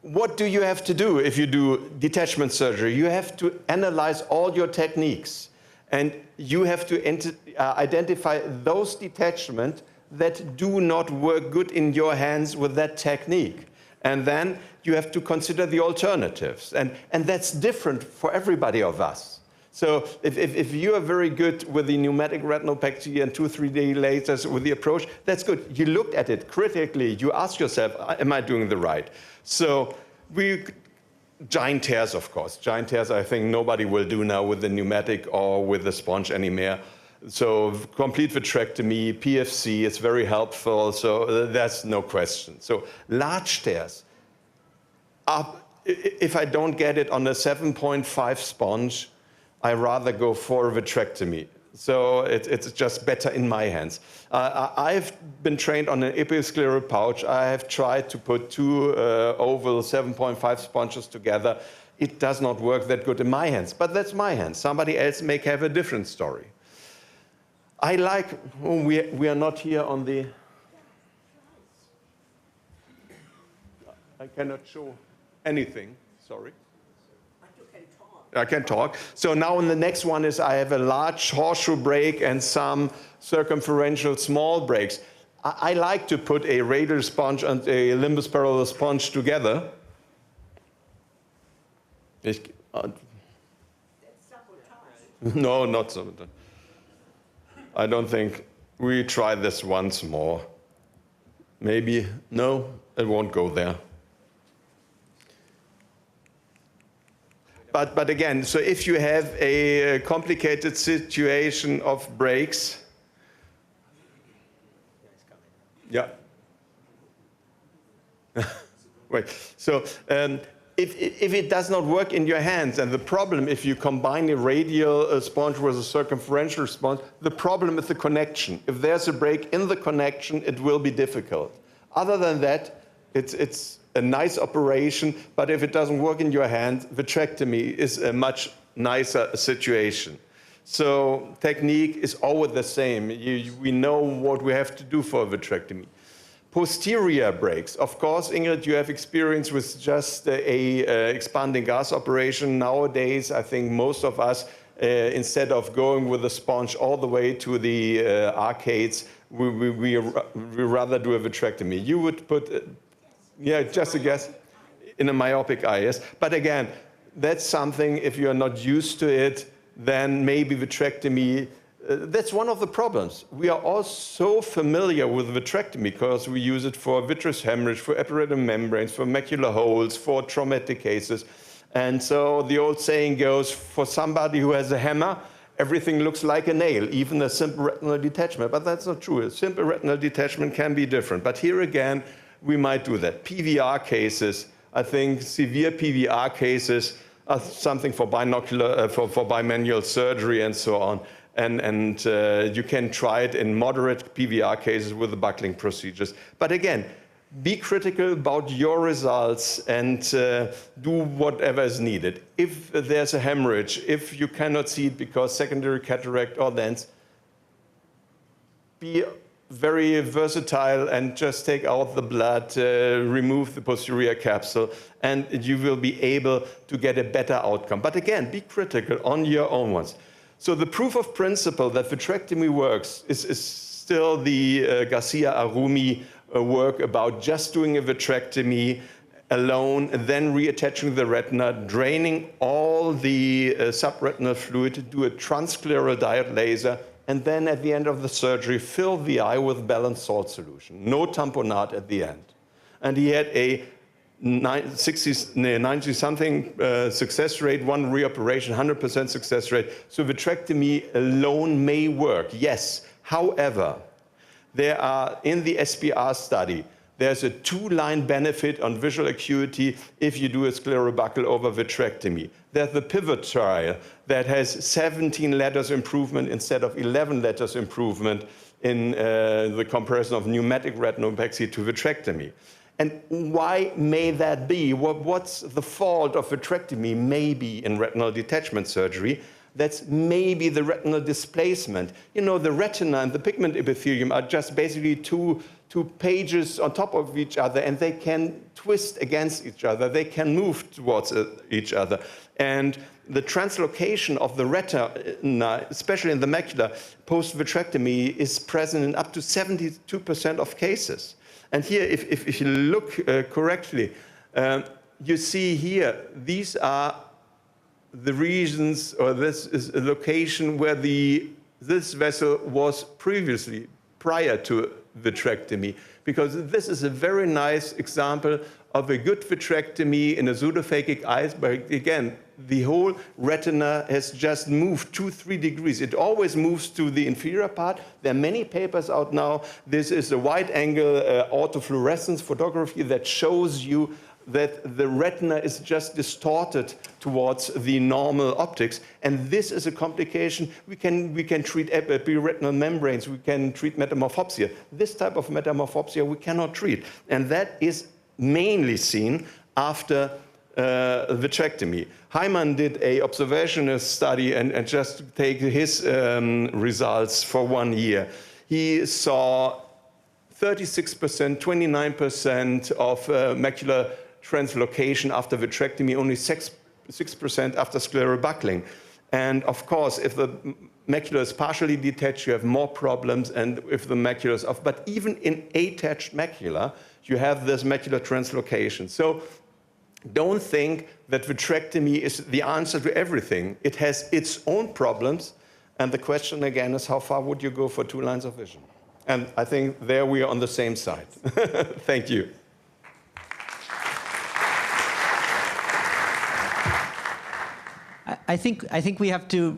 what do you have to do if you do detachment surgery? You have to analyze all your techniques, and you have to identify those detachments that do not work good in your hands with that technique. And then you have to consider the alternatives. And that's different for everybody of us. So if you are very good with the pneumatic retinopexy and 2-3 days later with the approach, that's good. You looked at it critically. You ask yourself, am I doing the right? So giant tears, of course. Giant tears, I think nobody will do now with the pneumatic or with the sponge anymore. So complete vitrectomy, PFC is very helpful, so that's no question. So large tears, if I don't get it on a 7.5 sponge, I rather go for a vitrectomy. So it's just better in my hands. I've been trained on an episcleral pouch. I have tried to put two oval 7.5 sponges together. It does not work that good in my hands, but that's my hands. Somebody else may have a different story. I like, we are not here on the, I cannot show anything, sorry. I can talk. So now in the next one is I have a large horseshoe break and some circumferential small breaks. I like to put a radial sponge and a limbus parallel sponge together. No, not so. I don't think. We try this once more. Maybe, no, it won't go there. But again, so if you have a complicated situation of breaks, yeah. Wait, so if it does not work in your hands, and the problem if you combine a radial sponge with a circumferential sponge, the problem is the connection. If there's a break in the connection, it will be difficult. Other than that, it's a nice operation, but if it doesn't work in your hand, vitrectomy is a much nicer situation. So technique is always the same. We know what we have to do for a vitrectomy. Posterior breaks. Of course, Ingrid, you have experience with just a expanding gas operation. Nowadays, I think most of us, instead of going with a sponge all the way to the arcades, we rather do a vitrectomy. You would put, yeah, just a guess, in a myopic eye, yes. But again, that's something, if you're not used to it, then maybe vitrectomy. That's one of the problems. We are all so familiar with vitrectomy because we use it for vitreous hemorrhage, for epiretinal membranes, for macular holes, for traumatic cases. And so the old saying goes, for somebody who has a hammer, everything looks like a nail, even a simple retinal detachment. But that's not true. A simple retinal detachment can be different. But here again, we might do that. PVR cases, I think severe PVR cases are something for binocular, for bimanual surgery and so on. And you can try it in moderate PVR cases with the buckling procedures. But again, be critical about your results and do whatever is needed. If there's a hemorrhage, if you cannot see it because secondary cataract or lens, be very versatile and just take out the blood, remove the posterior capsule, and you will be able to get a better outcome. But again, be critical on your own ones. So the proof of principle that vitrectomy works is still the Garcia-Arumi work about just doing a vitrectomy alone, and then reattaching the retina, draining all the subretinal fluid, do a transscleral diode laser, and then at the end of the surgery, fill the eye with balanced salt solution. No tamponade at the end. And he had a 90-something success rate, one reoperation, 100% success rate. So vitrectomy alone may work, yes. However, There are, in the SPR study, there's a 2-line benefit on visual acuity if you do a sclerobuckle over vitrectomy. There's the pivot trial that has 17 letters improvement instead of 11 letters improvement in the comparison of pneumatic retinopexy to vitrectomy. And why may that be? What's the fault of vitrectomy maybe in retinal detachment surgery? That's maybe the retinal displacement. You know, the retina and the pigment epithelium are just basically two pages on top of each other, and they can twist against each other. They can move towards each other. And the translocation of the retina, especially in the macula, post-vitrectomy, is present in up to 72% of cases. And here, if you look correctly, you see here, these are the regions, or this is a location where this vessel was previously, prior to vitrectomy, because this is a very nice example of a good vitrectomy in a pseudophakic eye. But again, the whole retina has just moved 2-3 degrees. It always moves to the inferior part. There are many papers out now. This is a wide-angle autofluorescence photography that shows you that the retina is just distorted towards the normal optics, and this is a complication. We can treat epiretinal membranes, we can treat metamorphopsia. This type of metamorphopsia we cannot treat, and that is mainly seen after vitrectomy. Hyman did an observational study, and just take his results for 1 year. He saw 36%, 29% of macular translocation after vitrectomy, only 6% after sclerobuckling. And of course, if the macula is partially detached, you have more problems, and if the macula is off. But even in attached macula, you have this macular translocation. So don't think that vitrectomy is the answer to everything. It has its own problems, and the question again is, how far would you go for 2 lines of vision? And I think there we are on the same side. Thank you. I think we have to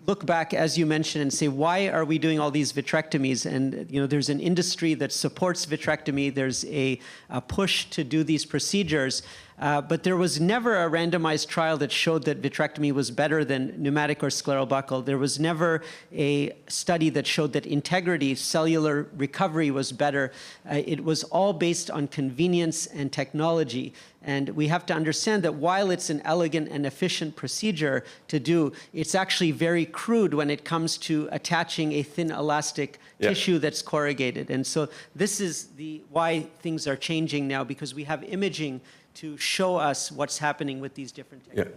look back, as you mentioned, and say, why are we doing all these vitrectomies? And you know, there's an industry that supports vitrectomy. There's a push to do these procedures. But there was never a randomized trial that showed that vitrectomy was better than pneumatic or sclerobuckle. There was never a study that showed that integrity, cellular recovery was better. It was all based on convenience and technology. And we have to understand that while it's an elegant and efficient procedure to do, it's actually very crude when it comes to attaching a thin elastic tissue that's corrugated. And so this is why things are changing now, because we have imaging to show us what's happening with these different techniques. Yeah.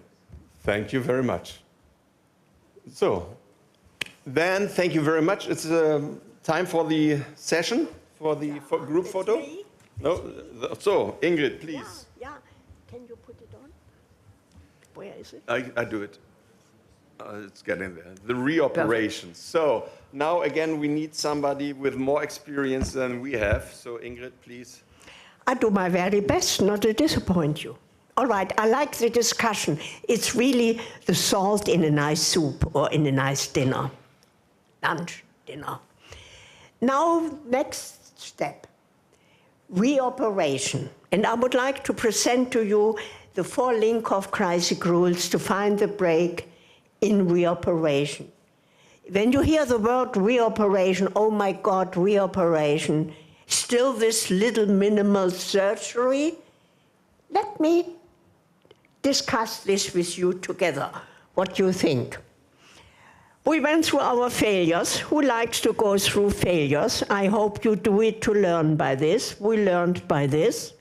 Thank you very much. So, then thank you very much. It's time for the session, for the group photo. No, so Ingrid, please. Yeah. Can you put it on? Where is it? I do it. It's getting there. The reoperation. So now again, we need somebody with more experience than we have. So Ingrid, please. I do my very best not to disappoint you. All right, I like the discussion. It's really the salt in a nice soup or in a nice dinner, lunch, dinner. Now, next step, reoperation. And I would like to present to you the 4 Linkoff-Kreisig rules to find the break in reoperation. When you hear the word reoperation, oh my God, reoperation, still this little minimal surgery? Let me discuss this with you together, what you think. We went through our failures. Who likes to go through failures? I hope you do it to learn by this. We learned by this.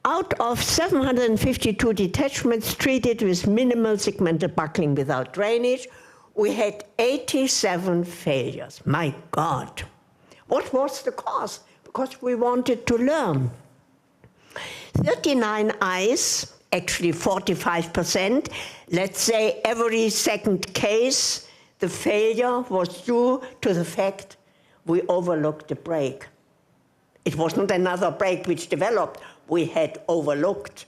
Out of 752 detachments treated with minimal segmental buckling without drainage, we had 87 failures. My God. What was the cause? Because we wanted to learn. 39 eyes, actually 45%, let's say every second case, the failure was due to the fact we overlooked the break. It was not another break which developed, we had overlooked.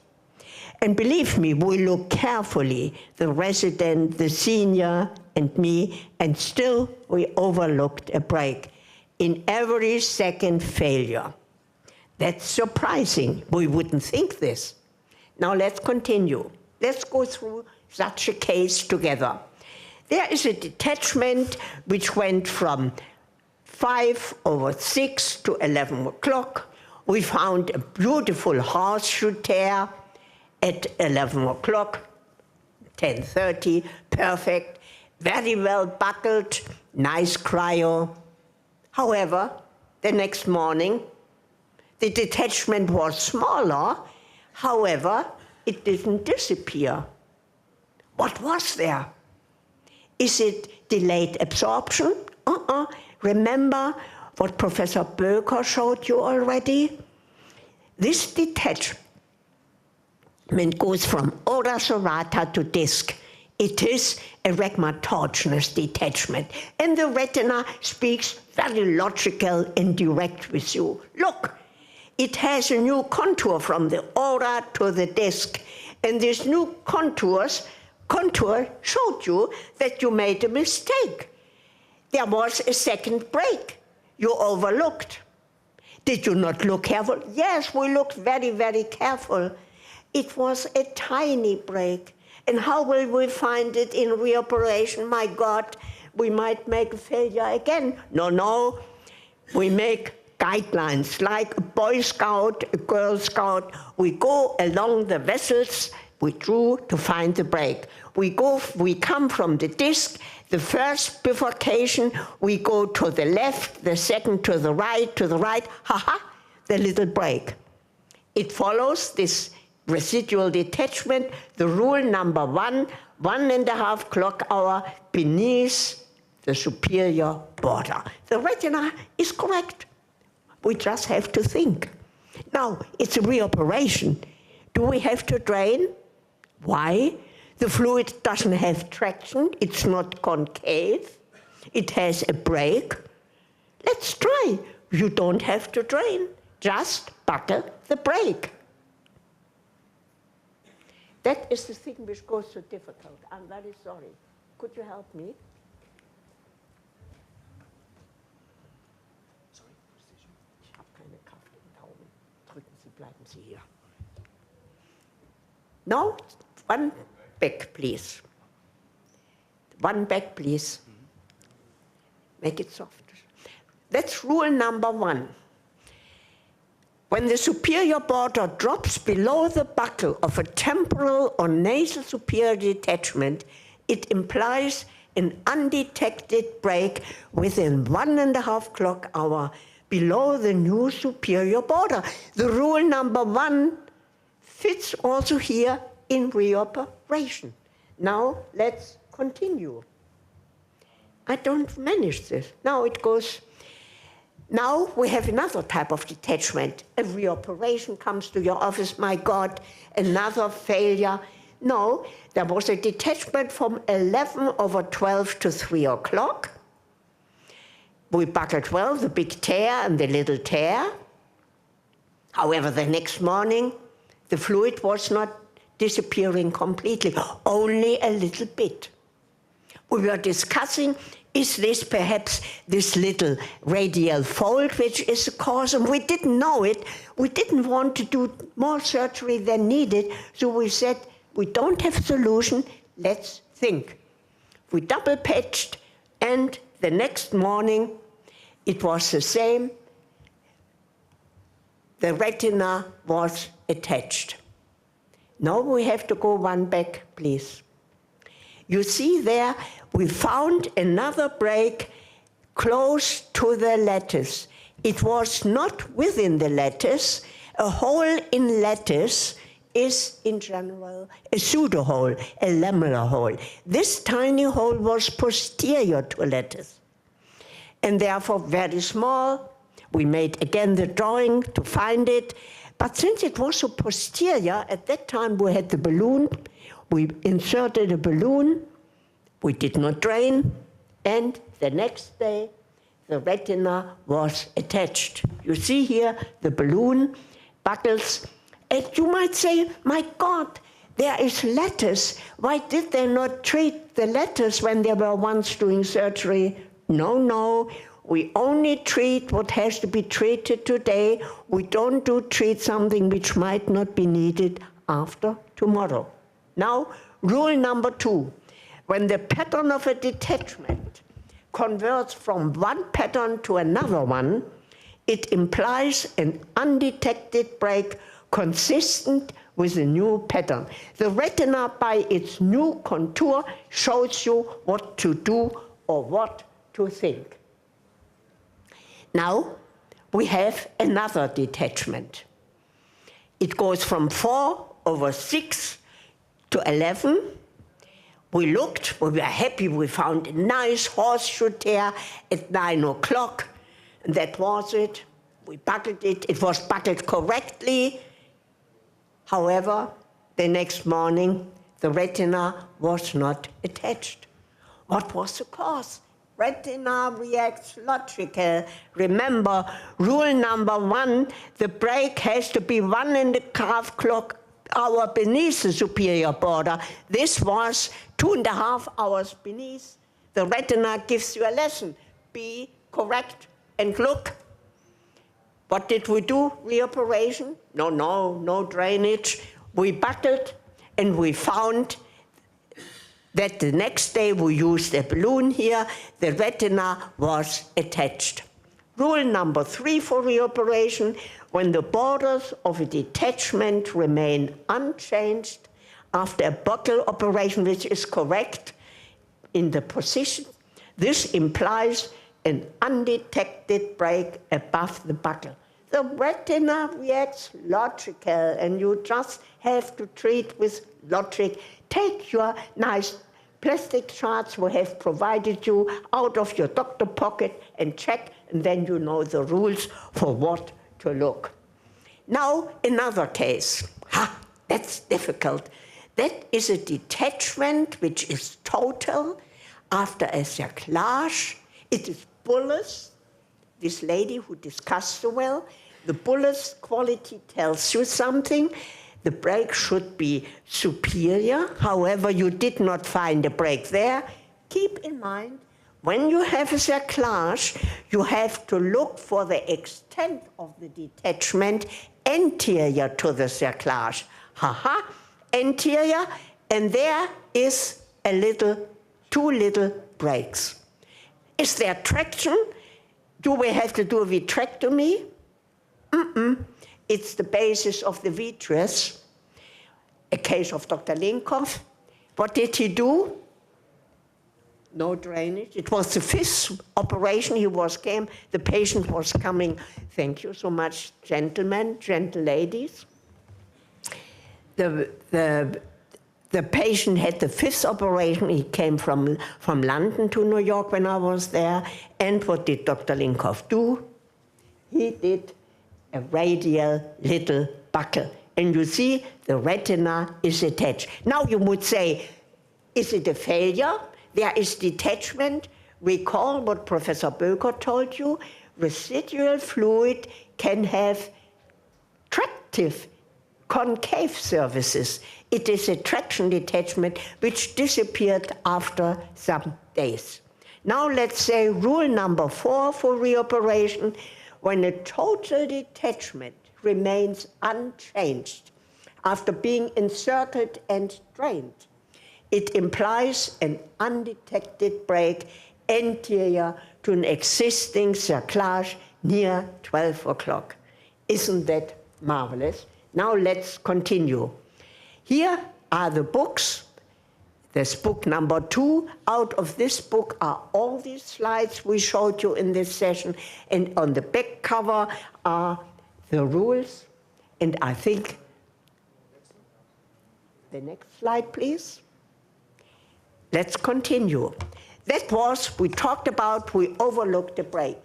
And believe me, we look carefully, the resident, the senior, and me, and still we overlooked a break. in every second failure. That's surprising. We wouldn't think this. Now let's continue. Let's go through such a case together. There is a detachment which went from 5/6 to 11 o'clock. We found a beautiful horseshoe tear at 11 o'clock, 10:30, perfect, very well buckled, nice cryo. However, the next morning, the detachment was smaller. However, it didn't disappear. What was there? Is it delayed absorption? Remember what Professor Böker showed you already? This detachment goes from ora serrata to disc. It is a rhegmatogenous detachment. And the retina speaks very logical and direct with you. Look, it has a new contour from the ora to the disc. And this new contour showed you that you made a mistake. There was a second break you overlooked. Did you not look careful? Yes, we looked very, very careful. It was a tiny break. And how will we find it in reoperation? My God, we might make a failure again. No, we make guidelines like a Boy Scout, a Girl Scout. We go along the vessels we drew to find the break. We come from the disc, the first bifurcation, we go to the left, the second to the right, the little break. It follows this residual detachment, the rule number 1.5 clock hour beneath the superior border. The retina is correct. We just have to think. Now, it's a reoperation. Do we have to drain? Why? The fluid doesn't have traction, it's not concave, it has a break. Let's try. You don't have to drain, just buckle the brake. That is the thing which goes so difficult. I'm very sorry. Could you help me? Sorry, ich habe keine Kraft im Daumen. Drücken Sie, bleiben Sie hier. No? One back, please. One back, please. Make it soft. That's rule number 1. When the superior border drops below the buckle of a temporal or nasal superior detachment, it implies an undetected break within 1.5 clock hour below the new superior border. The rule number 1 fits also here in reoperation. Now let's continue. I don't manage this. Now it goes. Now we have another type of detachment. A reoperation comes to your office, my God, another failure. No, there was a detachment from 11/12 to 3 o'clock. We buckled well, the big tear and the little tear. However, the next morning, the fluid was not disappearing completely, only a little bit. We were discussing, is this perhaps this little radial fold which is the cause? And we didn't know it. We didn't want to do more surgery than needed, so we said, we don't have a solution, let's think. We double patched, and the next morning it was the same. The retina was attached. Now we have to go one back, please. You see there, we found another break close to the lattice. It was not within the lattice. A hole in lattice is, in general, a pseudo-hole, a lamellar hole. This tiny hole was posterior to lattice, and therefore very small. We made again the drawing to find it, but since it was so posterior, at that time we had the balloon. We inserted a balloon, we did not drain, and the next day the retina was attached. You see here the balloon buckles, and you might say, my God, there is lattice. Why did they not treat the lattice when they were once doing surgery? No, We only treat what has to be treated today. We don't treat something which might not be needed after tomorrow. Now, rule number 2. When the pattern of a detachment converts from one pattern to another one, it implies an undetected break consistent with a new pattern. The retina, by its new contour, shows you what to do or what to think. Now, we have another detachment. It goes from 4/6 to 11. We looked, we were happy, we found a nice horseshoe tear at 9 o'clock. And that was it. We buckled it. It was buckled correctly. However, the next morning, the retina was not attached. What was the cause? Retina reacts logical. Remember, rule number 1, the break has to be 1.5 clock hour beneath the superior border. This was 2.5 hours beneath. The retina gives you a lesson. Be correct and look. What did we do? Reoperation? No drainage. We buckled and we found that the next day we used a balloon here, the retina was attached. Rule number 3 for reoperation: when the borders of a detachment remain unchanged after a buccal operation, which is correct in the position, this implies an undetected break above the buccal. The retina reacts logical, and you just have to treat with logic. Take your nice plastic charts we have provided you out of your doctor pocket and check, and then you know the rules for what to look. Now, another case. That's difficult. That is a detachment which is total after a cerclage. It is bullous. This lady who discussed so well, the bullous quality tells you something. The break should be superior. However, you did not find a break there. Keep in mind, when you have a cerclage, you have to look for the extent of the detachment anterior to the cerclage. Anterior, and there is two little breaks. Is there traction? Do we have to do a vitrectomy? It's the basis of the vitreous. A case of Dr. Linkoff. What did he do? No drainage. It was the 5th operation. The patient was coming. Thank you so much, gentlemen, gentle ladies. The patient had the 5th operation. He came from London to New York when I was there. And what did Dr. Linkoff do? He did a radial little buccal. And you see the retina is attached. Now you would say, is it a failure? There is detachment. Recall what Professor Böker told you. Residual fluid can have tractive concave surfaces. It is a traction detachment which disappeared after some days. Now let's say rule number 4 for reoperation: when a total detachment remains unchanged after being encircled and drained, it implies an undetected break anterior to an existing cerclage near 12 o'clock. Isn't that marvelous? Now let's continue. Here are the books. There's book number 2. Out of this book are all these slides we showed you in this session, and on the back cover are the rules. And I think, the next slide, please. Let's continue. That was, we talked about, we overlooked the break.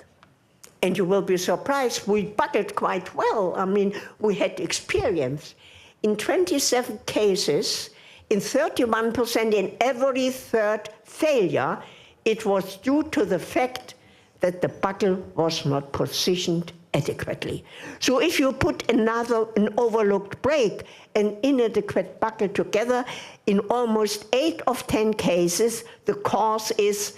And you will be surprised, we buckled quite well. I mean, we had experience. In 27 cases, in 31%, in every third failure, it was due to the fact that the buccal was not positioned adequately. So if you put an overlooked break and inadequate buccal together, in almost 8 of 10 cases, the cause is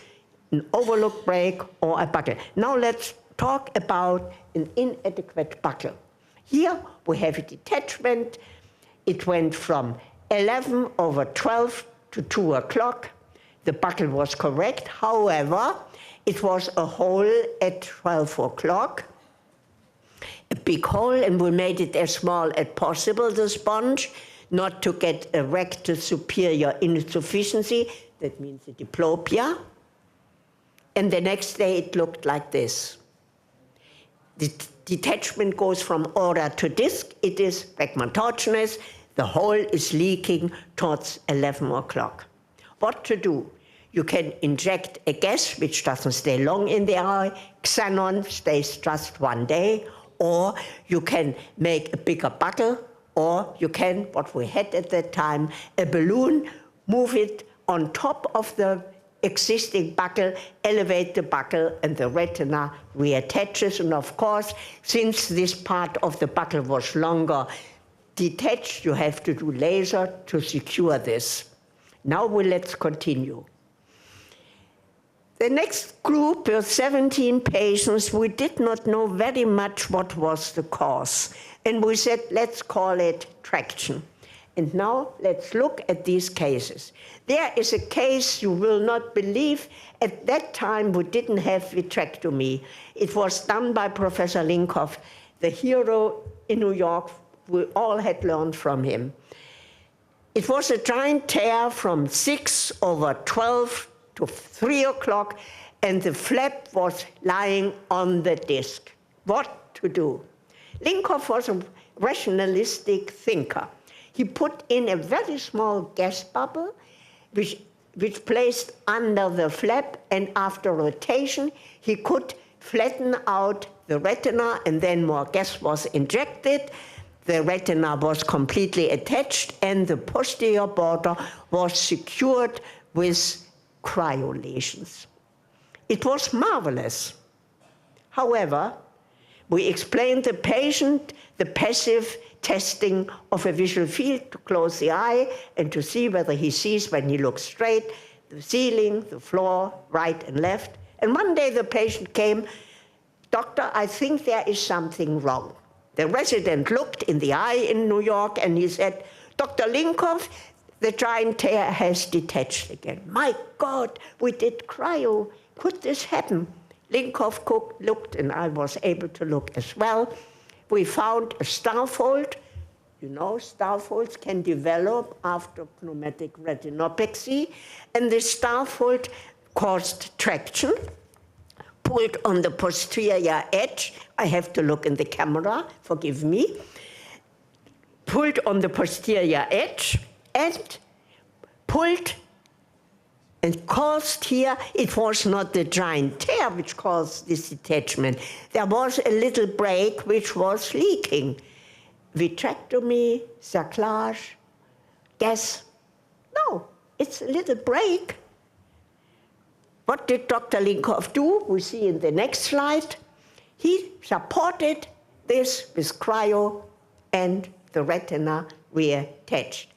an overlook break or a buckle. Now let's talk about an inadequate buckle. Here we have a detachment. It went from 11/12 to 2 o'clock. The buckle was correct. However, it was a hole at 12 o'clock, a big hole, and we made it as small as possible, the sponge, not to get a rectal superior insufficiency. That means a diplopia. And the next day it looked like this. The detachment goes from aura to disc. It is pegmatogenous. The hole is leaking towards 11 o'clock. What to do? You can inject a gas which doesn't stay long in the eye. Xenon stays just 1 day. Or you can make a bigger buckle, or you can, what we had at that time, a balloon, move it on top of the existing buckle, elevate the buckle, and the retina reattaches. And of course, since this part of the buckle was longer detached, you have to do laser to secure this. Now let's continue. The next group were 17 patients. We did not know very much what was the cause. And we said, let's call it traction. And now let's look at these cases. There is a case you will not believe. At that time, we didn't have vitrectomy. It was done by Professor Linkoff, the hero in New York. We all had learned from him. It was a giant tear from 6/12 to 3 o'clock, and the flap was lying on the disc. What to do? Linkoff was a rationalistic thinker. He put in a very small gas bubble, which placed under the flap, and after rotation, he could flatten out the retina, and then more gas was injected. The retina was completely attached, and the posterior border was secured with cryolations. It was marvelous. However, we explained the patient the passive testing of a visual field to close the eye and to see whether he sees when he looks straight, the ceiling, the floor, right and left. And one day the patient came, "Doctor, I think there is something wrong." The resident looked in the eye in New York and he said, "Dr. Linkoff, the giant tear has detached again." My God, we did cryo. Could this happen? Linkoff looked, and I was able to look as well. We found a star fold. You know, star folds can develop after pneumatic retinopathy, and the star fold caused traction, pulled on the posterior edge. I have to look in the camera, forgive me. Pulled on the posterior edge and pulled and caused here, it was not the giant tear which caused this detachment. There was a little break which was leaking. Vitrectomy, cerclage, gas. No, it's a little break. What did Dr. Linkoff do? We see in the next slide. He supported this with cryo and the retina reattached.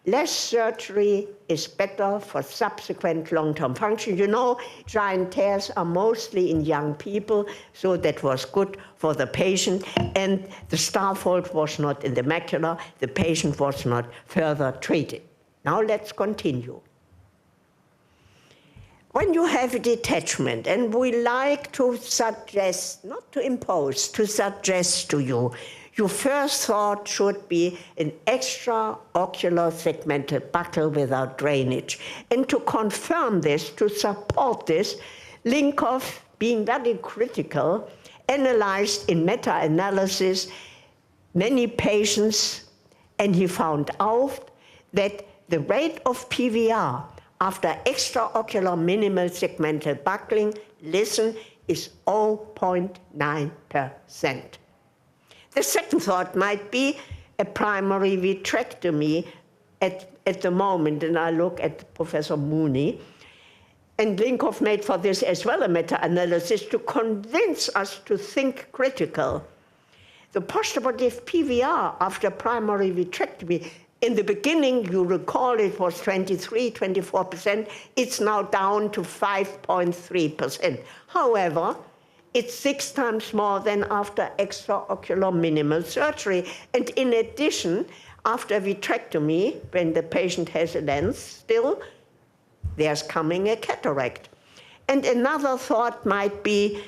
Less surgery is better for subsequent long-term function. You know, giant tears are mostly in young people, so that was good for the patient. And the star fold was not in the macula. The patient was not further treated. Now let's continue. When you have a detachment, and we like to suggest, not to impose, to suggest to you, your first thought should be an extraocular segmented buckle without drainage. And to confirm this, to support this, Linkoff, being very critical, analyzed in meta-analysis many patients, and he found out that the rate of PVR after extraocular minimal segmental buckling, listen, is 0.9%. The second thought might be a primary vitrectomy at the moment, and I look at Professor Mooney. And Linkoff made for this as well a meta-analysis to convince us to think critical. The postoperative PVR after primary vitrectomy In the beginning, you recall it was 23, 24%. It's now down to 5.3%. However, it's 6 times more than after extraocular minimal surgery. And in addition, after vitrectomy, when the patient has a lens still, there's coming a cataract. And another thought might be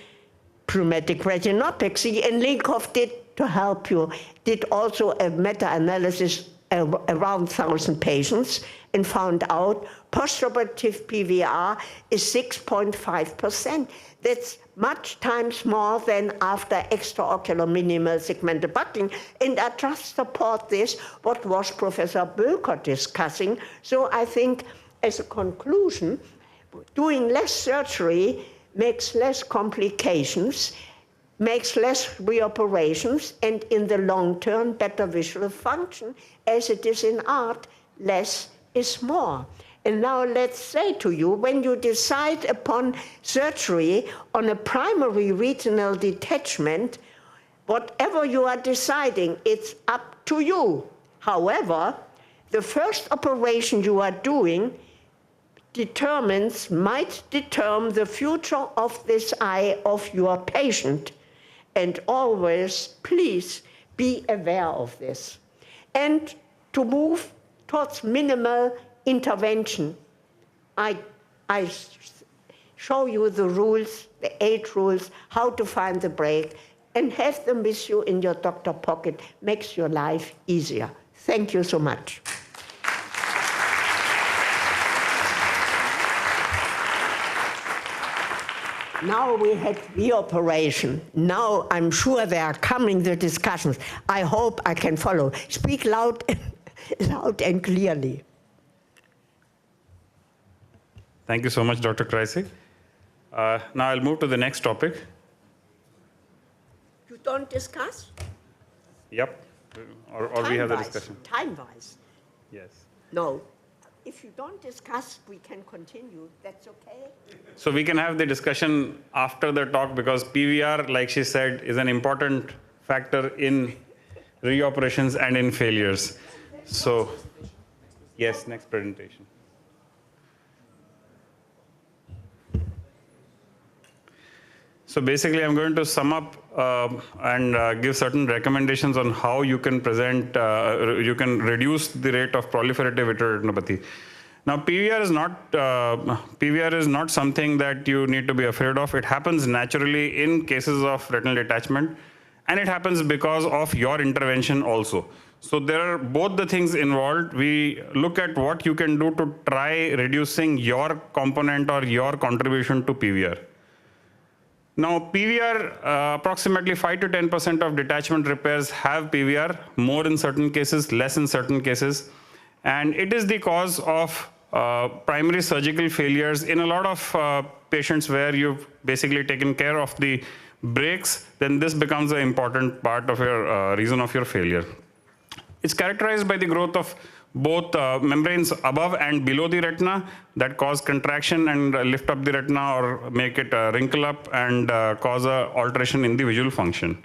rheumatic retinopathy, and Linkoff did, to help you, did also a meta-analysis around 1,000 patients and found out postoperative PVR is 6.5%. That's much times more than after extraocular minimal segmental buckling. And I just support this, what was Professor Böker discussing. So I think, as a conclusion, doing less surgery makes less complications, makes less reoperations, and in the long term, better visual function. As it is in art, less is more. And now let's say to you, when you decide upon surgery on a primary retinal detachment, whatever you are deciding, it's up to you. However, the first operation you are doing might determine the future of this eye of your patient. And always, please, be aware of this. And to move towards minimal intervention, I show you the rules, the 8 rules, how to find the break, and have them with you in your doctor pocket. Makes your life easier. Thank you so much. Now we had reoperation. Now I'm sure there are coming the discussions. I hope I can follow. Speak loud and clearly. Thank you so much, Dr. Kreisig. Now I'll move to the next topic. You don't discuss? Yep. Or we have the discussion. Time-wise. Yes. No. If you don't discuss, we can continue. That's okay? So we can have the discussion after the talk, because PVR, like she said, is an important factor in reoperations and in failures. So, yes, next presentation. So basically, I'm going to sum up and give certain recommendations on how you can present, you can reduce the rate of proliferative vitreoretinopathy. Now, PVR is not something that you need to be afraid of. It happens naturally in cases of retinal detachment, and it happens because of your intervention also. So there are both the things involved. We look at what you can do to try reducing your component or your contribution to PVR. Now, PVR, approximately 5 to 10% of detachment repairs have PVR, more in certain cases, less in certain cases. And it is the cause of primary surgical failures in a lot of patients where you've basically taken care of the breaks. Then this becomes an important part of your reason of your failure. It's characterized by the growth of both membranes above and below the retina that cause contraction and lift up the retina or make it wrinkle up and cause an alteration in the visual function.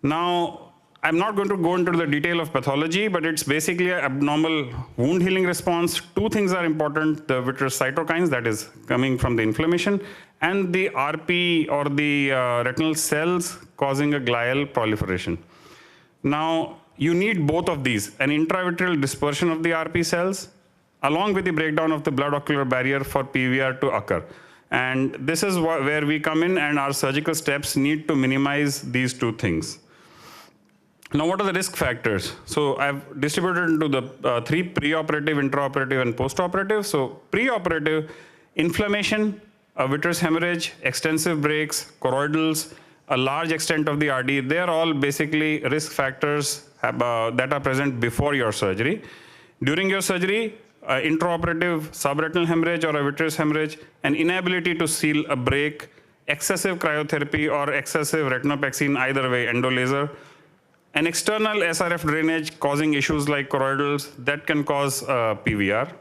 Now, I'm not going to go into the detail of pathology, but it's basically an abnormal wound healing response. 2 things are important: the vitreous cytokines, that is coming from the inflammation, and the RP or the retinal cells causing a glial proliferation. Now, you need both of these, an intravitreal dispersion of the RP cells, along with the breakdown of the blood-ocular barrier for PVR to occur. And this is where we come in, and our surgical steps need to minimize these 2 things. Now, what are the risk factors? So I've distributed into the 3: preoperative, intraoperative, and postoperative. So preoperative, inflammation, a vitreous hemorrhage, extensive breaks, choroidals, a large extent of the RD, they are all basically risk factors that are present before your surgery. During your surgery, intraoperative subretinal hemorrhage or a vitreous hemorrhage, an inability to seal a break, excessive cryotherapy or excessive retinopexine, either way, endolaser, an external SRF drainage causing issues like choroidals that can cause PVR.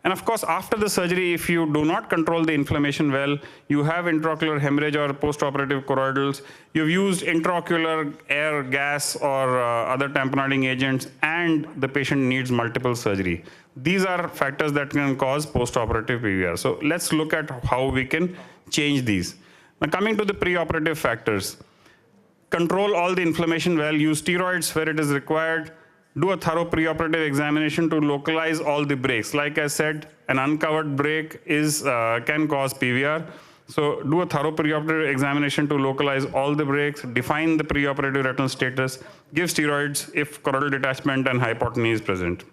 And of course, after the surgery, if you do not control the inflammation well, you have intraocular hemorrhage or postoperative choroidals, you've used intraocular air, gas, or other tamponading agents, and and the patient needs multiple surgery. These are factors that can cause postoperative PVR. So let's look at how we can change these. Now coming to the preoperative factors. Control all the inflammation well, use steroids where it is required, do a thorough preoperative examination to localize all the breaks. Like I said, an uncovered break can cause PVR. So do a thorough preoperative examination to localize all the breaks, define the preoperative retinal status, give steroids if choroidal detachment and hypotony is present.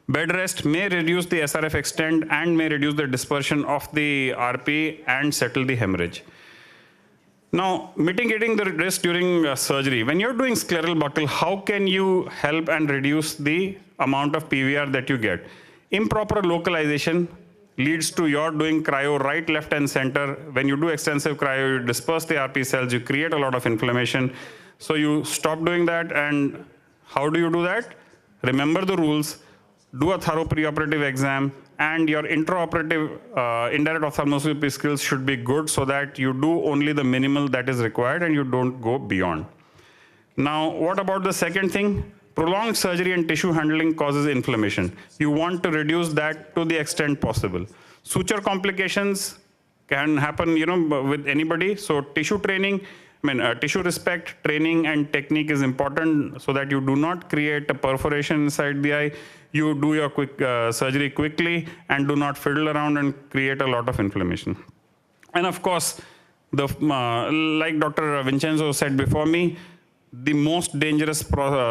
Bed rest may reduce the SRF extent and may reduce the dispersion of the RP and settle the hemorrhage. Now, mitigating the risk during surgery. When you're doing scleral buckle, how can you help and reduce the amount of PVR that you get? Improper localization leads to your doing cryo right, left, and center. When you do extensive cryo, you disperse the RP cells, you create a lot of inflammation. So you stop doing that, and how do you do that? Remember the rules, do a thorough preoperative exam, and your intraoperative indirect ophthalmoscopy skills should be good so that you do only the minimal that is required and you don't go beyond. Now, what about the second thing? Prolonged surgery and tissue handling causes inflammation. You want to reduce that to the extent possible. Suture complications can happen, with anybody. So tissue training, tissue respect, training, and technique is important so that you do not create a perforation inside the eye. You do your surgery quickly and do not fiddle around and create a lot of inflammation. And of course, like Dr. Vincenzo said before me, the most dangerous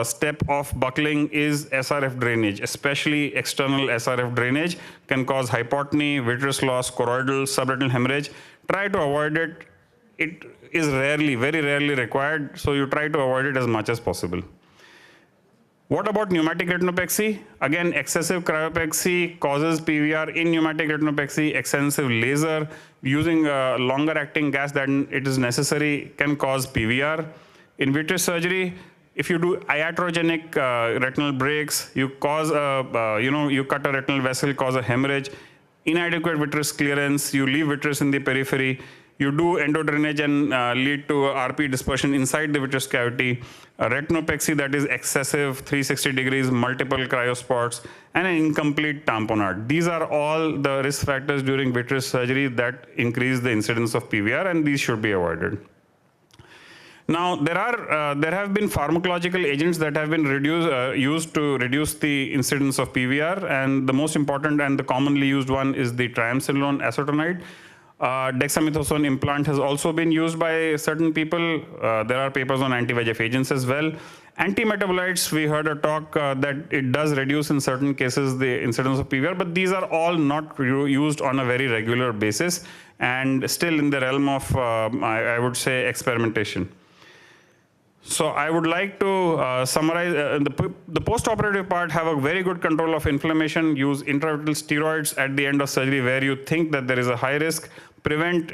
step of buckling is SRF drainage, especially external SRF drainage can cause hypotony, vitreous loss, choroidal, subretinal hemorrhage. Try to avoid it. It is rarely, very rarely required, so you try to avoid it as much as possible. What about pneumatic retinopexy? Again, excessive cryopexy causes PVR. In pneumatic retinopexy, extensive laser, using a longer acting gas than it is necessary can cause PVR. In vitreous surgery, if you do iatrogenic retinal breaks, you cause you cut a retinal vessel, cause a hemorrhage. Inadequate vitreous clearance, you leave vitreous in the periphery. You do endodrainage and lead to RP dispersion inside the vitreous cavity. A retinopexy that is excessive, 360 degrees, multiple cryospots, and an incomplete tamponade. These are all the risk factors during vitreous surgery that increase the incidence of PVR, and these should be avoided. Now, there have been pharmacological agents that have been used to reduce the incidence of PVR, and the most important and the commonly used one is the triamcinolone acetonide. Dexamethasone implant has also been used by certain people. There are papers on anti-VEGF agents as well. Antimetabolites, we heard a talk that it does reduce in certain cases the incidence of PVR, but these are all not used on a very regular basis and still in the realm of, I would say, experimentation. So I would like to summarize the post-operative part. Have a very good control of inflammation. Use intravitreal steroids at the end of surgery where you think that there is a high risk. Prevent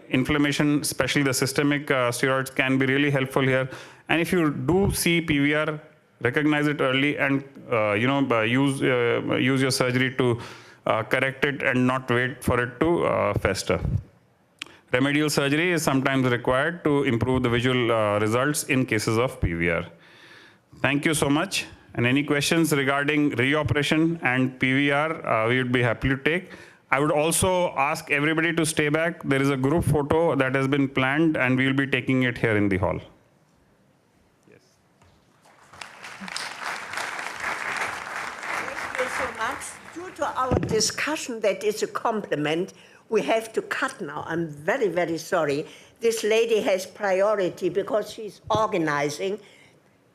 inflammation, especially the systemic steroids can be really helpful here. And if you do see PVR, recognize it early and use your surgery to correct it and not wait for it to fester. Remedial surgery is sometimes required to improve the visual results in cases of PVR. Thank you so much. And any questions regarding reoperation and PVR, we would be happy to take. I would also ask everybody to stay back. There is a group photo that has been planned, and we will be taking it here in the hall. Yes. Thank you so much. Due to our discussion that is a compliment, we have to cut now. I'm very, very sorry. This lady has priority because she's organizing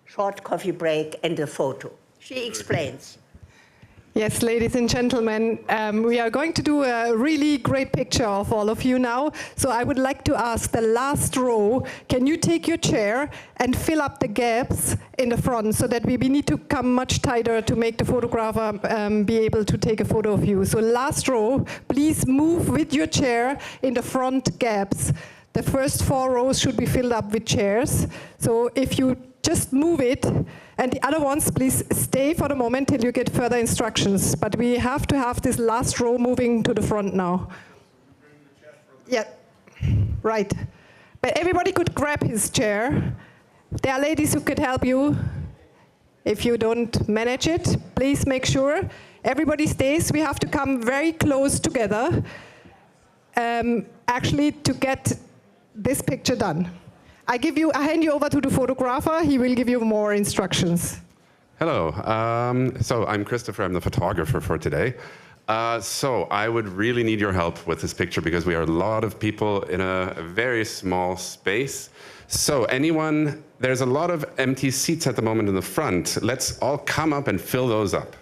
short coffee break and a photo. She explains. Yes, ladies and gentlemen, we are going to do a really great picture of all of you now. So I would like to ask the last row, can you take your chair and fill up the gaps in the front so that we need to come much tighter to make the photographer be able to take a photo of you. So last row, please move with your chair in the front gaps. The first 4 rows should be filled up with chairs. So if you just move it, and the other ones, please stay for the moment till you get further instructions. But we have to have this last row moving to the front now. Yeah, right. But everybody could grab his chair. There are ladies who could help you. if you don't manage it. Please make sure everybody stays. We have to come very close together, actually, to get this picture done. I hand you over to the photographer. He will give you more instructions. Hello. So I'm Christopher. I'm the photographer for today. So I would really need your help with this picture because we are a lot of people in a very small space. So there's a lot of empty seats at the moment in the front. Let's all come up and fill those up.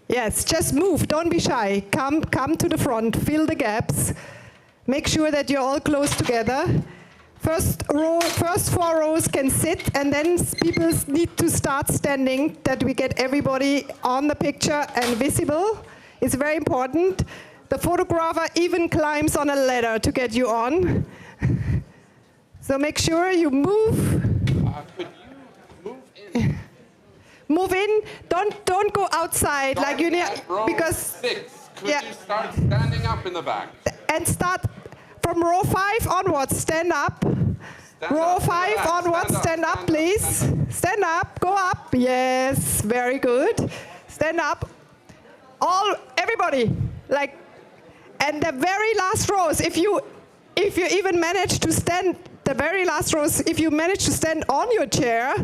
Yes, just move, don't be shy. Come to the front, fill the gaps. Make sure that you're all close together. First 4 rows can sit, and then people need to start standing, that we get everybody on the picture and visible. It's very important. The photographer even climbs on a ladder to get you on. So make sure you move. Could you move in? Move in. Don't go outside like you need, because 6. Could you start standing up in the back? And start from row 5 onwards. Stand up. Row 5 onwards. Stand up, please. Stand up. Go up. Yes. Very good. Stand up. Everybody. And the very last rows. If you even manage to stand, the very last rows. If you manage to stand on your chair,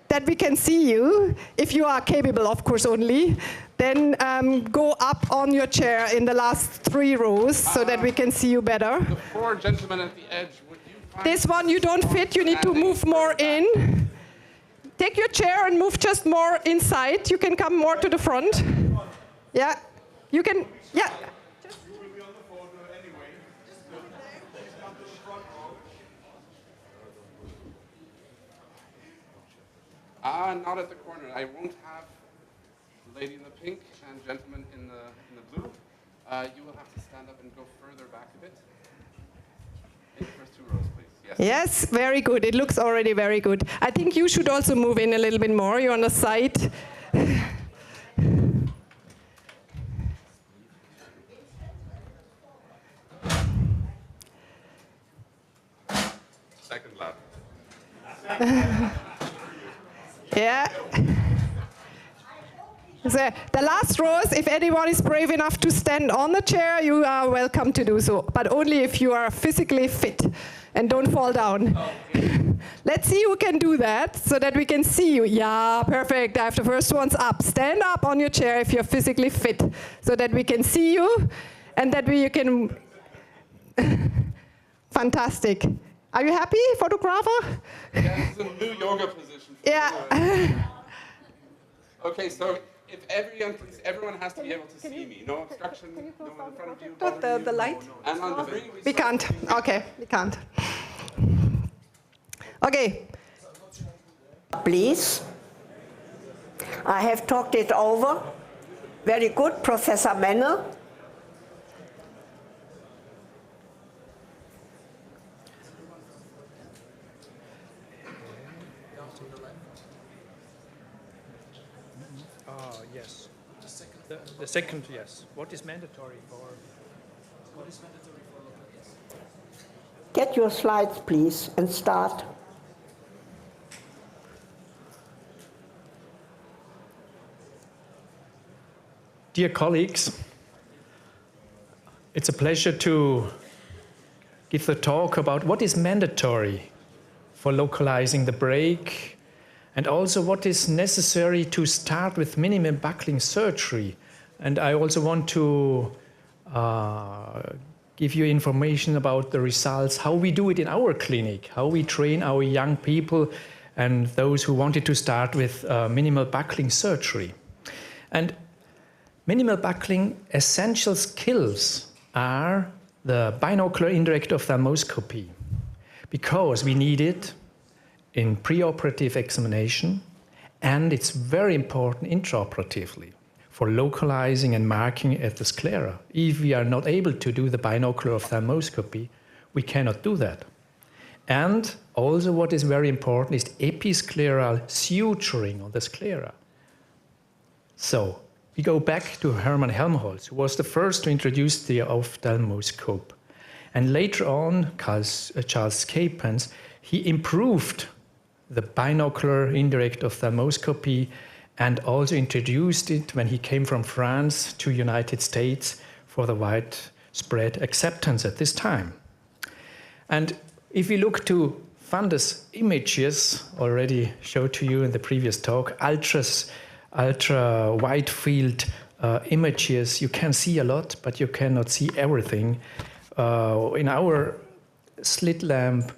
that we can see you, if you are capable, of course, only, then go up on your chair in the last 3 rows so that we can see you better. The 4 gentlemen at the edge, would you find this one you don't fit, you need to move more in. Take your chair and move just more inside. You can come more to the front. Yeah, you can, yeah. Not at the corner. I won't have lady in the pink and gentleman in the blue. You will have to stand up and go further back a bit. In the first 2 rows, please. Yes, very good. It looks already very good. I think you should also move in a little bit more. You're on the side. Second lap. Yeah. So the last rows, if anyone is brave enough to stand on the chair, you are welcome to do so, but only if you are physically fit and don't fall down. Let's see who can do that so that we can see you. Yeah, perfect. I have the first ones up. Stand up on your chair if you're physically fit so that we can see you and that you can... Fantastic. Are you happy, photographer? Yeah, it's a new yoga position. Yeah. Okay, so if everyone has to be able to see me. No obstruction, no in front of you. The light? And on the ring, We can't. Okay, we can't. Okay. Please. I have talked it over. Very good, Professor Mennel. Yes. The second, yes. What is mandatory for? Get your slides, please, and start. Dear colleagues, it's a pleasure to give the talk about what is mandatory for localizing the break, and also what is necessary to start with minimal buckling surgery. And I also want to give you information about the results, how we do it in our clinic, how we train our young people and those who wanted to start with minimal buckling surgery. And minimal buckling essential skills are the binocular indirect ophthalmoscopy, because we need it in preoperative examination, and it's very important intraoperatively for localizing and marking at the sclera. If we are not able to do the binocular ophthalmoscopy, we cannot do that. And also what is very important is episcleral suturing on the sclera. So we go back to Hermann Helmholtz, who was the first to introduce the ophthalmoscope. And later on, Charles Schepens, he improved the binocular indirect ophthalmoscopy and also introduced it when he came from France to United States for the widespread acceptance at this time. And if we look to fundus images, already showed to you in the previous talk, ultra wide field images, you can see a lot, but you cannot see everything. In our slit lamp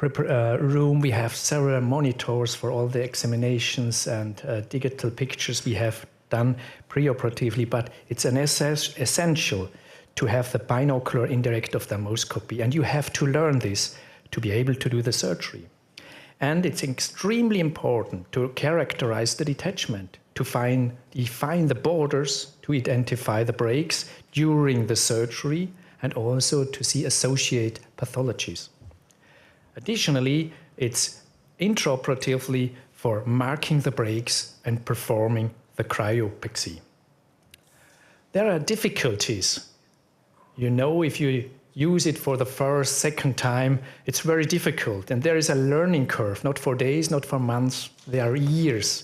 room, we have several monitors for all the examinations and digital pictures we have done preoperatively, but it's an essential to have the binocular indirect ophthalmoscopy, and you have to learn this to be able to do the surgery. And it's extremely important to characterize the detachment, to define the borders, to identify the breaks during the surgery, and also to see associate pathologies. Additionally, it's intraoperatively for marking the breaks and performing the cryopexy. There are difficulties. You know, if you use it for the first, second time, it's very difficult. And there is a learning curve, not for days, not for months, there are years.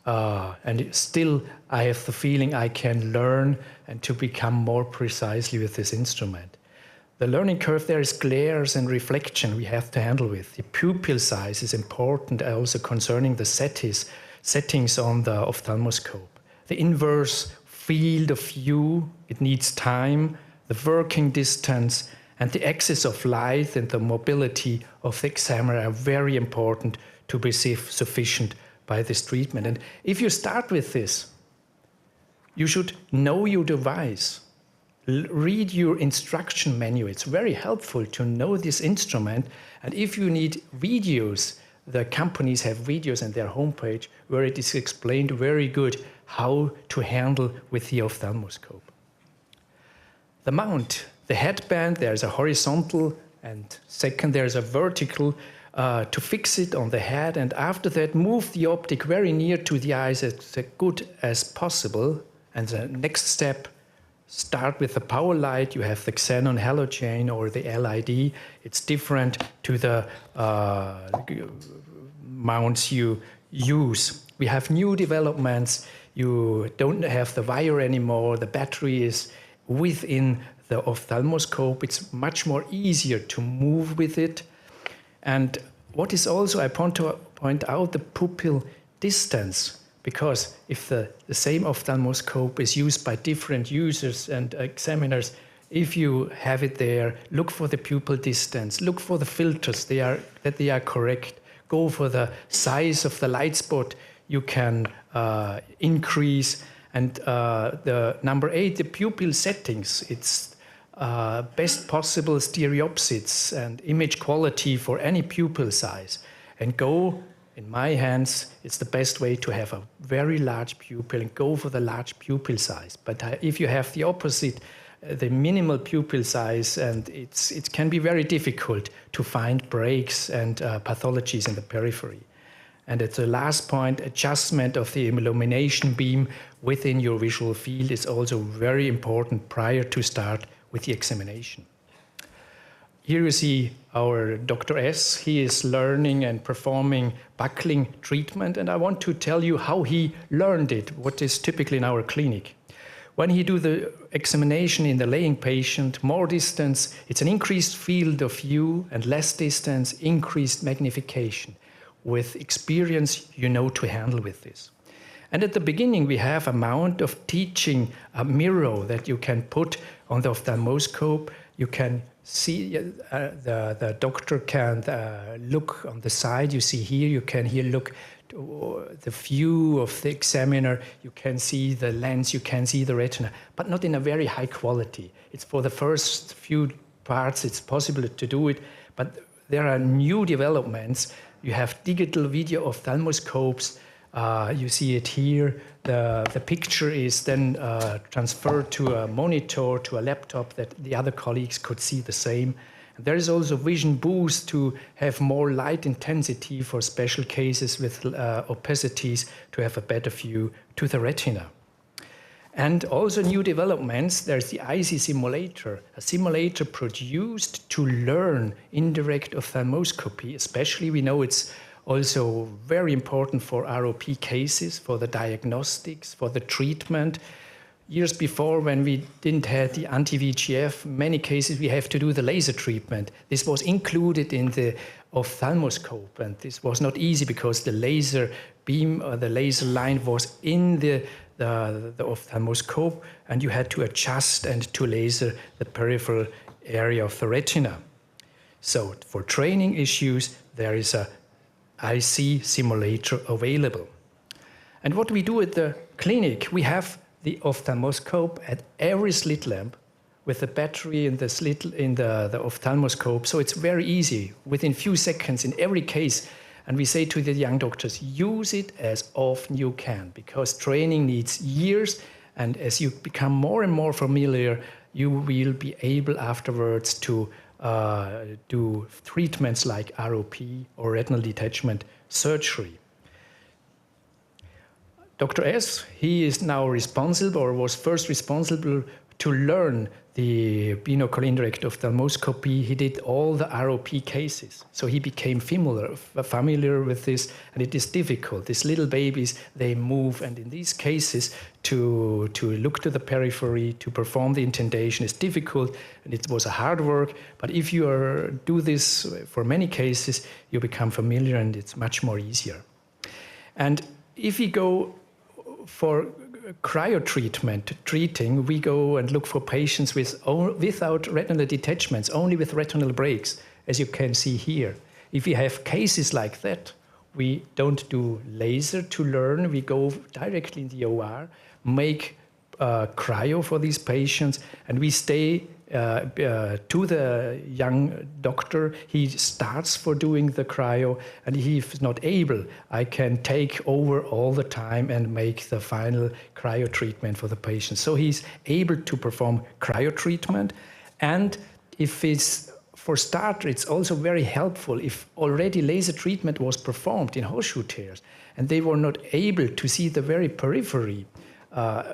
And still, I have the feeling I can learn and to become more precisely with this instrument. The learning curve, there is glares and reflection we have to handle with. The pupil size is important also concerning the settings on the ophthalmoscope. The inverse field of view, it needs time, the working distance, and the axis of light and the mobility of the examiner are very important to be sufficient by this treatment. And if you start with this, you should know your device. Read your instruction manual. It's very helpful to know this instrument. And if you need videos, the companies have videos on their homepage where it is explained very good how to handle with the ophthalmoscope. The mount, the headband, there's a horizontal, and second there's a vertical to fix it on the head, and after that move the optic very near to the eyes as good as possible. And the next step, start with the power light. You have the xenon halogen or the LED. It's different to the mounts you use. We have new developments. You don't have the wire anymore. The battery is within the ophthalmoscope. It's much more easier to move with it. And what is also, I want to point out, the pupil distance, because if the same ophthalmoscope is used by different users and examiners, if you have it there, look for the pupil distance, look for the filters, that they are correct, go for the size of the light spot you can increase. And the number 8, the pupil settings, it's best possible stereopsids and image quality for any pupil size. And go, in my hands, it's the best way to have a very large pupil and go for the large pupil size. But if you have the opposite, the minimal pupil size, and it can be very difficult to find breaks and pathologies in the periphery. And at the last point, adjustment of the illumination beam within your visual field is also very important prior to start with the examination. Here you see our Dr. S. He is learning and performing buckling treatment, and I want to tell you how he learned it, what is typical in our clinic. When he do the examination in the laying patient, more distance, it's an increased field of view, and less distance, increased magnification. With experience, you know to handle with this. And at the beginning, we have a mount of teaching, a mirror that you can put on the ophthalmoscope. You can see, the doctor can look on the side. You see here, you can here look to the view of the examiner. You can see the lens, you can see the retina, but not in a very high quality. It's for the first few parts, it's possible to do it, but there are new developments. You have digital video ophthalmoscopes. You see it here. The picture is then transferred to a monitor, to a laptop, that the other colleagues could see the same. There is also vision boost to have more light intensity for special cases with opacities to have a better view to the retina. And also new developments, there's the IC simulator, a simulator produced to learn indirect ophthalmoscopy. Especially we know it's also very important for ROP cases, for the diagnostics, for the treatment. Years before, when we didn't have the anti-VEGF, many cases we have to do the laser treatment. This was included in the ophthalmoscope, and this was not easy because the laser beam or the laser line was in the ophthalmoscope, and you had to adjust and to laser the peripheral area of the retina. So for training issues, there is a IC simulator available. And what we do at the clinic, we have the ophthalmoscope at every slit lamp with the battery in the slit in the ophthalmoscope. So it's very easy, within few seconds in every case. And we say to the young doctors, use it as often you can, because training needs years. And as you become more and more familiar, you will be able afterwards to do treatments like ROP or retinal detachment surgery. Dr. S, he is now responsible, or was first responsible, to learn the binocular indirect ophthalmoscopy. He did all the ROP cases. So he became familiar with this, and it is difficult. These little babies, they move, and in these cases, to look to the periphery, to perform the intentation is difficult, and it was a hard work. But if you do this for many cases, you become familiar, and it's much more easier. And if you go for treating, we go and look for patients without retinal detachments, only with retinal breaks, as you can see here. If you have cases like that, we don't do laser to learn. We go directly in the OR, make cryo for these patients, and we stay to the young doctor. He starts for doing the cryo, and if he's not able, I can take over all the time and make the final cryo treatment for the patient. So he's able to perform cryo treatment. And if it's for starter, it's also very helpful if already laser treatment was performed in horseshoe tears and they were not able to see the very periphery.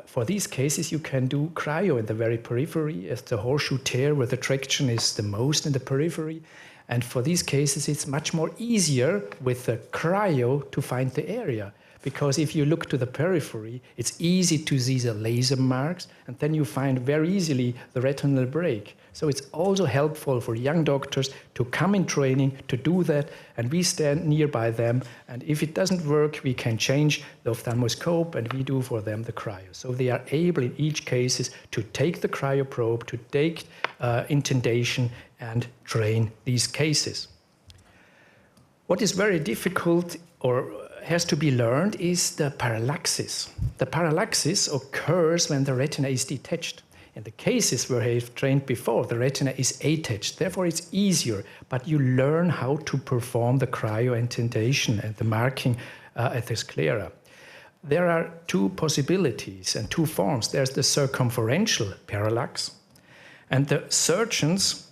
For these cases, you can do cryo in the very periphery, as the horseshoe tear where the traction is the most in the periphery. And for these cases, it's much more easier with the cryo to find the area. Because if you look to the periphery, it's easy to see the laser marks, and then you find very easily the retinal break. So it's also helpful for young doctors to come in training to do that, and we stand nearby them. And if it doesn't work, we can change the ophthalmoscope, and we do for them the cryo. So they are able in each case to take the cryo probe, to take intentation, and train these cases. What is very difficult or has to be learned is the parallaxis. The parallaxis occurs when the retina is detached. In the cases where I have trained before, the retina is attached. Therefore, it's easier, but you learn how to perform the cryo-indentation and the marking at the sclera. There are two possibilities and two forms. There's the circumferential parallax, and the surgeons,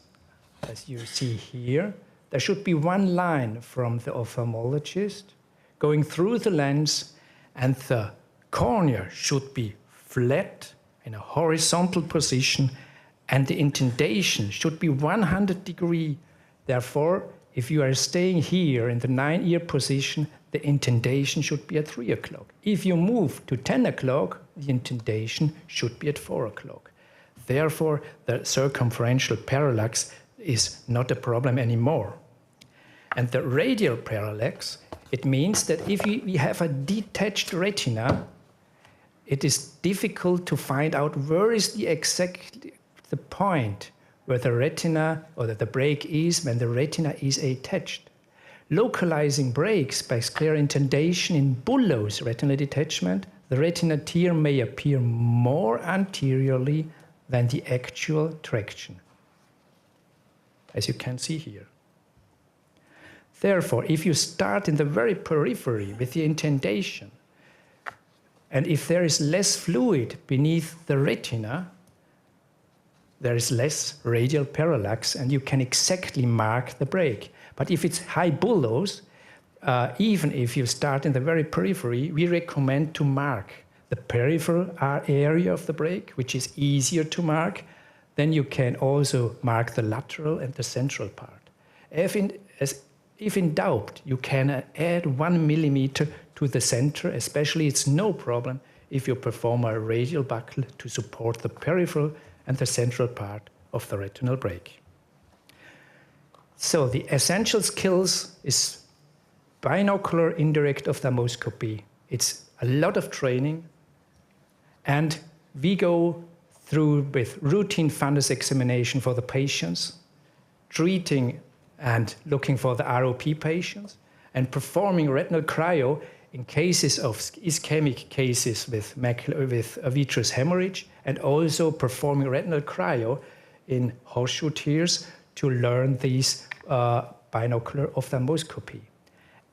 as you see here, there should be one line from the ophthalmologist going through the lens, and the cornea should be flat in a horizontal position, and the indentation should be 100 degrees. Therefore, if you are staying here in the 9-ear position, the indentation should be at 3 o'clock. If you move to 10 o'clock, the indentation should be at 4 o'clock. Therefore, the circumferential parallax is not a problem anymore. And the radial parallax, it means that if we have a detached retina, it is difficult to find out where is the point where the retina or the break is when the retina is attached. Localizing breaks by scleral indentation in bullous retinal detachment, the retina tear may appear more anteriorly than the actual traction, as you can see here. Therefore, if you start in the very periphery with the indentation, and if there is less fluid beneath the retina, there is less radial parallax and you can exactly mark the break. But if it's high bullous, even if you start in the very periphery, we recommend to mark the peripheral area of the break, which is easier to mark. Then you can also mark the lateral and the central part. If in doubt, you can add 1 millimeter to the center, especially it's no problem if you perform a radial buckle to support the peripheral and the central part of the retinal break. So the essential skills is binocular indirect ophthalmoscopy. It's a lot of training, and we go through with routine fundus examination for the patients, treating and looking for the ROP patients, and performing retinal cryo in cases of ischemic cases with vitreous hemorrhage, and also performing retinal cryo in horseshoe tears to learn these binocular ophthalmoscopy.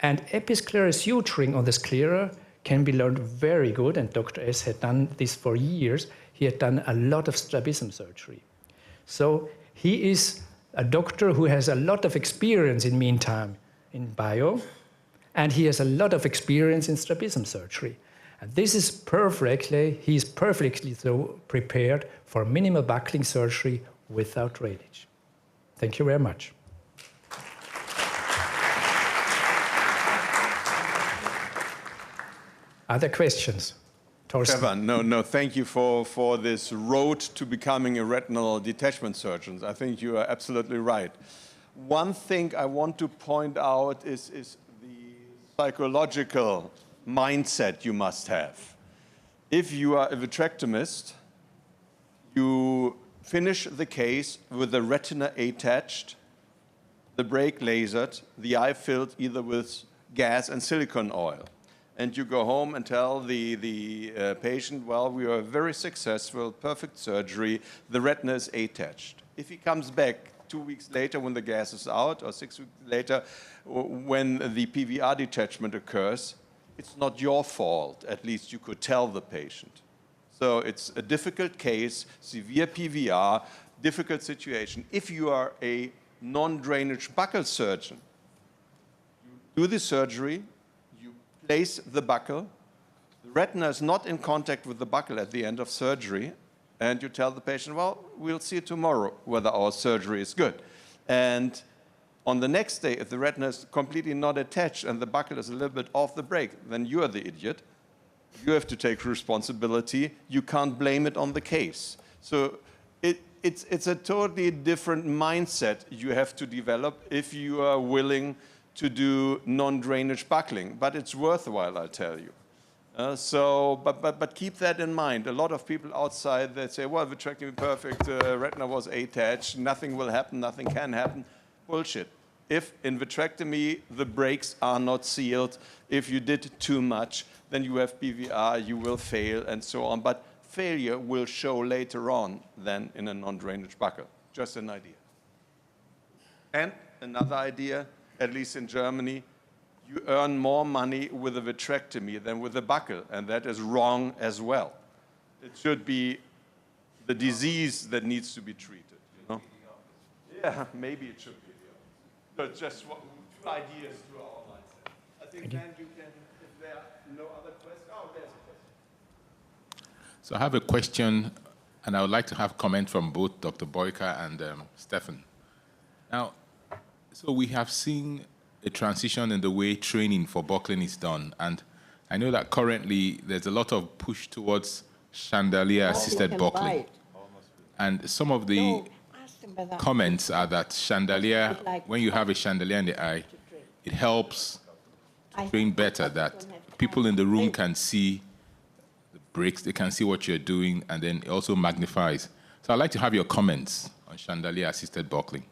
And episcleral suturing on the sclera can be learned very good, and Dr. S had done this for years. He had done a lot of strabism surgery. So he is a doctor who has a lot of experience in meantime in bio, and he has a lot of experience in strabism surgery. And this is he's perfectly so prepared for minimal buckling surgery without drainage. Thank you very much. Other questions? Stefan, no, thank you for this road to becoming a retinal detachment surgeon. I think you are absolutely right. One thing I want to point out is the psychological mindset you must have. If you are a vitrectomist, you finish the case with the retina attached, the break lasered, the eye filled either with gas and silicone oil. And you go home and tell the patient, well, we were very successful, perfect surgery, the retina is attached. If he comes back 2 weeks later when the gas is out, or 6 weeks later when the PVR detachment occurs, it's not your fault, at least you could tell the patient. So it's a difficult case, severe PVR, difficult situation. If you are a non-drainage buccal surgeon, you do the surgery, place the buccal, the retina is not in contact with the buccal at the end of surgery, and you tell the patient, well, we'll see tomorrow whether our surgery is good. And on the next day, if the retina is completely not attached and the buccal is a little bit off the break, then you are the idiot. You have to take responsibility. You can't blame it on the case. So it's a totally different mindset you have to develop if you are willing to do non-drainage buckling, but it's worthwhile, I'll tell you. But keep that in mind. A lot of people outside, they say, well, vitrectomy perfect, retina was attached, nothing will happen, nothing can happen. Bullshit. If in vitrectomy the breaks are not sealed, if you did too much, then you have PVR, you will fail, and so on. But failure will show later on than in a non-drainage buckle. Just an idea. And another idea, at least in Germany, you earn more money with a vitrectomy than with a buccal, and that is wrong as well. It should be the disease that needs to be treated, you know? Yeah, maybe it should be the opposite. So just two ideas to our mindset. I think then you can, if there are no other questions, oh, there's a question. So I have a question, and I would like to have comment from both Dr. Boyka and Stefan. Now, so we have seen a transition in the way training for buckling is done. And I know that currently there's a lot of push towards chandelier-assisted buckling. And some of the comments are that chandelier, when you have a chandelier in the eye, it helps to train better, that people in the room can see the breaks, they can see what you're doing, and then it also magnifies. So I'd like to have your comments on chandelier-assisted buckling.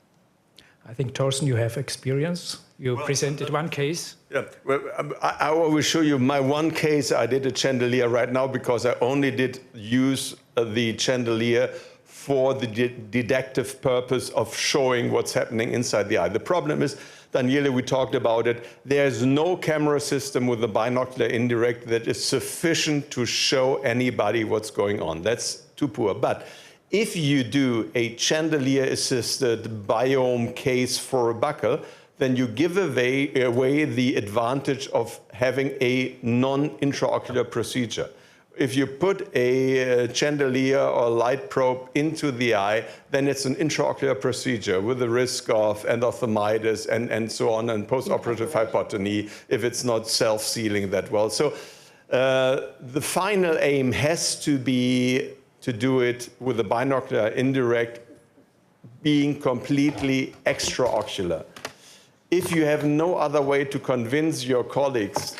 I think, Thorsten, you have experience. You presented one case. Yeah, well, I will show you my one case. I did a chandelier right now because I only did use the chandelier for the didactic purpose of showing what's happening inside the eye. The problem is, Daniele, we talked about it, there's no camera system with the binocular indirect that is sufficient to show anybody what's going on. That's too poor. But If you do a chandelier-assisted biome case for a buccal, then you give away the advantage of having a non-intraocular procedure. If you put a chandelier or light probe into the eye, then it's an intraocular procedure with the risk of endophthalmitis and so on, and postoperative hypotony if it's not self-sealing that well. So the final aim has to be to do it with a binocular indirect, being completely extraocular. If you have no other way to convince your colleagues,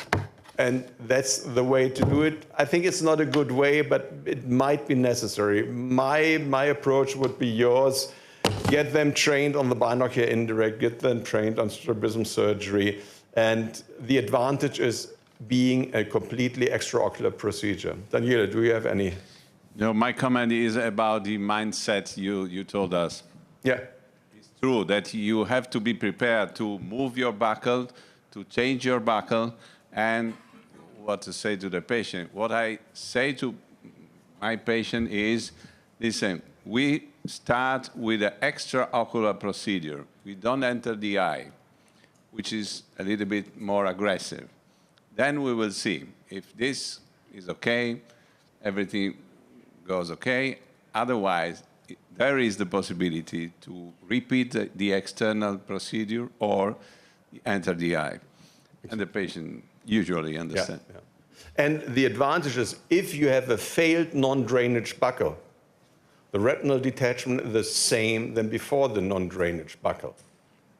and that's the way to do it, I think it's not a good way, but it might be necessary. My approach would be yours. Get them trained on the binocular indirect, get them trained on strabism surgery, and the advantage is being a completely extraocular procedure. Daniele, do you have any? No, my comment is about the mindset you told us. Yeah. It's true that you have to be prepared to move your buccal, to change your buccal, and what to say to the patient. What I say to my patient is, listen, we start with an extraocular procedure. We don't enter the eye, which is a little bit more aggressive. Then we will see if this is okay, everything goes okay. Otherwise, there is the possibility to repeat the external procedure or enter the eye. And the patient usually understands. Yeah, yeah. And the advantage is if you have a failed non-drainage buccal, the retinal detachment is the same than before the non-drainage buccal.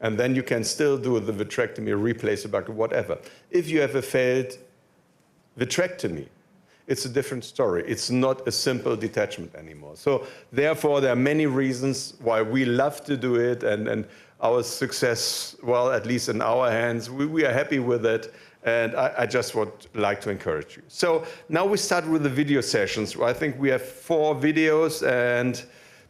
And then you can still do the vitrectomy, replace the buccal, whatever. If you have a failed vitrectomy, it's a different story. It's not a simple detachment anymore. So therefore, there are many reasons why we love to do it, and our success, well, at least in our hands, we are happy with it, and I just would like to encourage you. So now we start with the video sessions. I think we have 4 videos, and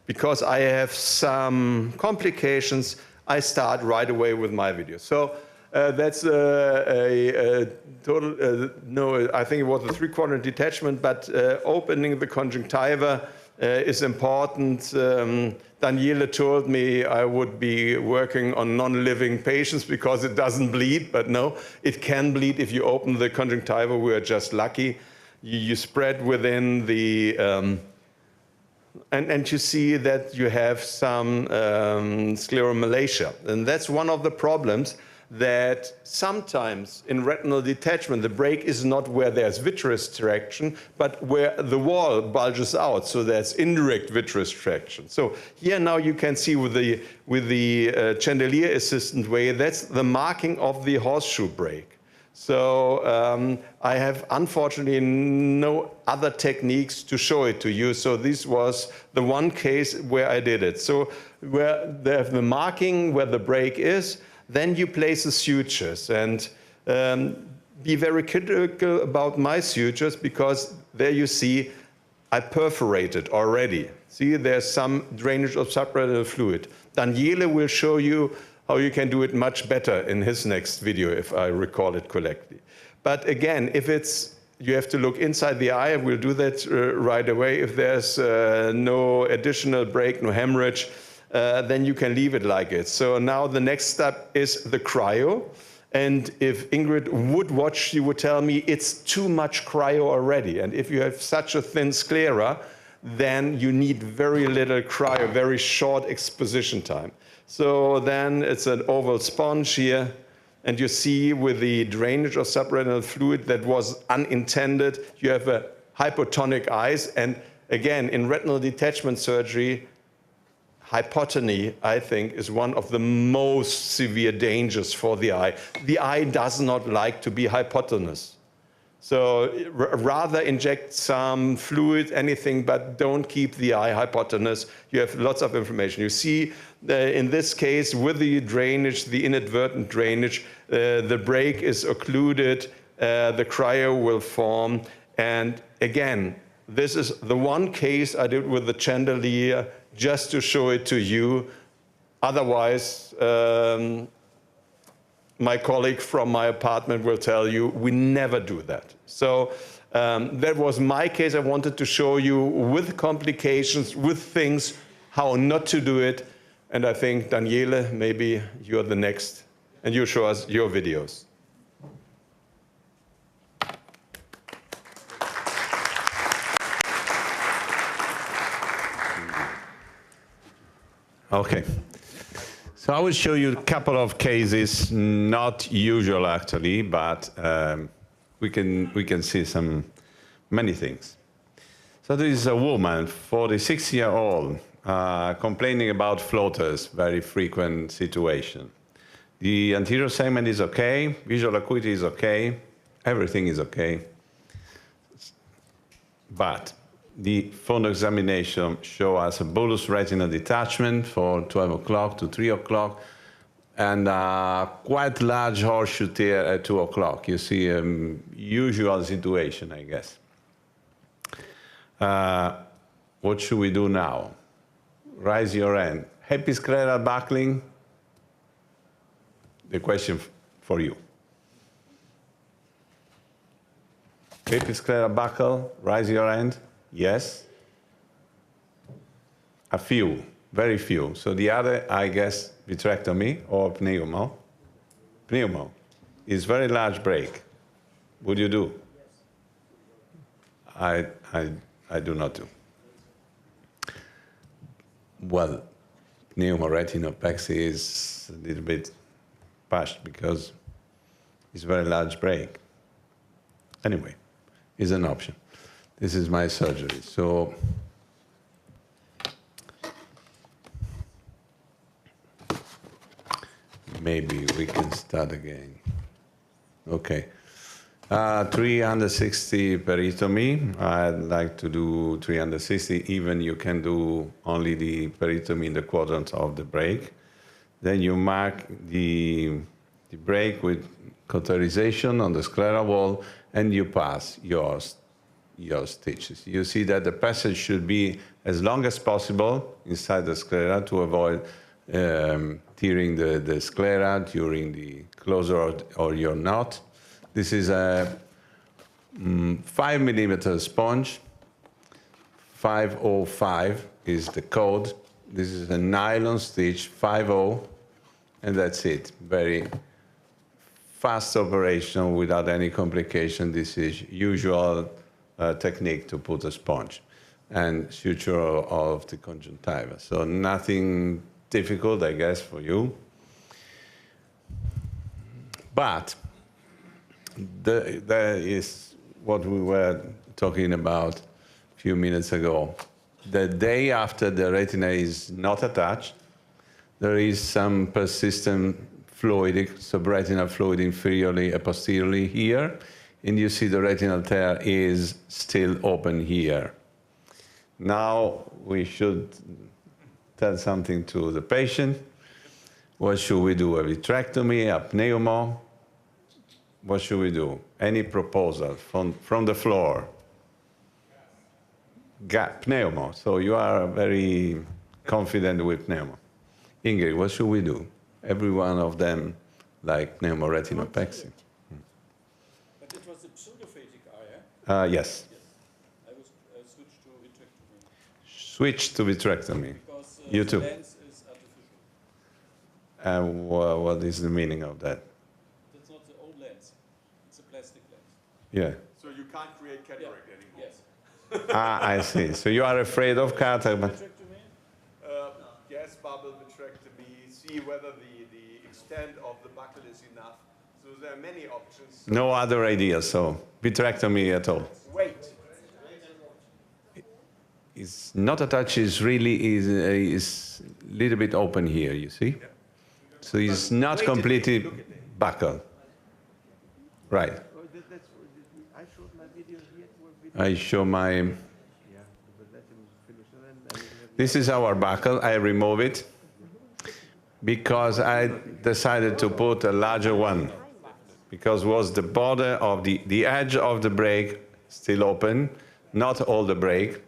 because I have some complications, I start right away with my video. So that's a total, no, I think it was a 3/4 detachment, but opening the conjunctiva is important. Daniele told me I would be working on non-living patients because it doesn't bleed, but no, it can bleed if you open the conjunctiva. We are just lucky. You spread within the, and you see that you have some scleromalacia. And that's one of the problems, that sometimes in retinal detachment, the break is not where there's vitreous traction, but where the wall bulges out, so there's indirect vitreous traction. So here now you can see with the chandelier assistant way, that's the marking of the horseshoe break. So I have unfortunately no other techniques to show it to you. So this was the one case where I did it. So where they have the marking where the break is, then you place the sutures, and be very critical about my sutures, because there you see I perforated already. See, there's some drainage of subretinal fluid. Daniele will show you how you can do it much better in his next video, if I recall it correctly. But again, if it's, you have to look inside the eye, we'll do that right away. If there's no additional break, no hemorrhage, then you can leave it like it. So now the next step is the cryo. And if Ingrid would watch, she would tell me it's too much cryo already. And if you have such a thin sclera, then you need very little cryo, very short exposition time. So then it's an oval sponge here. And you see with the drainage of subretinal fluid that was unintended, you have a hypotonic eyes. And again, in retinal detachment surgery, hypotony, I think, is one of the most severe dangers for the eye. The eye does not like to be hypotenuse. So rather inject some fluid, anything, but don't keep the eye hypotenuse. You have lots of inflammation. You see, in this case, with the drainage, the inadvertent drainage, the break is occluded, the cryo will form. And again, this is the one case I did with the chandelier, just to show it to you. Otherwise, my colleague from my apartment will tell you, we never do that. So that was my case. I wanted to show you with complications, with things, how not to do it. And I think, Daniele, maybe you're the next, and you show us your videos. Okay. So I will show you a couple of cases, not usual actually, but we can see many things. So this is a woman, 46-year-old, complaining about floaters, very frequent situation. The anterior segment is okay, visual acuity is okay, everything is okay. But the phone examination show us a bolus retinal detachment for 12 o'clock to 3 o'clock and a quite large horseshoe tear at 2 o'clock. You see a usual situation, I guess. What should we do now? Raise your hand. Episcleral buckling? The question for you. Episcleral buckle, raise your hand. Yes? A few, very few. So the other, I guess, vitrectomy or pneumo. Pneumo is very large break. Would you do? I do not do. Well, pneumoretinopexy is a little bit pushed because it's very large break. Anyway, it's an option. This is my surgery. So maybe we can start again. Okay. 360 peritomy. I'd like to do 360. Even you can do only the peritomy in the quadrant of the break. Then you mark the break with cauterization on the scleral wall, and you pass your stitches. You see that the passage should be as long as possible inside the sclera to avoid tearing the sclera during the closure or your knot. This is a 5 millimeter sponge. 505 is the code. This is a nylon stitch, 50, and that's it. Very fast operation without any complication. This is usual technique to put a sponge and suture of the conjunctiva. So nothing difficult, I guess, for you. But there is what we were talking about a few minutes ago. The day after the retina is not attached, there is some persistent fluidic, subretinal fluid inferiorly and posteriorly here, and you see the retinal tear is still open here. Now we should tell something to the patient. What should we do? A vitrectomy, a pneumo? What should we do? Any proposal from the floor? Pneumo. So you are very confident with pneumo. Ingrid, what should we do? Every one of them like pneumoretinopexy. But it was a pseudophakic eye, eh? Yes. I was switched to vitrectomy. Switch to vitrectomy. Because You the too. lens is artificial. What is the meaning of that? That's not the old lens. It's a plastic lens. Yeah. So you can't create cataract anymore? Yes. I see. So you are afraid of cataract. Gas bubble vitrectomy, see whether the extent of the buckle is enough. So there are many options. No other idea, so vitrectomy at all. Wait. It's not attached, is really is a little bit open here, you see? So it's not completely buccal. Right. I show my... This is our buckle. I remove it because I decided to put a larger one because was the border of the edge of the break still open, not all the break.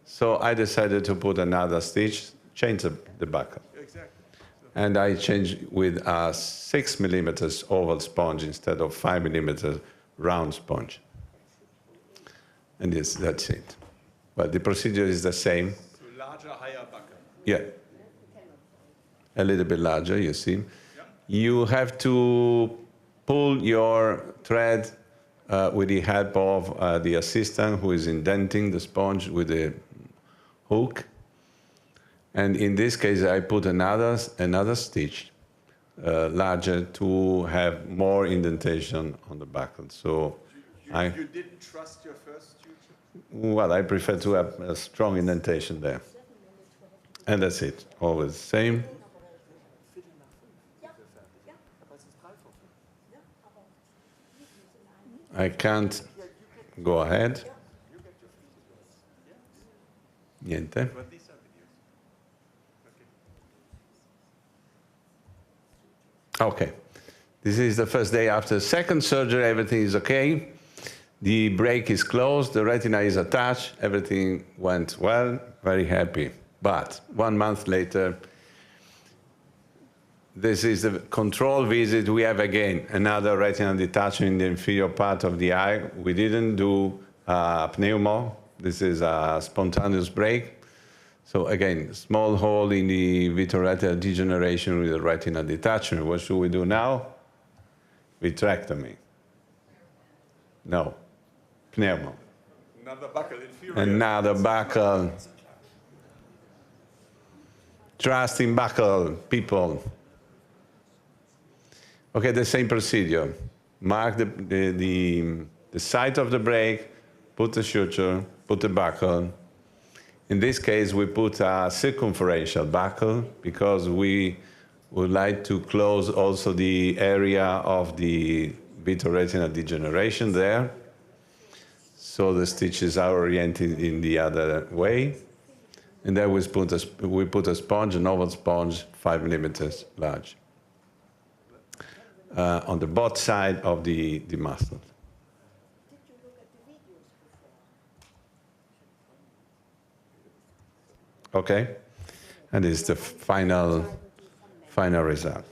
So I decided to put another stitch, change the buckle. Exactly. and I change with a 6 millimeters oval sponge instead of 5 millimeters round sponge. And yes, that's it. But the procedure is the same. So larger, higher buckle. Yeah. A little bit larger, you see. You have to pull your thread with the help of the assistant who is indenting the sponge with a hook. And in this case, I put another stitch larger to have more indentation on the buckle. So You didn't trust your first suture? well, I prefer to have a strong indentation there. And that's it, always the same. I can't go ahead. Niente. Okay. This is the first day after second surgery. Everything is okay. The break is closed. The retina is attached. Everything went well. Very happy. But 1 month later, this is the control visit. We have again another retinal detachment in the inferior part of the eye. We didn't do pneumo. This is a spontaneous break. So again, small hole in the vitreoretinal degeneration with the retinal detachment. What should we do now? Vitrectomy. No. Pneumo. Another buckle, inferior. Another buckle. Trust in buckle, people. Okay, the same procedure. Mark the site of the break, put the suture, put the buckle. In this case, we put a circumferential buckle because we would like to close also the area of the vitreoretinal degeneration there. So the stitches are oriented in the other way. And then we put a sponge, an oval sponge, 5 millimeters large, on the both side of the muscle. Okay, and this is the final result.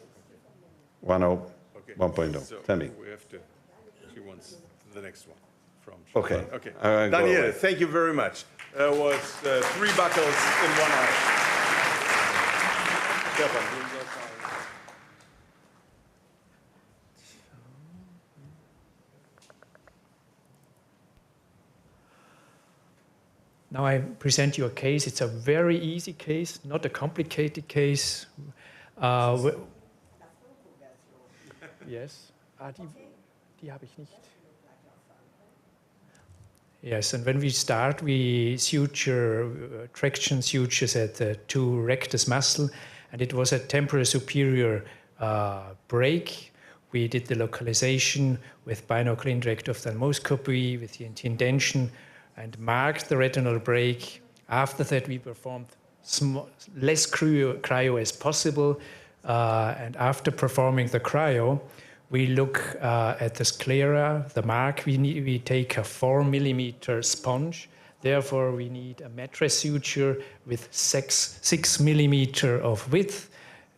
1.0. So Tell me. we have to. She wants the next one from. Okay. Okay. Go Daniel, away. thank you very much. There was 3 buckles in 1 eye. Stefan, du sollst sagen. Now I present you a case. It's a very easy case, not a complicated case. Yes. Die habe ich nicht. Yes, and when we start, we suture traction sutures at the 2 rectus muscle, and it was a temporal superior break. We did the localization with binocular indirect ophthalmoscopy, with the indentation, and marked the retinal break. After that, we performed less cryo as possible, and after performing the cryo, we look at the sclera, the mark. We take a 4 millimeter sponge. Therefore, we need a mattress suture with 6 millimeter of width.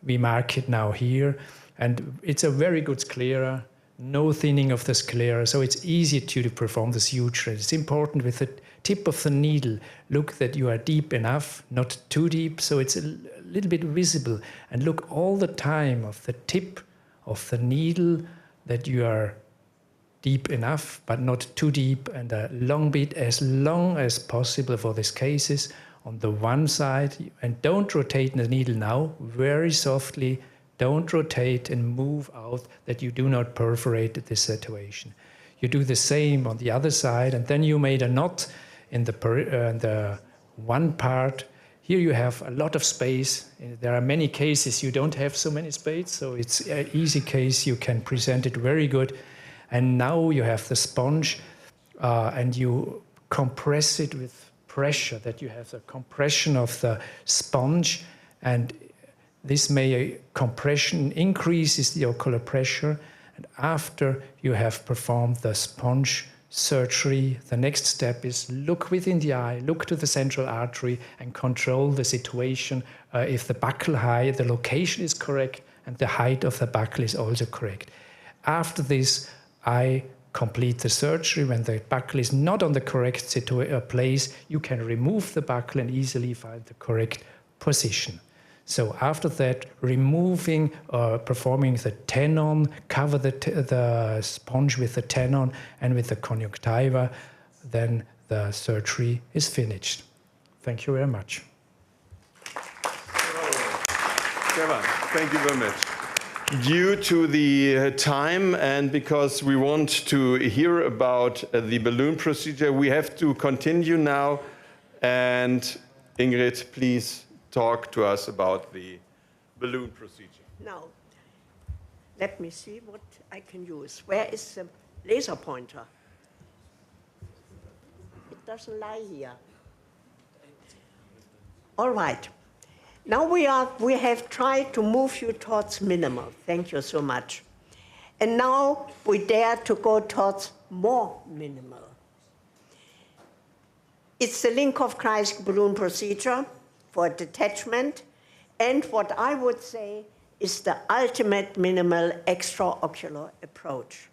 We mark it now here. And it's a very good sclera, no thinning of the sclera, so it's easy to perform the suture. It's important with the tip of the needle, look that you are deep enough, not too deep, so it's a little bit visible. And look all the time of the tip of the needle that you are deep enough, but not too deep, and a long bit, as long as possible for these cases, on the one side. And don't rotate the needle now, very softly. Don't rotate and move out that you do not perforate this situation. You do the same on the other side, and then you made a knot in the one part. Here you have a lot of space. There are many cases you don't have so many space, so it's an easy case. You can present it very good. And now you have the sponge, and you compress it with pressure, that you have the compression of the sponge, and this compression increases the ocular pressure, and after you have performed the sponge surgery, the next step is look within the eye, look to the central artery and control the situation. If the buccal height, the location is correct and the height of the buccal is also correct. After this, I complete the surgery. When the buccal is not on the correct place, you can remove the buccal and easily find the correct position. So after that, removing or performing the tenon, cover the sponge with the tenon and with the conjunctiva, then the surgery is finished. Thank you very much. Stefan, thank you very much. Due to the time and because we want to hear about the balloon procedure, we have to continue now. And Ingrid, please talk to us about the balloon procedure. Now, let me see what I can use. Where is the laser pointer? It doesn't lie here. All right. Now we have tried to move you towards minimal. Thank you so much. And now we dare to go towards more minimal. It's the Linkoff-Kreisky balloon procedure for detachment, and what I would say is the ultimate minimal extraocular approach.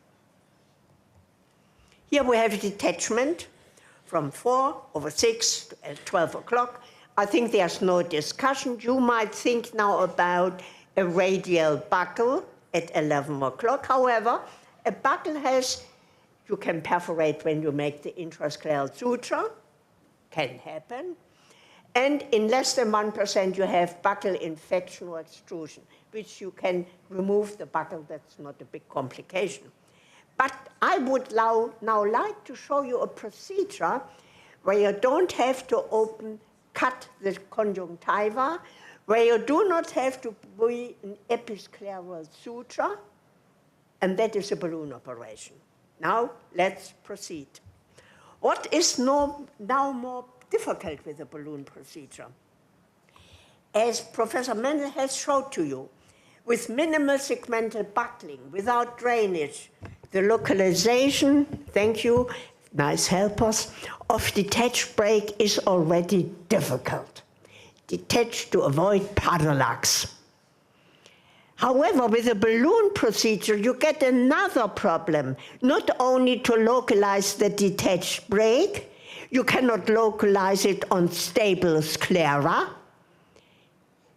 Here we have detachment from 4/6 to 12 o'clock. I think there's no discussion. You might think now about a radial buccal at 11 o'clock. However, a buccal you can perforate when you make the intrascleral suture, can happen. And in less than 1%, you have buccal infection or extrusion, which you can remove the buccal. That's not a big complication. But I would now like to show you a procedure where you don't have to cut the conjunctiva, where you do not have to be an episcleral suture, and that is a balloon operation. Now, let's proceed. What is now more difficult with the balloon procedure? As Professor Mendel has showed to you, with minimal segmental buckling, without drainage, the localization, thank you, nice helpers, of detached break is already difficult. Detach to avoid parallax. However, with a balloon procedure, you get another problem. Not only to localize the detached break, you cannot localize it on stable sclera.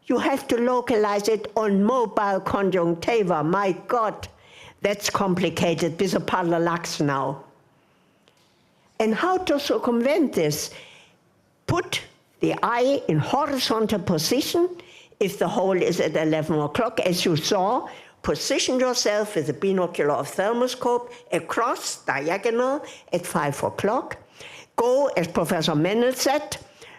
You have to localize it on mobile conjunctiva. My God, that's complicated with a parallax now. And how to circumvent this? Put the eye in horizontal position. If the hole is at 11 o'clock, as you saw, position yourself with a binocular ophthalmoscope across, diagonal, at 5 o'clock. Go, as Professor Mendel said,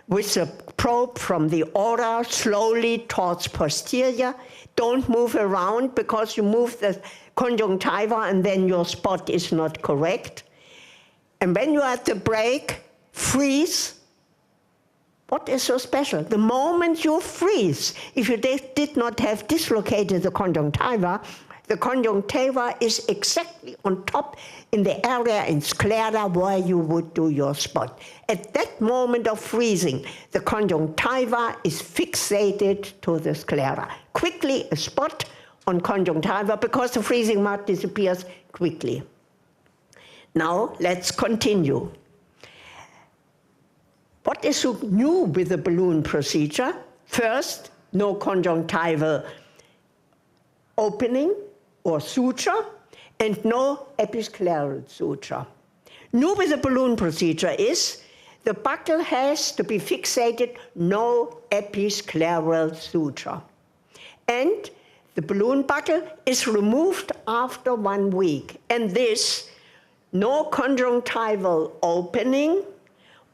with the probe from the aura slowly towards posterior. Don't move around because you move the conjunctiva and then your spot is not correct. And when you are at the break, freeze. What is so special? The moment you freeze, if you did not have dislocated the conjunctiva is exactly on top in the area in sclera where you would do your spot. At that moment of freezing, the conjunctiva is fixated to the sclera. Quickly a spot on conjunctiva because the freezing mark disappears quickly. Now let's continue. What is so new with the balloon procedure? First, no conjunctival opening or suture, and no episcleral suture. New with the balloon procedure is the buccal has to be fixated, no episcleral suture. And the balloon buccal is removed after 1 week. And this, no conjunctival opening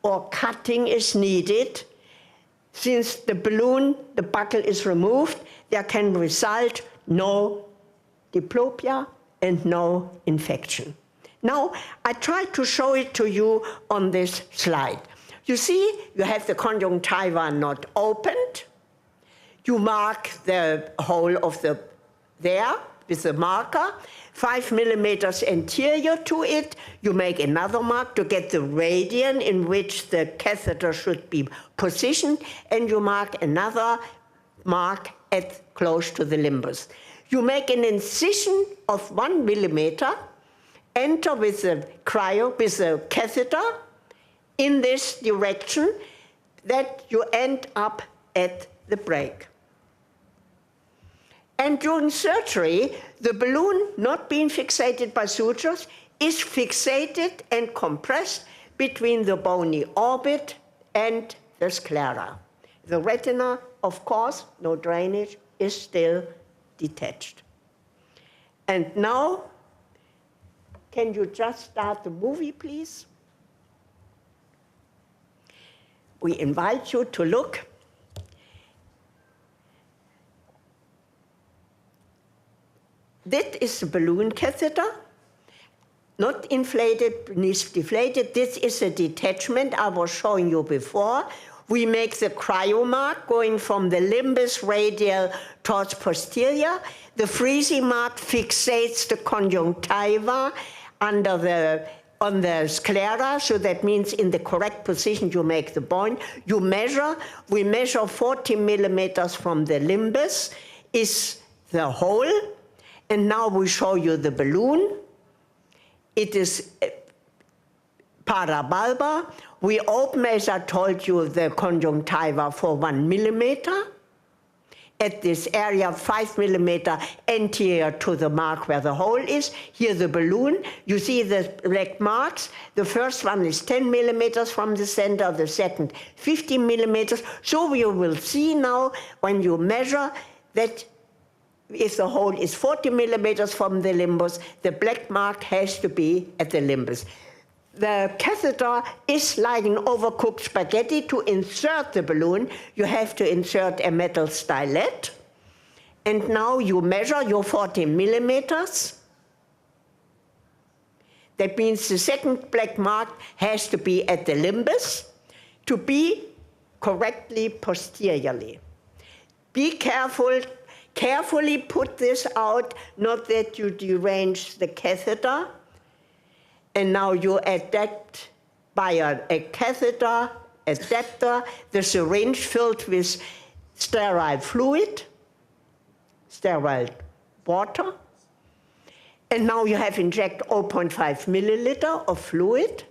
or cutting is needed. Since the buccal is removed, there can result no diplopia and no infection. Now, I tried to show it to you on this slide. You see, you have the conjunctiva not opened. You mark the hole of there with a marker, 5 millimeters anterior to it. You make another mark to get the radian in which the catheter should be positioned, and you mark another mark close to the limbus. You make an incision of 1 millimeter, enter with the catheter in this direction, that you end up at the break. And during surgery, the balloon, not being fixated by sutures, is fixated and compressed between the bony orbit and the sclera. The retina, of course, no drainage, is still detached. And now, can you just start the movie, please? We invite you to look. That is the balloon catheter, not inflated, beneath deflated. This is a detachment I was showing you before. We make the cryomark going from the limbus radial towards posterior. The freezing mark fixates the conjunctiva on the sclera, so that means in the correct position you make the point. You measure, we measure 40 millimeters from the limbus, is the hole. And now we show you the balloon. It is parabulbar. We open, as I told you, the conjunctiva for 1 millimeter. At this area, 5 millimeter anterior to the mark where the hole is. Here the balloon. You see the black marks. The first one is 10 millimeters from the center, the second 15 millimeters. So you will see now when you measure that if the hole is 40 millimeters from the limbus, the black mark has to be at the limbus. The catheter is like an overcooked spaghetti. To insert the balloon, you have to insert a metal stylet. And now you measure your 40 millimeters. That means the second black mark has to be at the limbus to be correctly posteriorly. Be careful. Carefully put this out, not that you derange the catheter. And now you adapt by a catheter adapter, the syringe filled with sterile fluid, sterile water. And now you have inject 0.5 milliliter of fluid.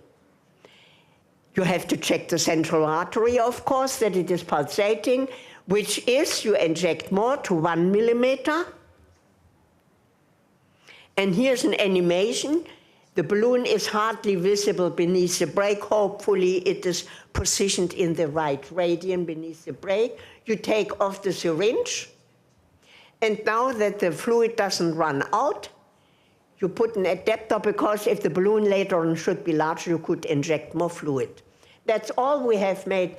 You have to check the central artery, of course, that it is pulsating, which is you inject more to 1 millimeter. And here's an animation. The balloon is hardly visible beneath the brake. Hopefully it is positioned in the right radian beneath the brake. You take off the syringe. And now that the fluid doesn't run out, you put an adapter, because if the balloon later on should be larger, you could inject more fluid. That's all. We have made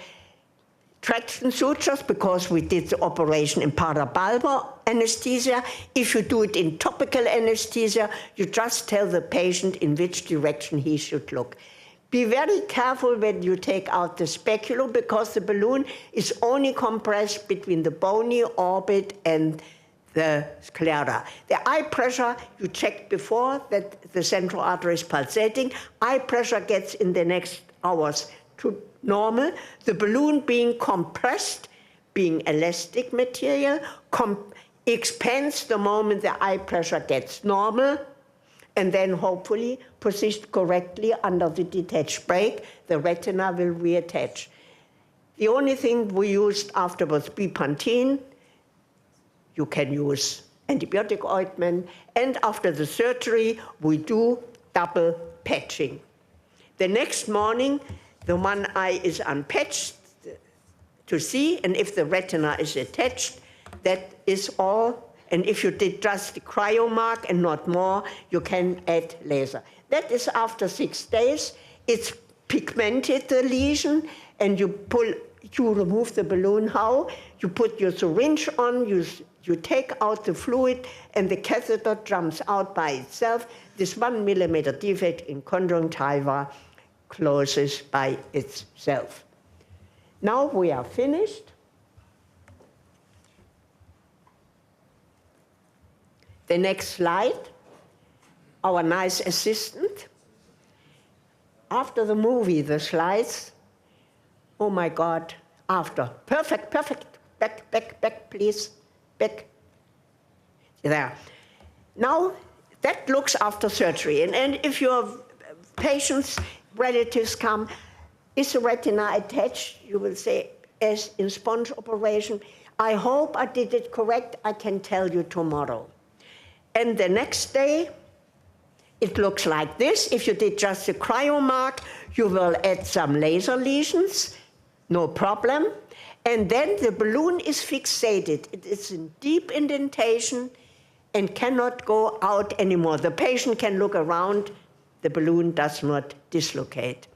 traction sutures because we did the operation in parabulbar anesthesia. If you do it in topical anesthesia, you just tell the patient in which direction he should look. Be very careful when you take out the speculum, because the balloon is only compressed between the bony orbit and the sclera. The eye pressure, you checked before that the central artery is pulsating. Eye pressure gets in the next hours to normal. The balloon being compressed, being elastic material, expands the moment the eye pressure gets normal, and then hopefully positioned correctly under the detached brake, the retina will reattach. The only thing we used afterwards, bepantene. You can use antibiotic ointment, and after the surgery, we do double patching. The next morning, the one eye is unpatched to see, and if the retina is attached, that is all. And if you did just the cryomark and not more, you can add laser. That is after 6 days. It's pigmented, the lesion, and you remove the balloon. How? You put your syringe on, you take out the fluid, and the catheter jumps out by itself. This 1 millimeter defect in conjunctiva closes by itself. Now we are finished. The next slide, our nice assistant. After the movie, the slides, oh my God, after. Perfect, perfect. Back, back, back, please. Back. There. Now, that looks after surgery. And if your patients, relatives come, is the retina attached? You will say, as in sponge operation. I hope I did it correct. I can tell you tomorrow. And the next day, it looks like this. If you did just a cryomark, you will add some laser lesions, no problem. And then the balloon is fixated. It is in deep indentation and cannot go out anymore. The patient can look around. The balloon does not dislocate.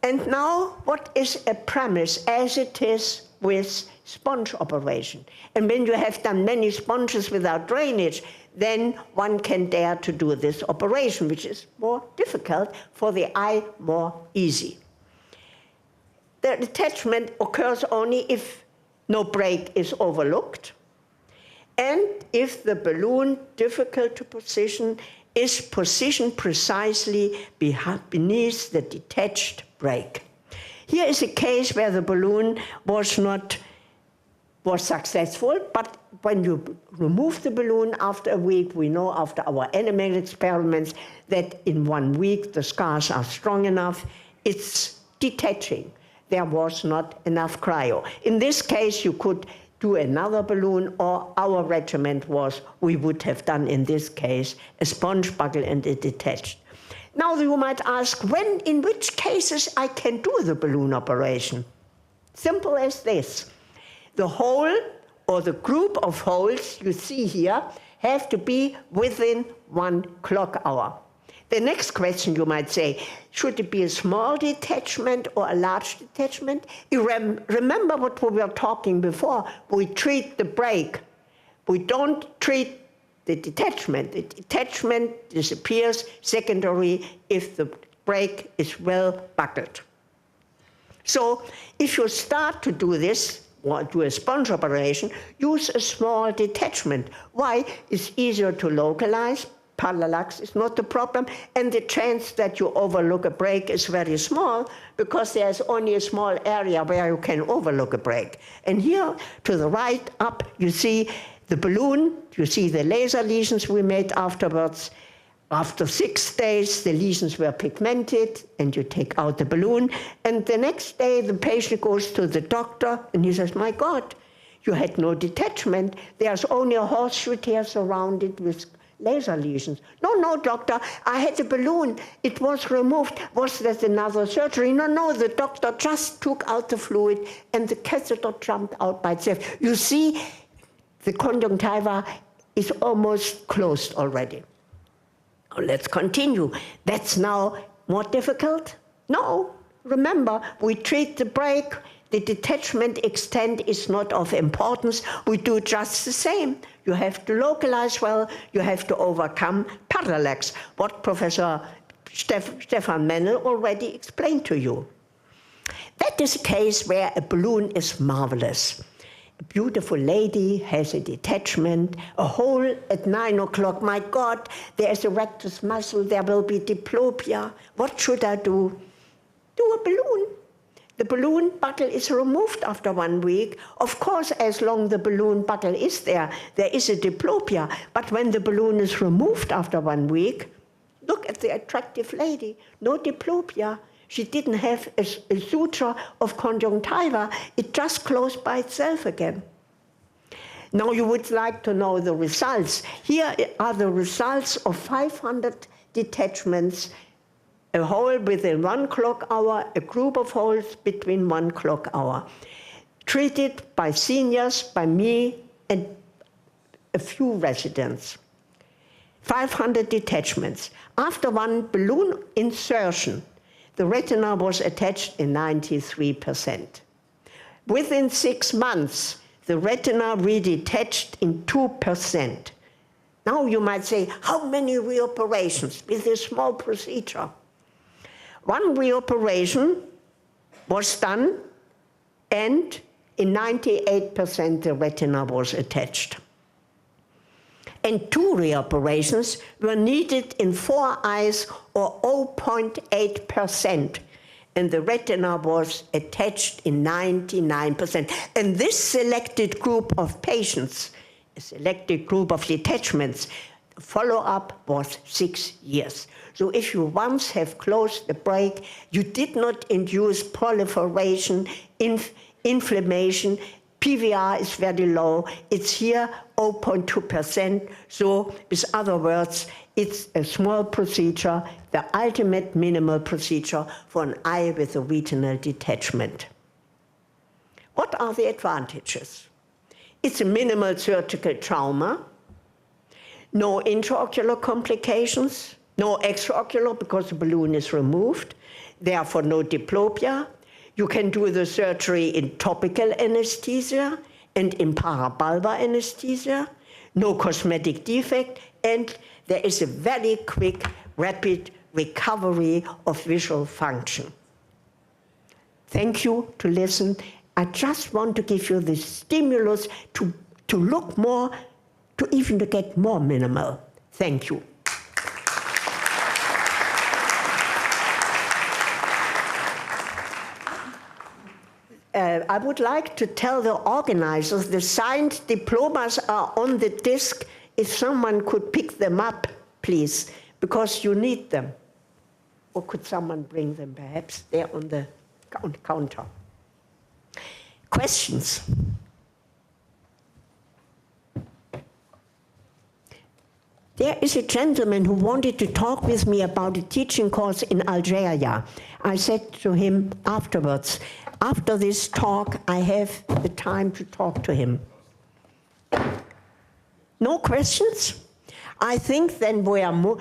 And now, what is a premise, as it is with sponge operation? And when you have done many sponges without drainage, then one can dare to do this operation, which is more difficult, for the eye more easy. The detachment occurs only if no break is overlooked, and if the balloon, difficult to position, is positioned precisely beneath the detached break. Here is a case where the balloon was successful, but when you remove the balloon after a week, we know after our animal experiments that in 1 week the scars are strong enough, it's detaching. There was not enough cryo. In this case, you could do another balloon, or our regimen was, we would have done in this case, a sponge buckle and a detached. Now you might ask, in which cases I can do the balloon operation? Simple as this. The hole or the group of holes you see here have to be within 1 clock hour. The next question you might say, should it be a small detachment or a large detachment? You remember what we were talking before. We treat the break. We don't treat the detachment. The detachment disappears secondary if the break is well buckled. So if you start to do this, or do a sponge operation, use a small detachment. Why? It's easier to localize. Parallax is not the problem, and the chance that you overlook a break is very small because there's only a small area where you can overlook a break. And here to the right up, you see the balloon, you see the laser lesions we made afterwards. After 6 days, the lesions were pigmented, and you take out the balloon. And the next day, the patient goes to the doctor, and he says, my God, you had no detachment. There's only a horseshoe tear surrounded with laser lesions. No, doctor, I had a balloon. It was removed. Was that another surgery? No, the doctor just took out the fluid, and the catheter jumped out by itself. You see, the conjunctiva is almost closed already. Let's continue. That's now more difficult? No. Remember, we treat the break. The detachment extent is not of importance. We do just the same. You have to localize well. You have to overcome parallax, what Professor Stefan Mennel already explained to you. That is a case where a balloon is marvelous. A beautiful lady has a detachment, a hole at 9 o'clock. My God, there is a rectus muscle, there will be diplopia. What should I do? Do a balloon. The balloon buckle is removed after 1 week. Of course, as long as the balloon buckle is there is a diplopia. But when the balloon is removed after 1 week, look at the attractive lady, no diplopia. She didn't have a suture of conjunctiva. It just closed by itself again. Now you would like to know the results. Here are the results of 500 detachments, a hole within 1 clock hour, a group of holes between 1 clock hour, treated by seniors, by me, and a few residents. 500 detachments. After 1 balloon insertion, the retina was attached in 93%. Within 6 months, the retina redetached in 2%. Now you might say, how many reoperations with this small procedure? 1 reoperation was done, and in 98% the retina was attached. and 2 reoperations were needed in 4 eyes, or 0.8%. And the retina was attached in 99%. And this selected group of patients, a selected group of detachments, follow-up was 6 years. So if you once have closed the break, you did not induce proliferation, inflammation. PVR is very low. It's here 0.2%. So with other words, it's a small procedure, the ultimate minimal procedure for an eye with a retinal detachment. What are the advantages? It's a minimal surgical trauma, no intraocular complications, no extraocular because the balloon is removed, therefore no diplopia. You can do the surgery in topical anesthesia and in parabulbar anesthesia, no cosmetic defect, and there is a very quick, rapid recovery of visual function. Thank you to listen. I just want to give you the stimulus to look more, to even to get more minimal. Thank you. I would like to tell the organizers the signed diplomas are on the disc. If someone could pick them up, please, because you need them. Or could someone bring them, perhaps? They're on the counter. Questions? There is a gentleman who wanted to talk with me about a teaching course in Algeria. I said to him afterwards, after this talk, I have the time to talk to him. No questions? I think then we are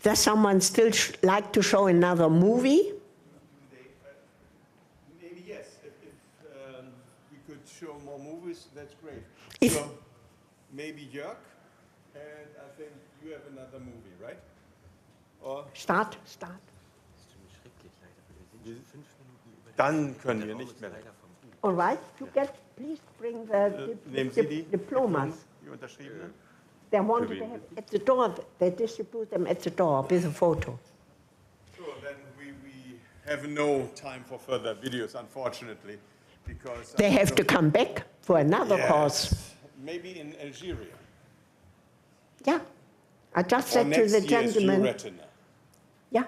does someone still like to show another movie? Maybe yes. If we could show more movies, that's great. If so maybe Jörg, and I think you have another movie, right? Or Start. Dann können wir nicht mehr. All right, please bring the Nehmen Sie die diplomas. Die unterschriebenen? They wanted to have at the door, they distribute them at the door with a photo. So then we have no time for further videos, unfortunately, because They have to come back for another course. Maybe in Algeria. Yeah, I just said to next the year's gentleman. Retina. Yeah.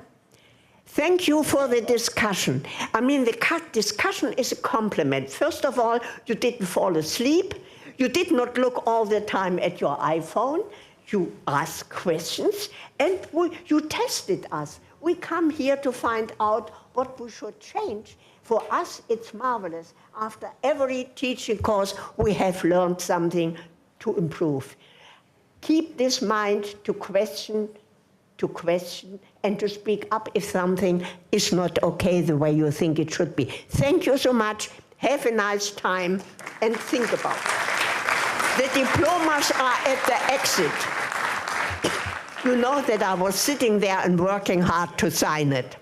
Thank you for the discussion. I mean, the discussion is a compliment. First of all, you didn't fall asleep. You did not look all the time at your iPhone. You asked questions, and you tested us. We come here to find out what we should change. For us, it's marvelous. After every teaching course, we have learned something to improve. Keep this mind to question, and to speak up if something is not okay the way you think it should be. Thank you so much. Have a nice time, and think about it. The diplomas are at the exit. You know that I was sitting there and working hard to sign it.